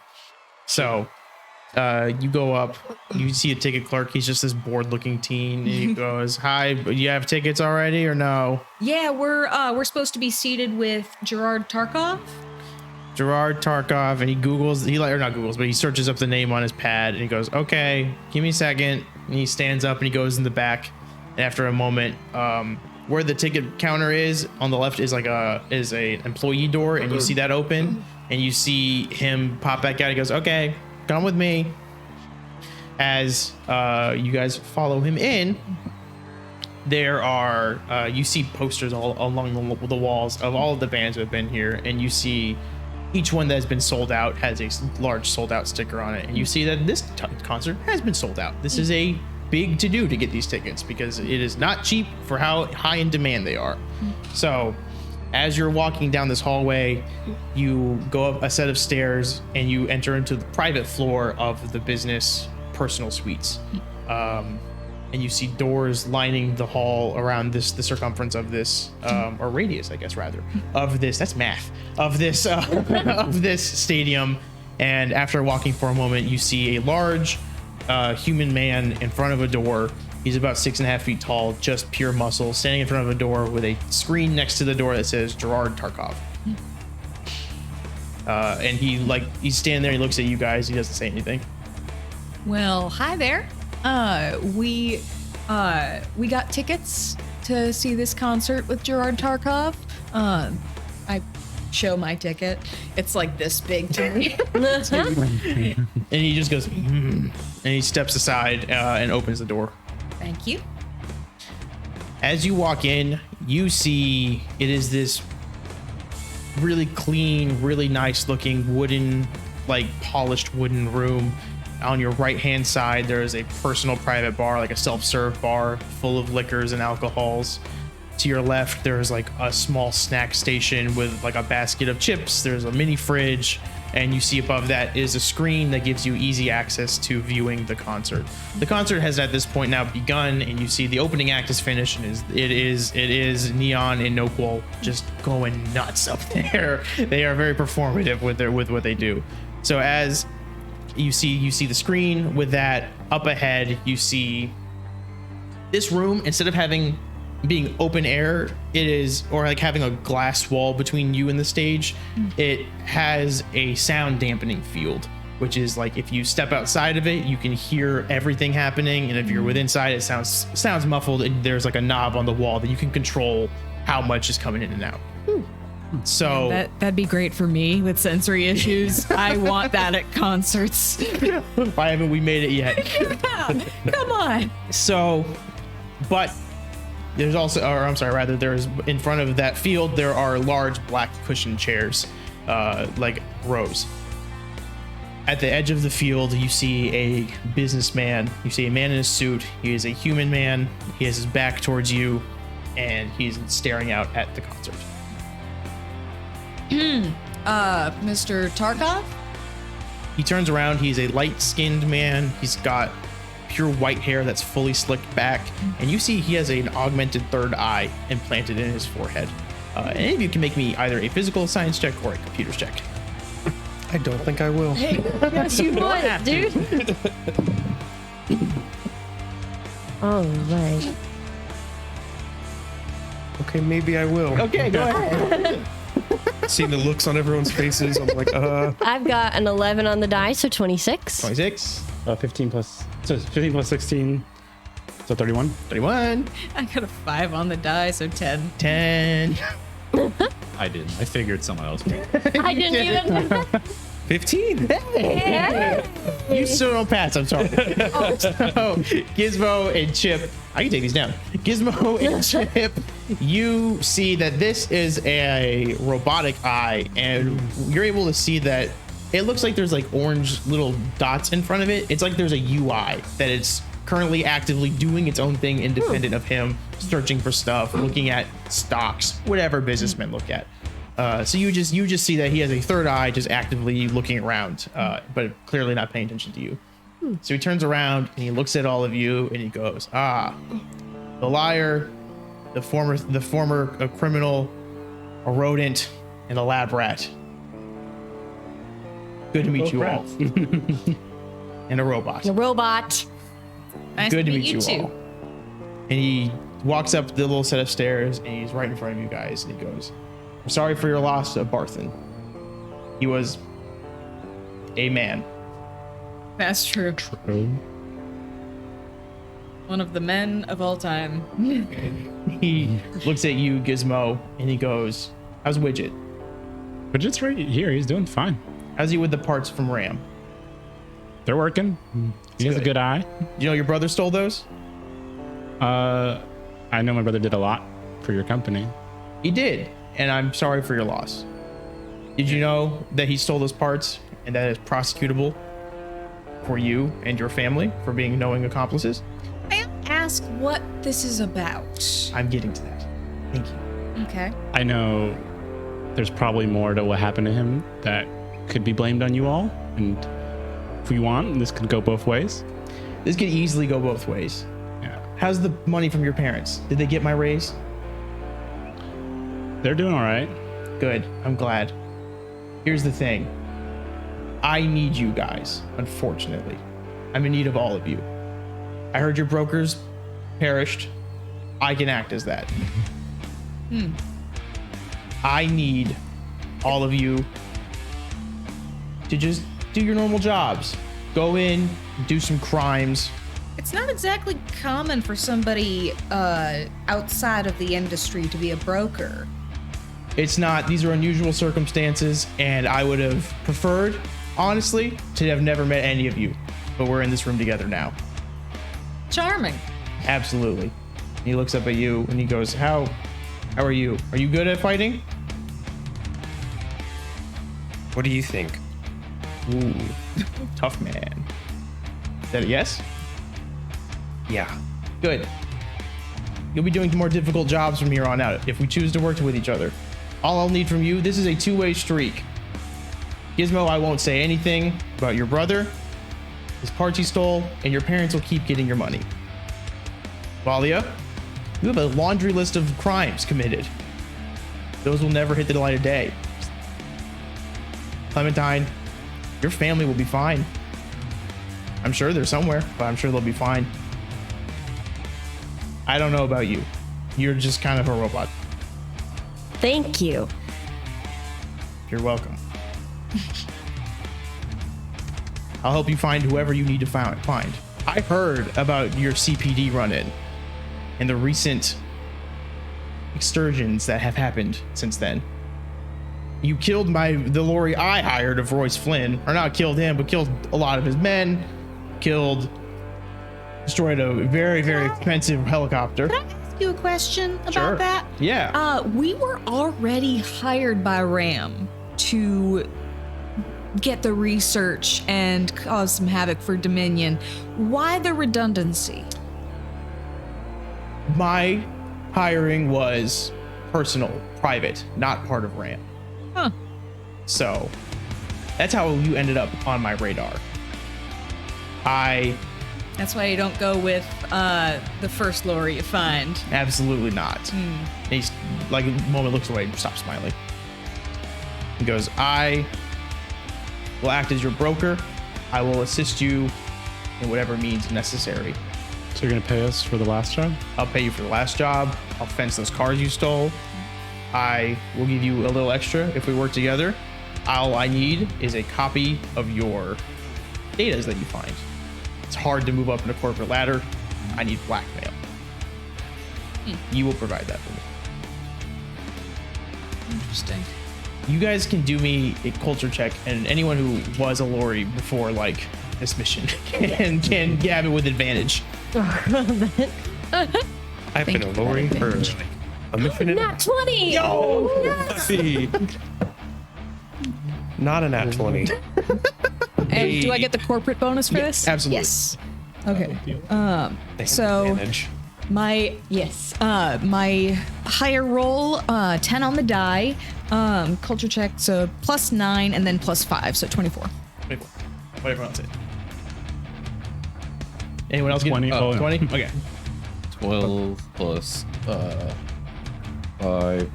So you go up, you see a ticket clerk. He's just this bored looking teen, and he goes, "Hi, you have tickets already or no?" Yeah, we're supposed to be seated with Gerard Tarkov. Gerard Tarkov, and he searches up the name on his pad, and he goes, "Okay, give me a second." And he stands up and he goes in the back, and after a moment, where the ticket counter is on the left is a employee door, and you see that open, and you see him pop back out. He goes, "Okay, come with me." As you guys follow him in, there are you see posters all along the walls of all of the bands that have been here, and you see each one that has been sold out has a large sold out sticker on it, and you see that this concert has been sold out. This is a big to do to get these tickets because it is not cheap for how high in demand they are. So as you're walking down this hallway, you go up a set of stairs and you enter into the private floor of the business personal suites. And you see doors lining the hall around the circumference of this, or radius, I guess, rather, of this, that's math, of this, of this stadium. And after walking for a moment, you see a large human man in front of a door. He's about 6.5 feet tall, just pure muscle, standing in front of a door with a screen next to the door that says Gerard Tarkov. And he's standing there, he looks at you guys, he doesn't say anything. Well, hi there. We got tickets to see this concert with Gerard Tarkov. I show my ticket. It's like this big to me. And he just goes, and he steps aside and opens the door. Thank you. As you walk in, you see it is this really clean, really nice looking wooden, like polished wooden room. On your right hand side, there is a personal private bar, like a self-serve bar full of liquors and alcohols. To your left, there's like a small snack station with like a basket of chips. There's a mini fridge, and you see above that is a screen that gives you easy access to viewing the concert. The concert has at this point now begun, and you see the opening act is finished, and it is Neon and Noqual just going nuts up there. They are very performative with what they do. So as you see the screen with that up ahead, you see this room, instead of being open air, it is, or like having a glass wall between you and the stage, it has a sound dampening field, which is like if you step outside of it, you can hear everything happening, and if you're within inside, it sounds muffled, and there's like a knob on the wall that you can control how much is coming in and out. So That'd be great for me with sensory issues. I want that at concerts. why haven't we made it yet? Come on. So, but there's also, there's in front of that field, there are large black cushion chairs, like rows. At the edge of the field, you see a businessman. You see a man in a suit. He is a human man. He has his back towards you, and he's staring out at the concert. Mr. Tarkov? He turns around. He's a light-skinned man. He's got pure white hair that's fully slicked back, and you see he has an augmented third eye implanted in his forehead. Any of you can make me either a physical science check or a computer check. I don't think I will. Yes, you would, dude. All right. Okay, maybe I will. Okay, go ahead. Seeing the looks on everyone's faces, I'm like, I've got an 11 on the die, so 26. 26, 15 plus 16, so 31. 31, I got a 5 on the die, so 10. 10. I didn't. I figured someone else would. I didn't even. 15. You still don't pass, I'm sorry. So, Gizmo and Chip, I can take these down. Gizmo and Chip, you see that this is a robotic eye, and you're able to see that it looks like there's like orange little dots in front of it. It's like there's a UI that it's currently actively doing its own thing independent of him, searching for stuff, looking at stocks, whatever businessmen look at. So you just see that he has a third eye, just actively looking around, but clearly not paying attention to you. So he turns around and he looks at all of you and he goes, the liar, the former criminal, a rodent, and a lab rat. Good to meet you all. And a robot. The robot. Nice Good to meet you too. all. And he walks up the little set of stairs and he's right in front of you guys and he goes, I'm sorry for your loss of Barthen. He was a man. That's true. One of the men of all time. He looks at you, Gizmo, and he goes, how's Widget? Widget's right here. He's doing fine. How's he with the parts from Ram? They're working. He has a good eye. You know your brother stole those? I know my brother did a lot for your company. He did, and I'm sorry for your loss. Did you know that he stole those parts and that is prosecutable for you and your family for being knowing accomplices? I ask what this is about. I'm getting to that. Thank you. Okay. I know there's probably more to what happened to him that could be blamed on you all. And if we want, this could go both ways. This could easily go both ways. Yeah. How's the money from your parents? Did they get my raise? They're doing all right. Good. I'm glad. Here's the thing. I need you guys, unfortunately. I'm in need of all of you. I heard your brokers perished. I can act as that. I need all of you to just do your normal jobs. Go in, do some crimes. It's not exactly common for somebody outside of the industry to be a broker. It's not. These are unusual circumstances, and I would have preferred, honestly, to have never met any of you. But we're in this room together now. Charming. Absolutely. He looks up at you and he goes, How are you? Are you good at fighting? What do you think? Ooh, tough man. Is that a yes? Yeah. Good. You'll be doing more difficult jobs from here on out if we choose to work with each other. All I'll need from you, this is a two-way streak. Gizmo, I won't say anything about your brother, his parts he stole, and your parents will keep getting your money. Valia, you have a laundry list of crimes committed. Those will never hit the light of day. Clementine, your family will be fine. I'm sure they're somewhere, but I'm sure they'll be fine. I don't know about you. You're just kind of a robot. Thank you. You're welcome. I'll help you find whoever you need to find. I heard about your CPD run-in and the recent excursions that have happened since then. You killed the lorry I hired of Royce Flynn, or not killed him, but killed a lot of his men, destroyed a very, very expensive helicopter. Can I ask you a question about Sure. that? Yeah. We were already hired by Ram to get the research and cause some havoc for Dominion. Why the redundancy? My hiring was personal, private, not part of RAM. Huh. So that's how you ended up on my radar. That's why you don't go with the first lorry you find. Absolutely not. And he's like, a moment looks away and stops smiling. He goes, I will act as your broker. I will assist you in whatever means necessary. So you're going to pay us for the last job? I'll pay you for the last job. I'll fence those cars you stole. I will give you a little extra if we work together. All I need is a copy of your data that you find. It's hard to move up in a corporate ladder. I need blackmail. You will provide that for me. Interesting. You guys can do me a culture check, and anyone who was a lorry before like this mission can have it with advantage. I've been a lorry for like a mission and Nat 20! see. Not a nat 20. And do I get the corporate bonus for this? Absolutely. Yes. Okay. They have So advantage. my my higher roll, 10 on the die, culture check, so +9 and then +5, so 24. 24. Whatever else it. Anyone else get 20? Oh, no. 20? Okay. 12 plus 5.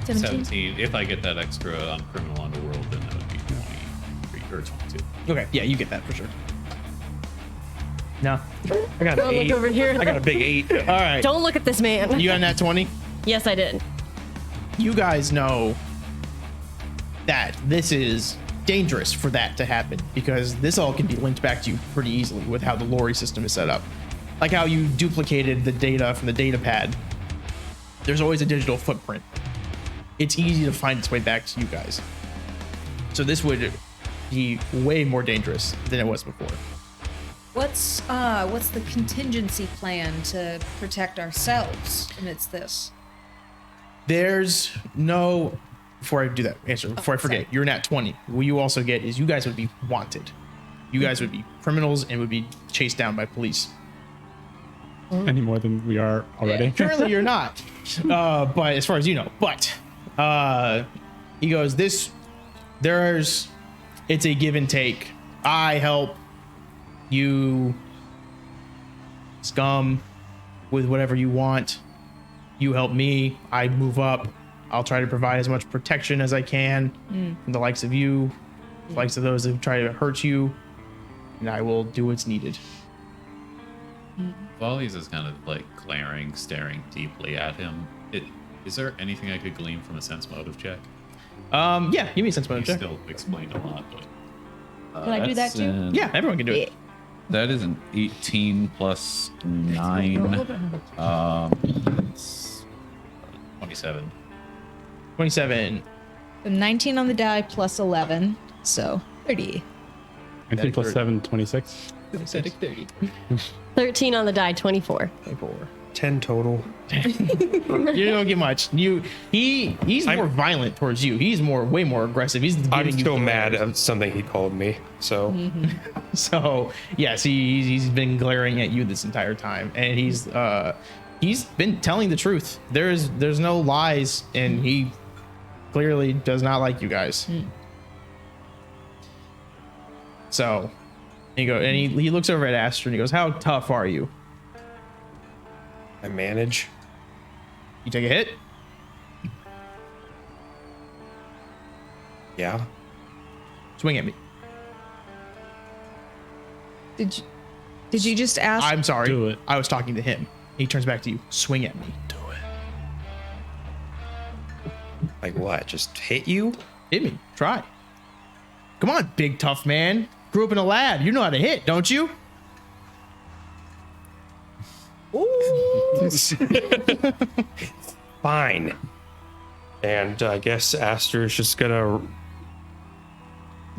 17. If I get that extra on Criminal Underworld, then that would be 23 or 22. Okay. Yeah, you get that for sure. No. I got an Don't 8. look over here. I got a big 8. All right. Don't look at this man. You got that 20? Yes, I did. You guys know that this is dangerous for that to happen because this all can be linked back to you pretty easily with how the lorry system is set up. Like how you duplicated the data from the data pad. There's always a digital footprint. It's easy to find its way back to you guys. So this would be way more dangerous than it was before. What's the contingency plan to protect ourselves amidst this? There's no, before I do that answer, before I forget, sorry. you're nat 20. What you also get is you guys would be wanted. You guys would be criminals and would be chased down by police. Any more than we are already. Currently you're not, but as far as you know, but he goes, it's a give and take. I help you scum with whatever you want. You help me, I move up. I'll try to provide as much protection as I can from the likes of you, the likes of those who try to hurt you, and I will do what's needed. Volleys is kind of like glaring, staring deeply at him. Is there anything I could glean from a sense motive check? Yeah, give me a sense You motive check. still explained a lot, but Can I do that That's too? an- Yeah, everyone can do it. That is an 18 plus 9. it's 27. 27. So 19 on the die plus 11, so 30. 19 plus 7, 26. 13 on the die, 24. 24. 10 total. You don't get much. He's more violent towards you. He's way more aggressive. He's giving I'm you still glares. mad at something he called me. So So yes, he's been glaring at you this entire time, and he's been telling the truth. There's no lies, and he clearly does not like you guys. So he looks over at Aster and he goes, "How tough are you?" I manage. You take a hit. Yeah. Swing at me. Did you just ask? I'm sorry. Do it. I was talking to him. He turns back to you. Swing at me. Do it. Like what? Just hit you? Hit me. Try. Come on, big tough man. Grew up in a lab. You know how to hit, don't you? Fine. And I guess Aster's just gonna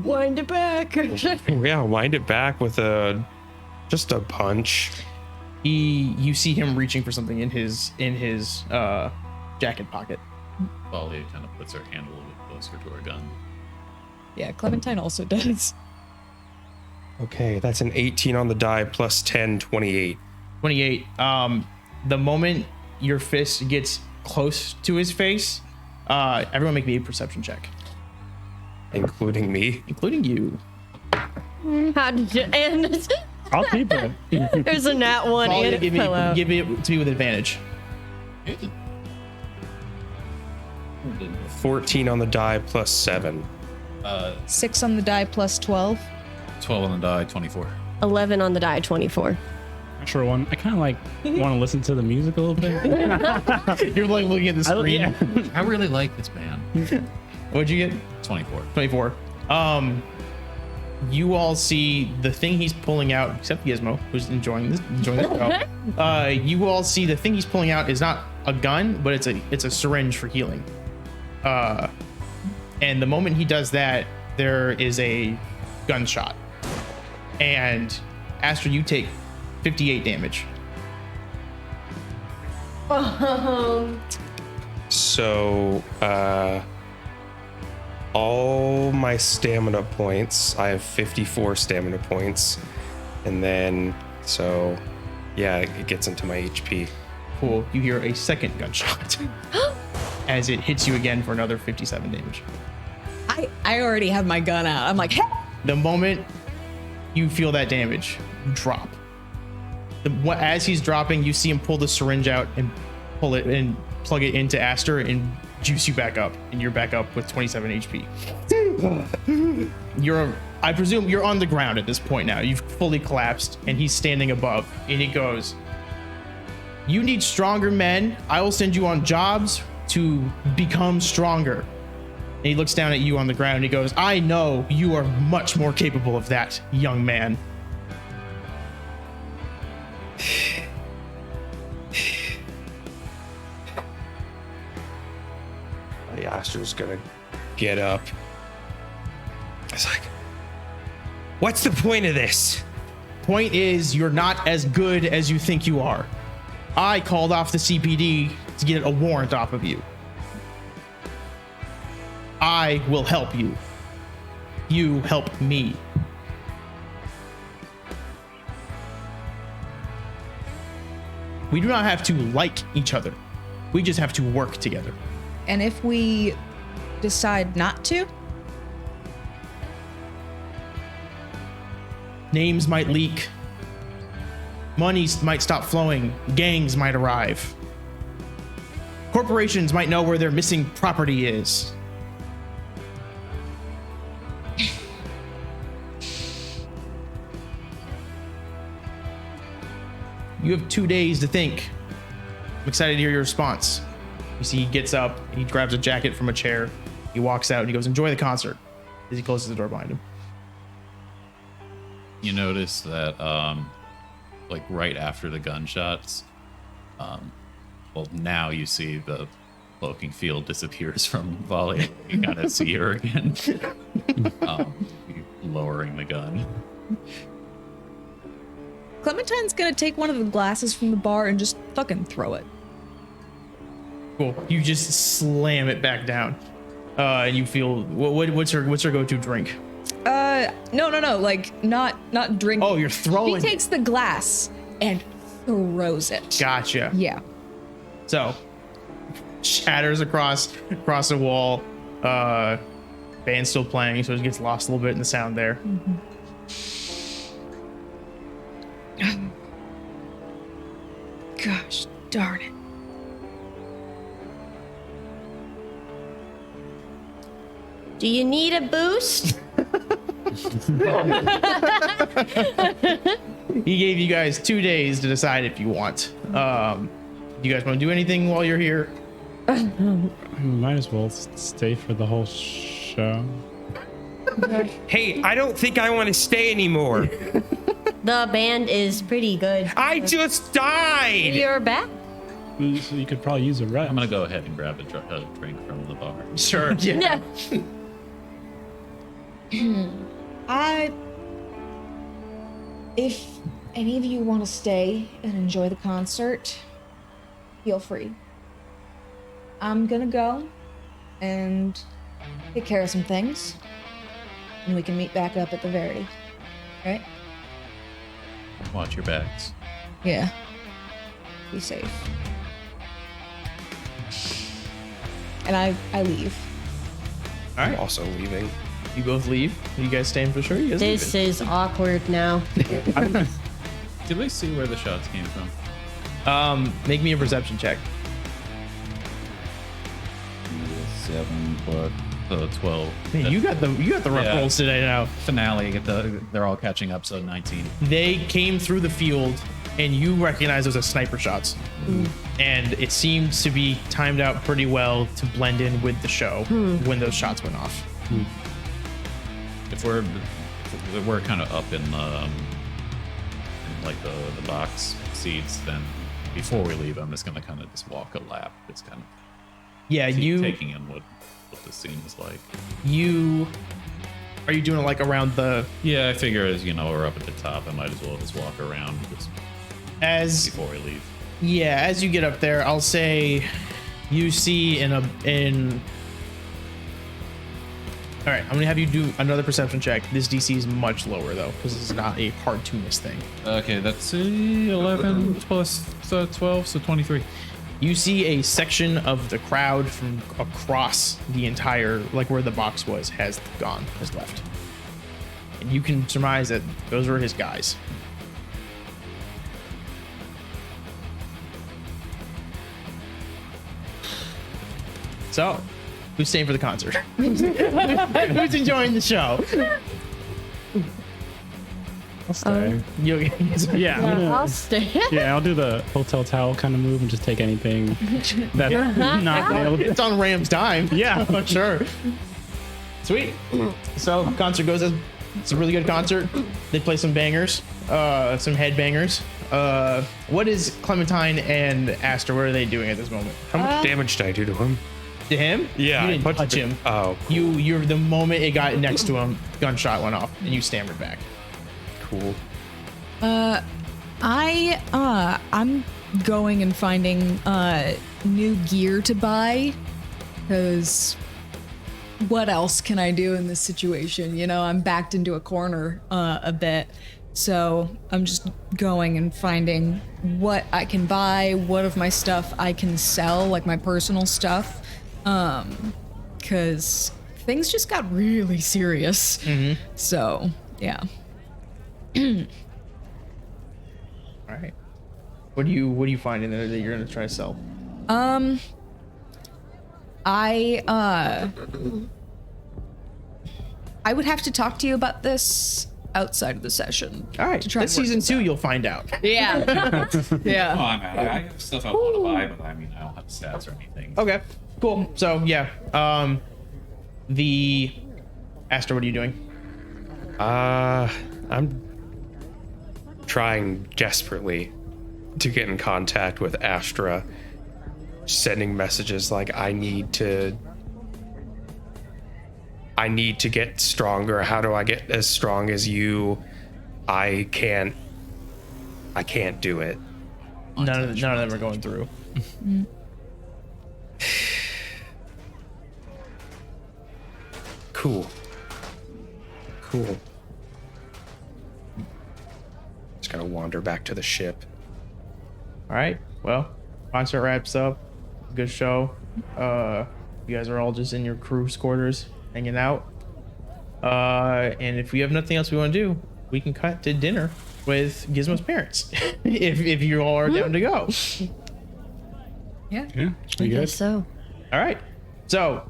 Wind it back. wind it back with just a punch. You see him reaching for something in his jacket pocket. Volley kind of puts her hand a little bit closer to her gun. Yeah, Clementine also does. Okay, that's an 18 on the die plus 10, 28. 28. The moment your fist gets close to his face, everyone make me a perception check, Including me. including you. How did you end? I'll keep it. There's a nat 1 Follow, and it fell out. give it to me with advantage. 14 on the die plus 7. 6 on the die plus 12. 12 on the die, 24. 11 on the die, 24. Sure one. I kind of like want to listen to the music a little bit. You're like looking at the screen. Yeah. I really like this band. What'd you get? 24. 24. You all see the thing he's pulling out, except Gizmo, who's enjoying this show. You all see the thing he's pulling out is not a gun, but it's a syringe for healing. And the moment he does that, there is a gunshot. And Aster, you take 58 damage. So, all my stamina points, I have 54 stamina points, And then, so, yeah, it gets into my HP. Cool. You hear a second gunshot as it hits you again for another 57 damage. I already have my gun out. I'm like, hey! The moment you feel that damage, you drop. As he's dropping, you see him pull the syringe out and pull it and plug it into Aster and juice you back up, and you're back up with 27 HP. I presume you're on the ground at this point now. You've fully collapsed, and he's standing above, and he goes, "You need stronger men. I will send you on jobs to become stronger." And he looks down at you on the ground, and he goes, "I know you are much more capable of that, young man." The Aster's gonna get up. It's like, what's the point of this? Point is, you're not as good as you think you are. I called off the CPD to get a warrant off of you. I will help you. You help me. We do not have to like each other. We just have to work together. And if we decide not to? Names might leak. Money might stop flowing. Gangs might arrive. Corporations might know where their missing property is. You have 2 days to think. I'm excited to hear your response. You see, he gets up, he grabs a jacket from a chair, he walks out, and he goes, "Enjoy the concert," as he closes the door behind him. You notice that, like right after the gunshots, well, now you see the cloaking field disappears from Volley. You kind of see her again, lowering the gun. Clementine's gonna take one of the glasses from the bar and just fucking throw it. Cool. You just slam it back down, and you feel what's her go-to drink? No, like not drink. Oh, you're throwing. He takes the glass and throws it. Gotcha. Yeah. So shatters across the wall. Band's still playing, so it gets lost a little bit in the sound there. Gosh darn it. Do you need a boost? He gave you guys 2 days to decide if you want. Do you guys want to do anything while you're here? Might as well stay for the whole show. Hey, I don't think I want to stay anymore. The band is pretty good. I just died. You're back? So you could probably use a rest. I'm gonna go ahead and grab a drink from the bar. Sure. Yeah. If any of you want to stay and enjoy the concert, feel free. I'm gonna go and take care of some things, and we can meet back up at the Verity. Right? Watch your backs. Yeah. Be safe. And I leave. All I'm right. also leaving. You both leave. Are you guys staying for sure? You guys This leaving? is awkward now. Did we see where the shots came from? Make me a perception check. 7 plus 12. Man, you got the rough Yeah. rolls today now. Finale. They're all catching up. So 19. They came through the field, and you recognize those as sniper shots. And it seemed to be timed out pretty well to blend in with the show when those shots went off. If we're kind of up in the like the box seats, then before we leave, I'm just gonna kind of just walk a lap. It's kind of Yeah, taking in what the scene is like. Are you doing it like around the Yeah, I figure as we're up at the top, I might as well just walk around just as before we leave. Yeah, as you get up there, I'll say you see in All right, I'm gonna have you do another perception check. This DC is much lower though, because this is not a hard to miss thing. Okay, that's 11 plus 12, so 23. You see a section of the crowd from across the entire, like where the box was, has left. And you can surmise that those were his guys. So, who's staying for the concert? Who's enjoying the show? I'll stay. Yeah. I'll stay. Yeah, I'll do the hotel towel kind of move and just take anything that's not nailed. It's on Ram's dime. Yeah. For sure. Sweet. So concert goes as it's a really good concert. They play some bangers, some headbangers. What is Clementine and Aster? What are they doing at this moment? How much damage did I do to him? To him? Yeah, You I didn't punched touch him. him. Oh, You're the moment it got next to him, gunshot went off, and you stammered back. cool. I'm going and finding new gear to buy, because what else can I do in this situation? You know, I'm backed into a corner a bit. So I'm just going and finding what I can buy, what of my stuff I can sell, like my personal stuff. Because things just got really serious. So, yeah. All right. What do you find in there that you're gonna try to sell? I would have to talk to you about this outside of the session. All right. to try That's and work season this 2. out. You'll find out. Yeah. Oh, Yeah. I have stuff I want to buy, but I mean, I don't have stats or anything. Okay. Cool. So yeah. The Aster, what are you doing? I'm trying desperately to get in contact with Astra, sending messages like I need to get stronger. How do I get as strong as you? I can't do it. None of them are going through. Cool. Just gotta wander back to the ship. All right. Well, concert wraps up. Good show. You guys are all just in your crew's quarters, hanging out. And if we have nothing else we want to do, we can cut to dinner with Gizmo's parents, if you all are down to go. Yeah. Yeah, I you guess good? so. All right. So,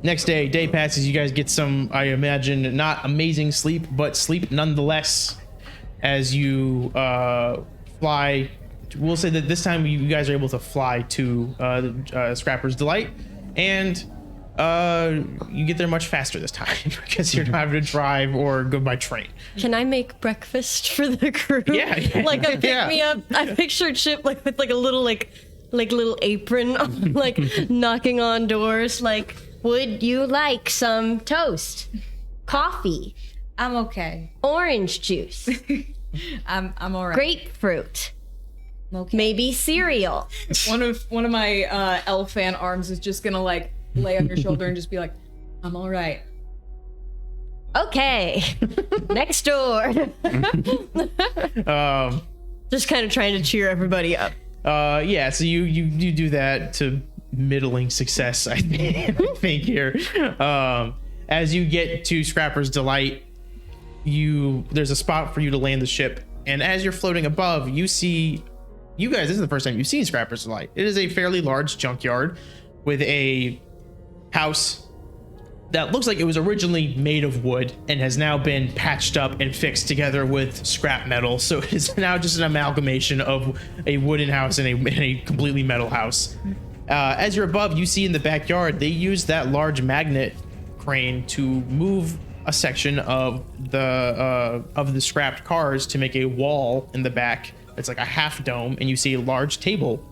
next day passes. You guys get some, I imagine, not amazing sleep, but sleep nonetheless. As you fly, we'll say that this time you guys are able to fly to the Scrapper's Delight, and you get there much faster this time because you're not having to drive or go by train. Can I make breakfast for the crew? Yeah. Like a pick Yeah. me up. I pictured Chip like with like a little like little apron on, like knocking on doors. Like, would you like some toast, coffee, I'm okay. orange juice, I'm all right. grapefruit, Okay. maybe cereal? One of my elf fan arms is just gonna like lay on your shoulder and just be like, I'm all right. Okay, next door. Just kind of trying to cheer everybody up. Yeah, so you do that to middling success, I think here. As you get to Scrapper's Delight, there's a spot for you to land the ship, and as you're floating above, you see, you guys, this is the first time you've seen Scrapper's Delight. It is a fairly large junkyard with a house that looks like it was originally made of wood and has now been patched up and fixed together with scrap metal. So it is now just an amalgamation of a wooden house and a completely metal house. As you're above, you see in the backyard, they use that large magnet crane to move a section of the scrapped cars to make a wall in the back. It's like a half dome, and you see a large table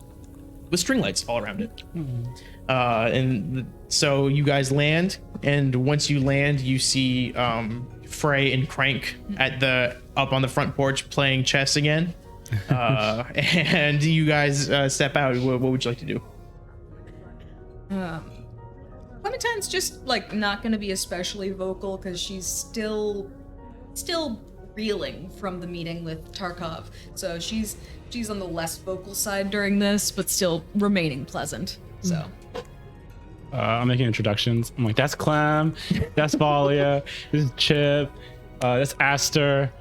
with string lights all around it. So you guys land, and once you land, you see Frey and Crank up on the front porch playing chess again. And you guys step out. What would you like to do? Clementine's just like not gonna be especially vocal because she's still reeling from the meeting with Tarkov. So she's on the less vocal side during this, but still remaining pleasant. So I'm making introductions. I'm like, that's Clem, that's Valia, this is Chip, that's Aster.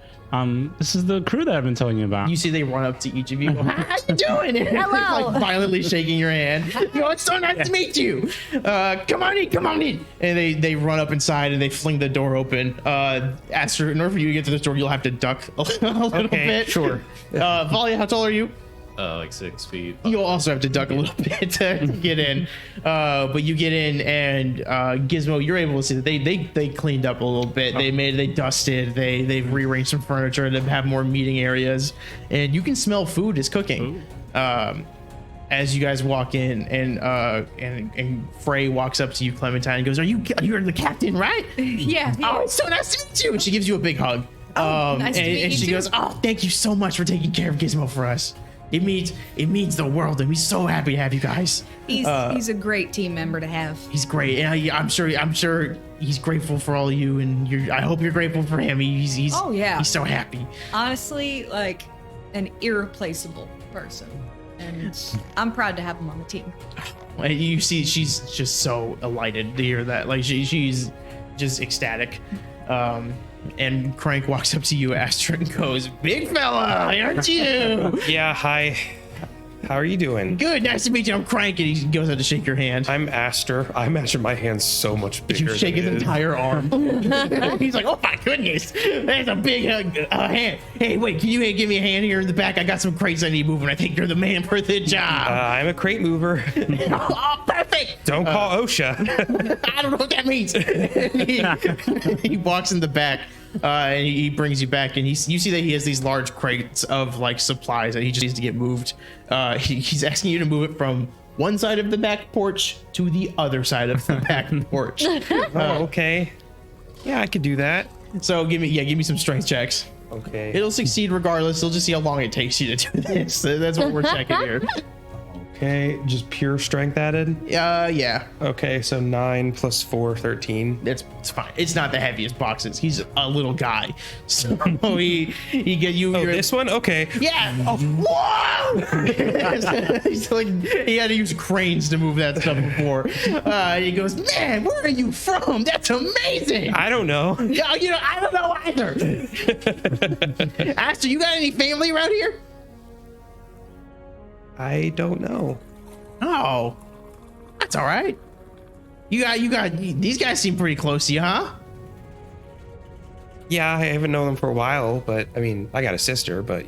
This is the crew that I've been telling you about. You see they run up to each of you. How you doing? Hello. Like violently shaking your hand. It's so nice to meet you. Come on in. And they run up inside and they fling the door open. Aster, in order for you to get to this door, you'll have to duck a little bit. Sure. Valia, how tall are you? Like 6 feet. You'll also have to duck a little bit to get in. But you get in, and Gizmo, you're able to see that they cleaned up a little bit. They dusted. They've rearranged some furniture to have more meeting areas, and you can smell food is cooking. As you guys walk in, and Frey walks up to you, Clementine, and goes, "You're the captain, right? yeah. Oh, it's so nice to meet you." And she gives you a big hug. Nice to meet and you she too. goes, "Oh, thank you so much for taking care of Gizmo for us. It means the world, and we're so happy to have you guys." He's a great team member to have. He's great, and I'm sure he's grateful for all of you, and I hope you're grateful for him. He's Oh, yeah. he's so happy. Honestly, like an irreplaceable person. And I'm proud to have him on the team. And you see, she's just so elated to hear that. Like she's just ecstatic. And Crank walks up to you, Aster, and goes, "Big fella, aren't you?" Yeah, hi. How are you doing? "Good, nice to meet you. I'm Crank." And he goes out to shake your hand. I'm Aster. I imagine my hand's so much bigger. You shake than his it is. entire arm. He's like, "Oh my goodness, that's a big hand. Hey, wait, can you give me a hand here in the back? I got some crates I need moving. I think you're the man for the job." I'm a crate mover. Oh, perfect. Don't call OSHA. I don't know what that means. He walks in the back, and he brings you back, and you see that he has these large crates of like supplies that he just needs to get moved. He's asking you to move it from one side of the back porch to the other side of the back porch. Oh, okay. Yeah, I could do that. So give me some strength checks. Okay. It'll succeed regardless. They'll just see how long it takes you to do this. So that's what we're checking here. Okay, just pure strength added. Yeah, Okay, so 9 plus 4, 13. it's fine. It's not the heaviest boxes. He's a little guy, so he get you. Oh, you're- this one? Okay. Yeah. Oh, whoa! He's like, he had to use cranes to move that stuff before. He goes, "Man, where are you from? That's amazing." I don't know. Yeah, I don't know either. Aster, you got any family around here? I don't know. Oh, that's all right. You got. These guys seem pretty close to you, huh? Yeah, I haven't known them for a while, but I mean, I got a sister, but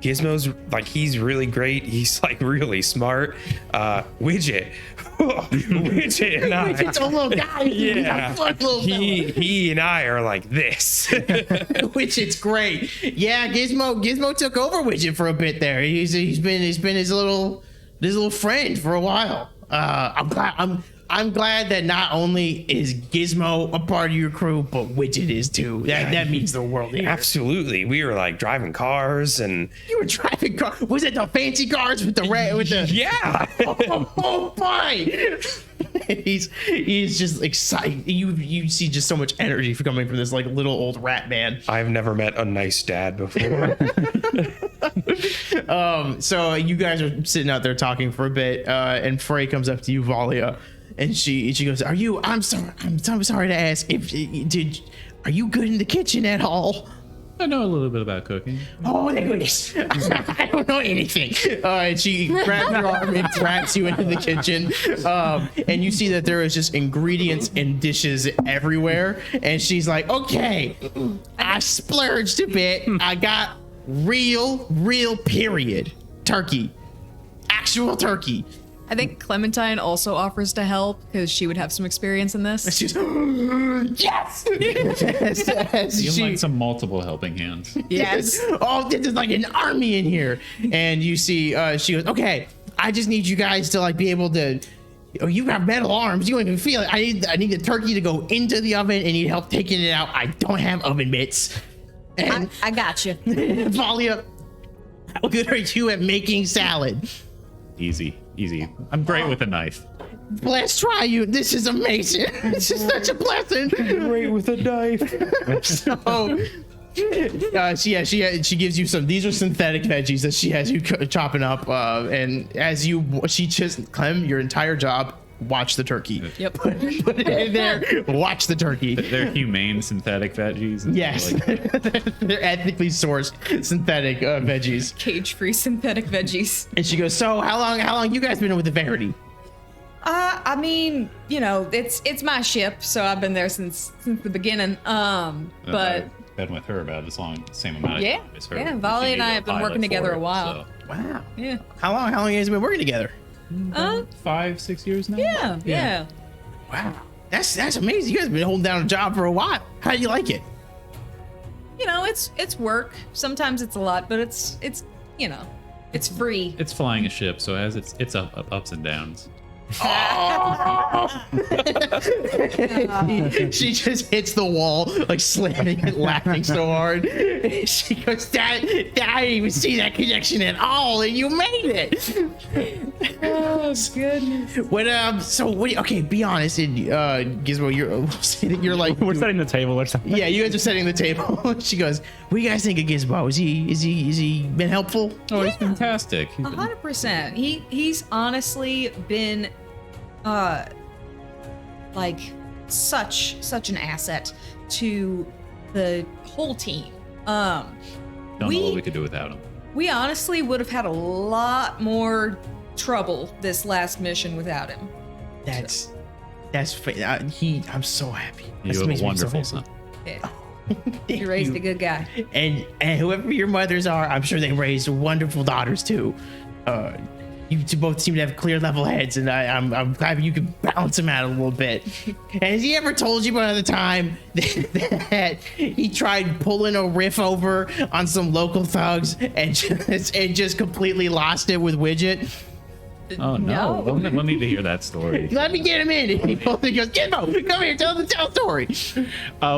Gizmo's like, he's really great. He's like really smart. Widget. Widget and I. Widget's a little guy. Yeah. He's a fun little fella. He and I are like this. Widget's great. Yeah, Gizmo took over Widget for a bit there. He's been his little friend for a while. I'm glad that not only is Gizmo a part of your crew, but Widget is too. That means the world here. Absolutely. We were like driving cars and You were driving car. Was it the fancy cars with the yeah. Oh boy! He's just excited. You see just so much energy coming from this like little old rat man. I've never met a nice dad before. So you guys are sitting out there talking for a bit, and Frey comes up to you, Valia, and she goes, I'm sorry to ask, are you good in the kitchen at all? I know a little bit about cooking. Oh, my goodness. I don't know anything. And she grabs your arm and drags you into the kitchen. And you see that there is just ingredients and dishes everywhere. And she's like, "Okay, I splurged a bit. I got real period turkey. Actual turkey." I think Clementine also offers to help because she would have some experience in this. She's, yes! As You'll she- like some multiple helping hands. Yes. Oh, this is like an army in here. And you see, she goes, "Okay, I just need you guys to like be able to. Oh, you got metal arms. You don't even feel it. I need the turkey to go into the oven and need help taking it out. I don't have oven mitts." And I got you. Valia, how good are you at making salad? Easy. Easy. I'm great with a knife. Let's try you. This is amazing. This is such a blessing. Great with a knife. So, she gives you some. These are synthetic veggies that she has you chopping up. And as she just Clem, your entire job. Watch the turkey. Yep. Put it in there. Watch the turkey. They're humane synthetic veggies. And Yes, they're ethically sourced synthetic veggies. Cage-free synthetic veggies. And she goes, "So how long you guys been with the Verity?" I mean, you know, it's my ship, so I've been there since the beginning. But I've been with her about same amount of yeah, time as her. yeah, Volley and I have been working together a while. Wow. Yeah. How long you guys been working together? 5-6 years now. Yeah. Wow. That's amazing. You guys have been holding down a job for a while. How do you like it? You know, it's work. Sometimes it's a lot, but it's you know, it's free. It's flying a ship, so it has its ups and downs. She just hits the wall, like slamming and laughing so hard. She goes, "Dad, I didn't even see that connection at all, and you made it." Oh goodness. Okay, be honest. And Gizmo, you're like, We're setting the table or something. yeah, you guys are setting the table. She goes, "What do you guys think of Gizmo? Is he been helpful?" Oh, he's fantastic. He's been 100%. He's honestly been like such an asset to the whole team. don't know what we could do without him. We honestly would have had a lot more trouble this last mission without him. I'm so happy. You have a wonderful son. Yeah. You raised a good guy. And whoever your mothers are, I'm sure they raised wonderful daughters too. You two both seem to have clear, level heads, and I'm glad you can balance them out a little bit. And has he ever told you about the time that he tried pulling a riff over on some local thugs and just completely lost it with Widget? Oh no! We'll need to hear that story. Let me get him in. And he goes, "Gizmo, come here, tell the story."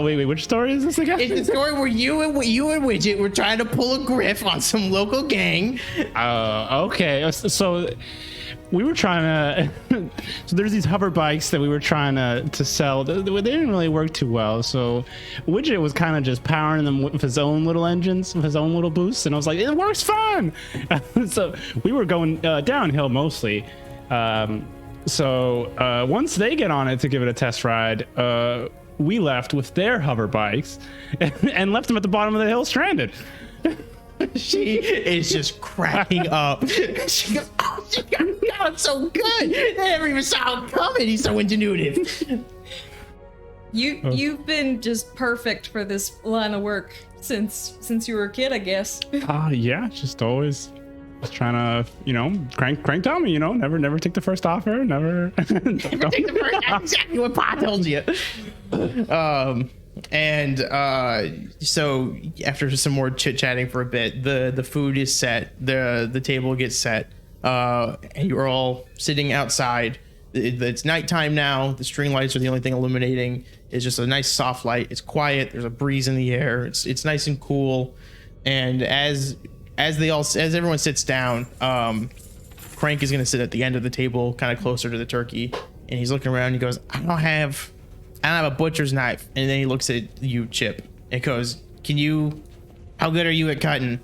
Wait, which story is this again? It's the story where you and Widget were trying to pull a griff on some local gang. Okay. So we were trying to. So there's these hover bikes that we were trying to sell. They didn't really work too well. So Widget was kind of just powering them with his own little engines, with his own little boosts, and I was like, "It works fine." So we were going downhill mostly. So once they get on it to give it a test ride, we left with their hover bikes and left them at the bottom of the hill stranded. She is just cracking up. She goes, "Oh, God, so good. They never even saw him coming. He's so ingenuitive." You've been just perfect for this line of work since you were a kid, I guess. Yeah, just always trying to, crank Tommy, never take the first offer, never Take the first. That's exactly what Pa told you. So after some more chit-chatting for a bit, the food is set, the table gets set, and you're all sitting outside. It's nighttime now. The string lights are the only thing illuminating. It's just a nice soft light. It's quiet. There's a breeze in the air. It's nice and cool. And as everyone sits down, Crank is gonna sit at the end of the table, kind of closer to the turkey, and he's looking around. And he goes, I don't have a butcher's knife. And then he looks at you, Chip, and goes, how good are you at cutting?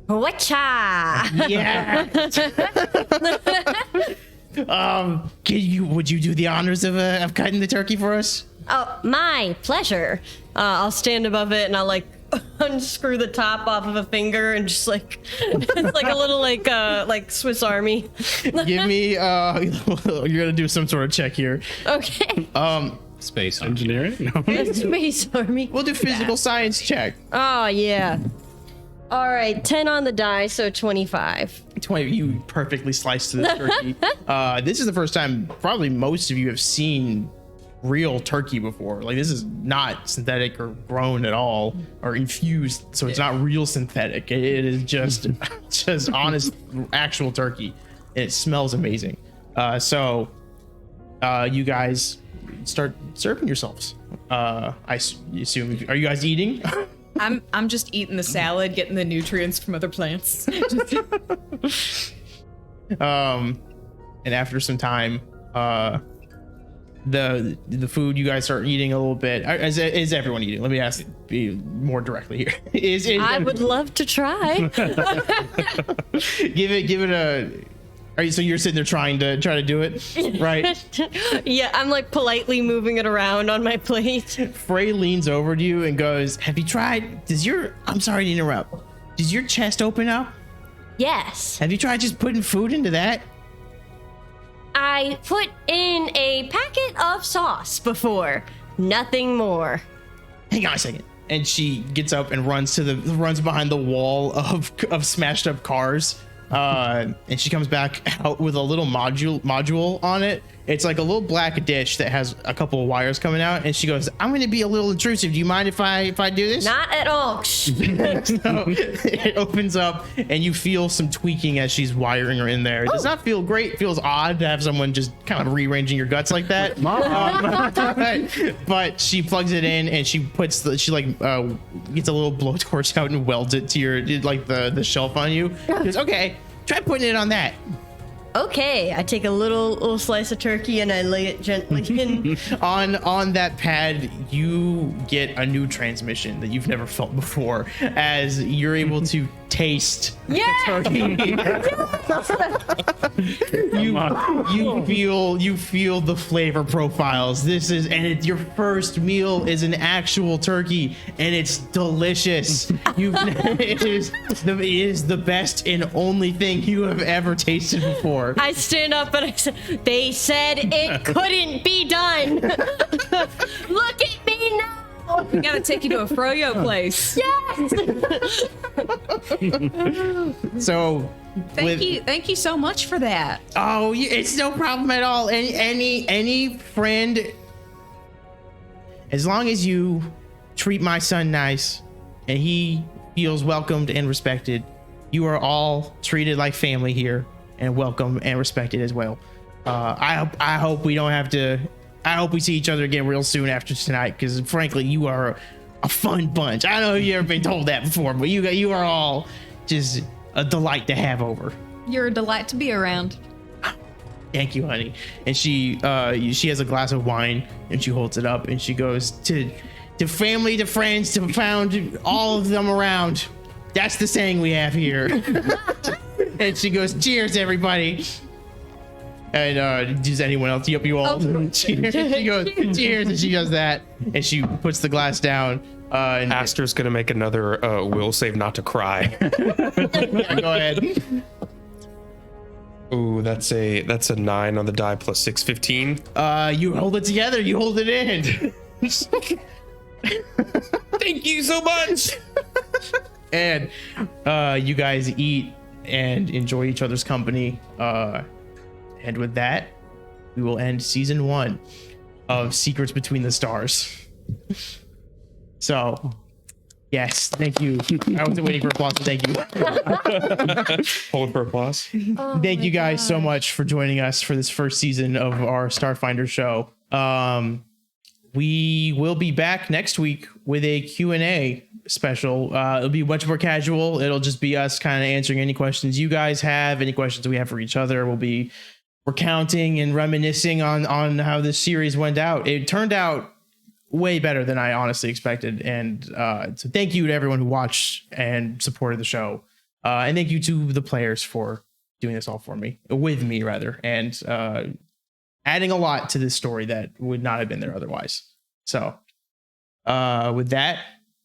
Whatcha? Yeah. Would you do the honors of cutting the turkey for us? Oh, my pleasure. I'll stand above it and I'll unscrew the top off of a finger and just it's like a little like Swiss Army. Give me you're gonna do some sort of check here. Okay. Space Army. engineering. No. Space Army. We'll do physical science check. Oh yeah. All right, 10 on the die, so 25. 20. You perfectly sliced to the turkey. This is the first time probably most of you have seen real turkey before. Like, this is not synthetic or grown at all or infused, so it's not real synthetic. It is just honest actual turkey, and it smells amazing. So you guys start serving yourselves. I assume, are you guys eating? I'm just eating the salad, getting the nutrients from other plants. and after some time, the food you guys start eating a little bit. Is everyone eating? Let me ask be more directly here. I would love to try. give it a. So you're sitting there trying to do it, right? Yeah, I'm like politely moving it around on my plate. Frey leans over to you and goes, "Have you tried? I'm sorry to interrupt. Does your chest open up? Yes. Have you tried just putting food into that?" I put in a packet of sauce before. Nothing more. Hang on a second. And she gets up and runs behind the wall of smashed up cars. And she comes back out with a little module on it. It's like a little black dish that has a couple of wires coming out. And she goes, "I'm going to be a little intrusive. Do you mind if I do this?" Not at all. So it opens up and you feel some tweaking as she's wiring her in there. It does not feel great. It feels odd to have someone just kind of rearranging your guts like that. But she plugs it in and she gets a little blowtorch out and welds it to your the shelf on you. She goes, "Okay, try putting it on that." Okay, I take a little slice of turkey and I lay it gently in. On that pad, you get a new transmission that you've never felt before, as you're able to taste the turkey. you feel the flavor profiles. Your first meal is an actual turkey, and it's delicious. It is the best and only thing you have ever tasted before. I stand up and I say, "They said it couldn't be done. Look at me now." We gotta take you to a froyo place. Yes. So Thank you so much for that. oh, it's no problem at all. Any friend, as long as you treat my son nice and he feels welcomed and respected, you are all treated like family here and welcome and respected as well. I hope we don't have to. I hope we see each other again real soon after tonight, because frankly, you are a fun bunch. I don't know if you've ever been told that before, but you are all just a delight to have over. You're a delight to be around. Thank you, honey. And she has a glass of wine and she holds it up and she goes, to family, to friends, to found all of them around. That's the saying we have here. And she goes, "Cheers, everybody." And does anyone else? Yep, you all. Cheers. She goes, "Cheers," and she does that, and she puts the glass down. And Aster's gonna make another will save not to cry. go ahead. Ooh, that's a 9 on the die plus 6, 15. You hold it together. You hold it in. Thank you so much. And you guys eat and enjoy each other's company. And with that, we will end season 1 of Secrets Between the Stars. So, yes, thank you. I wasn't waiting for applause, but thank you. Hold for applause. Thank you guys so much for joining us for this first season of our Starfinder show. We will be back next week with a Q&A special. It'll be much more casual. It'll just be us kind of answering any questions you guys have, any questions we have for each other. We'll be recounting and reminiscing on how this series went out. It turned out way better than I honestly expected. And so thank you to everyone who watched and supported the show. And thank you to the players for doing this all with me, and adding a lot to this story that would not have been there otherwise. So with that,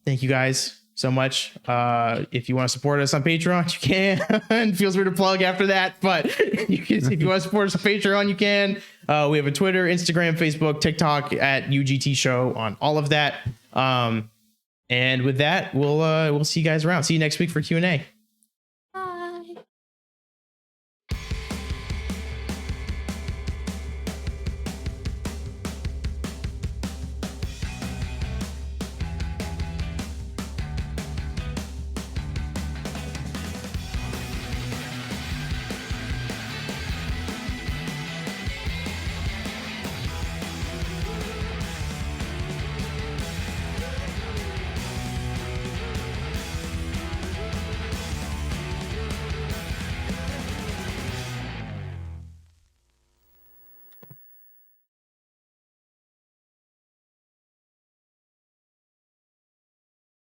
thank you guys so much. If you want to support us on Patreon, you can. Feels weird to plug after that, but if you want to support us on Patreon, you can. We have a Twitter, Instagram, Facebook, TikTok at UGT Show on all of that. And with that, we'll see you guys around. See you next week for Q&A.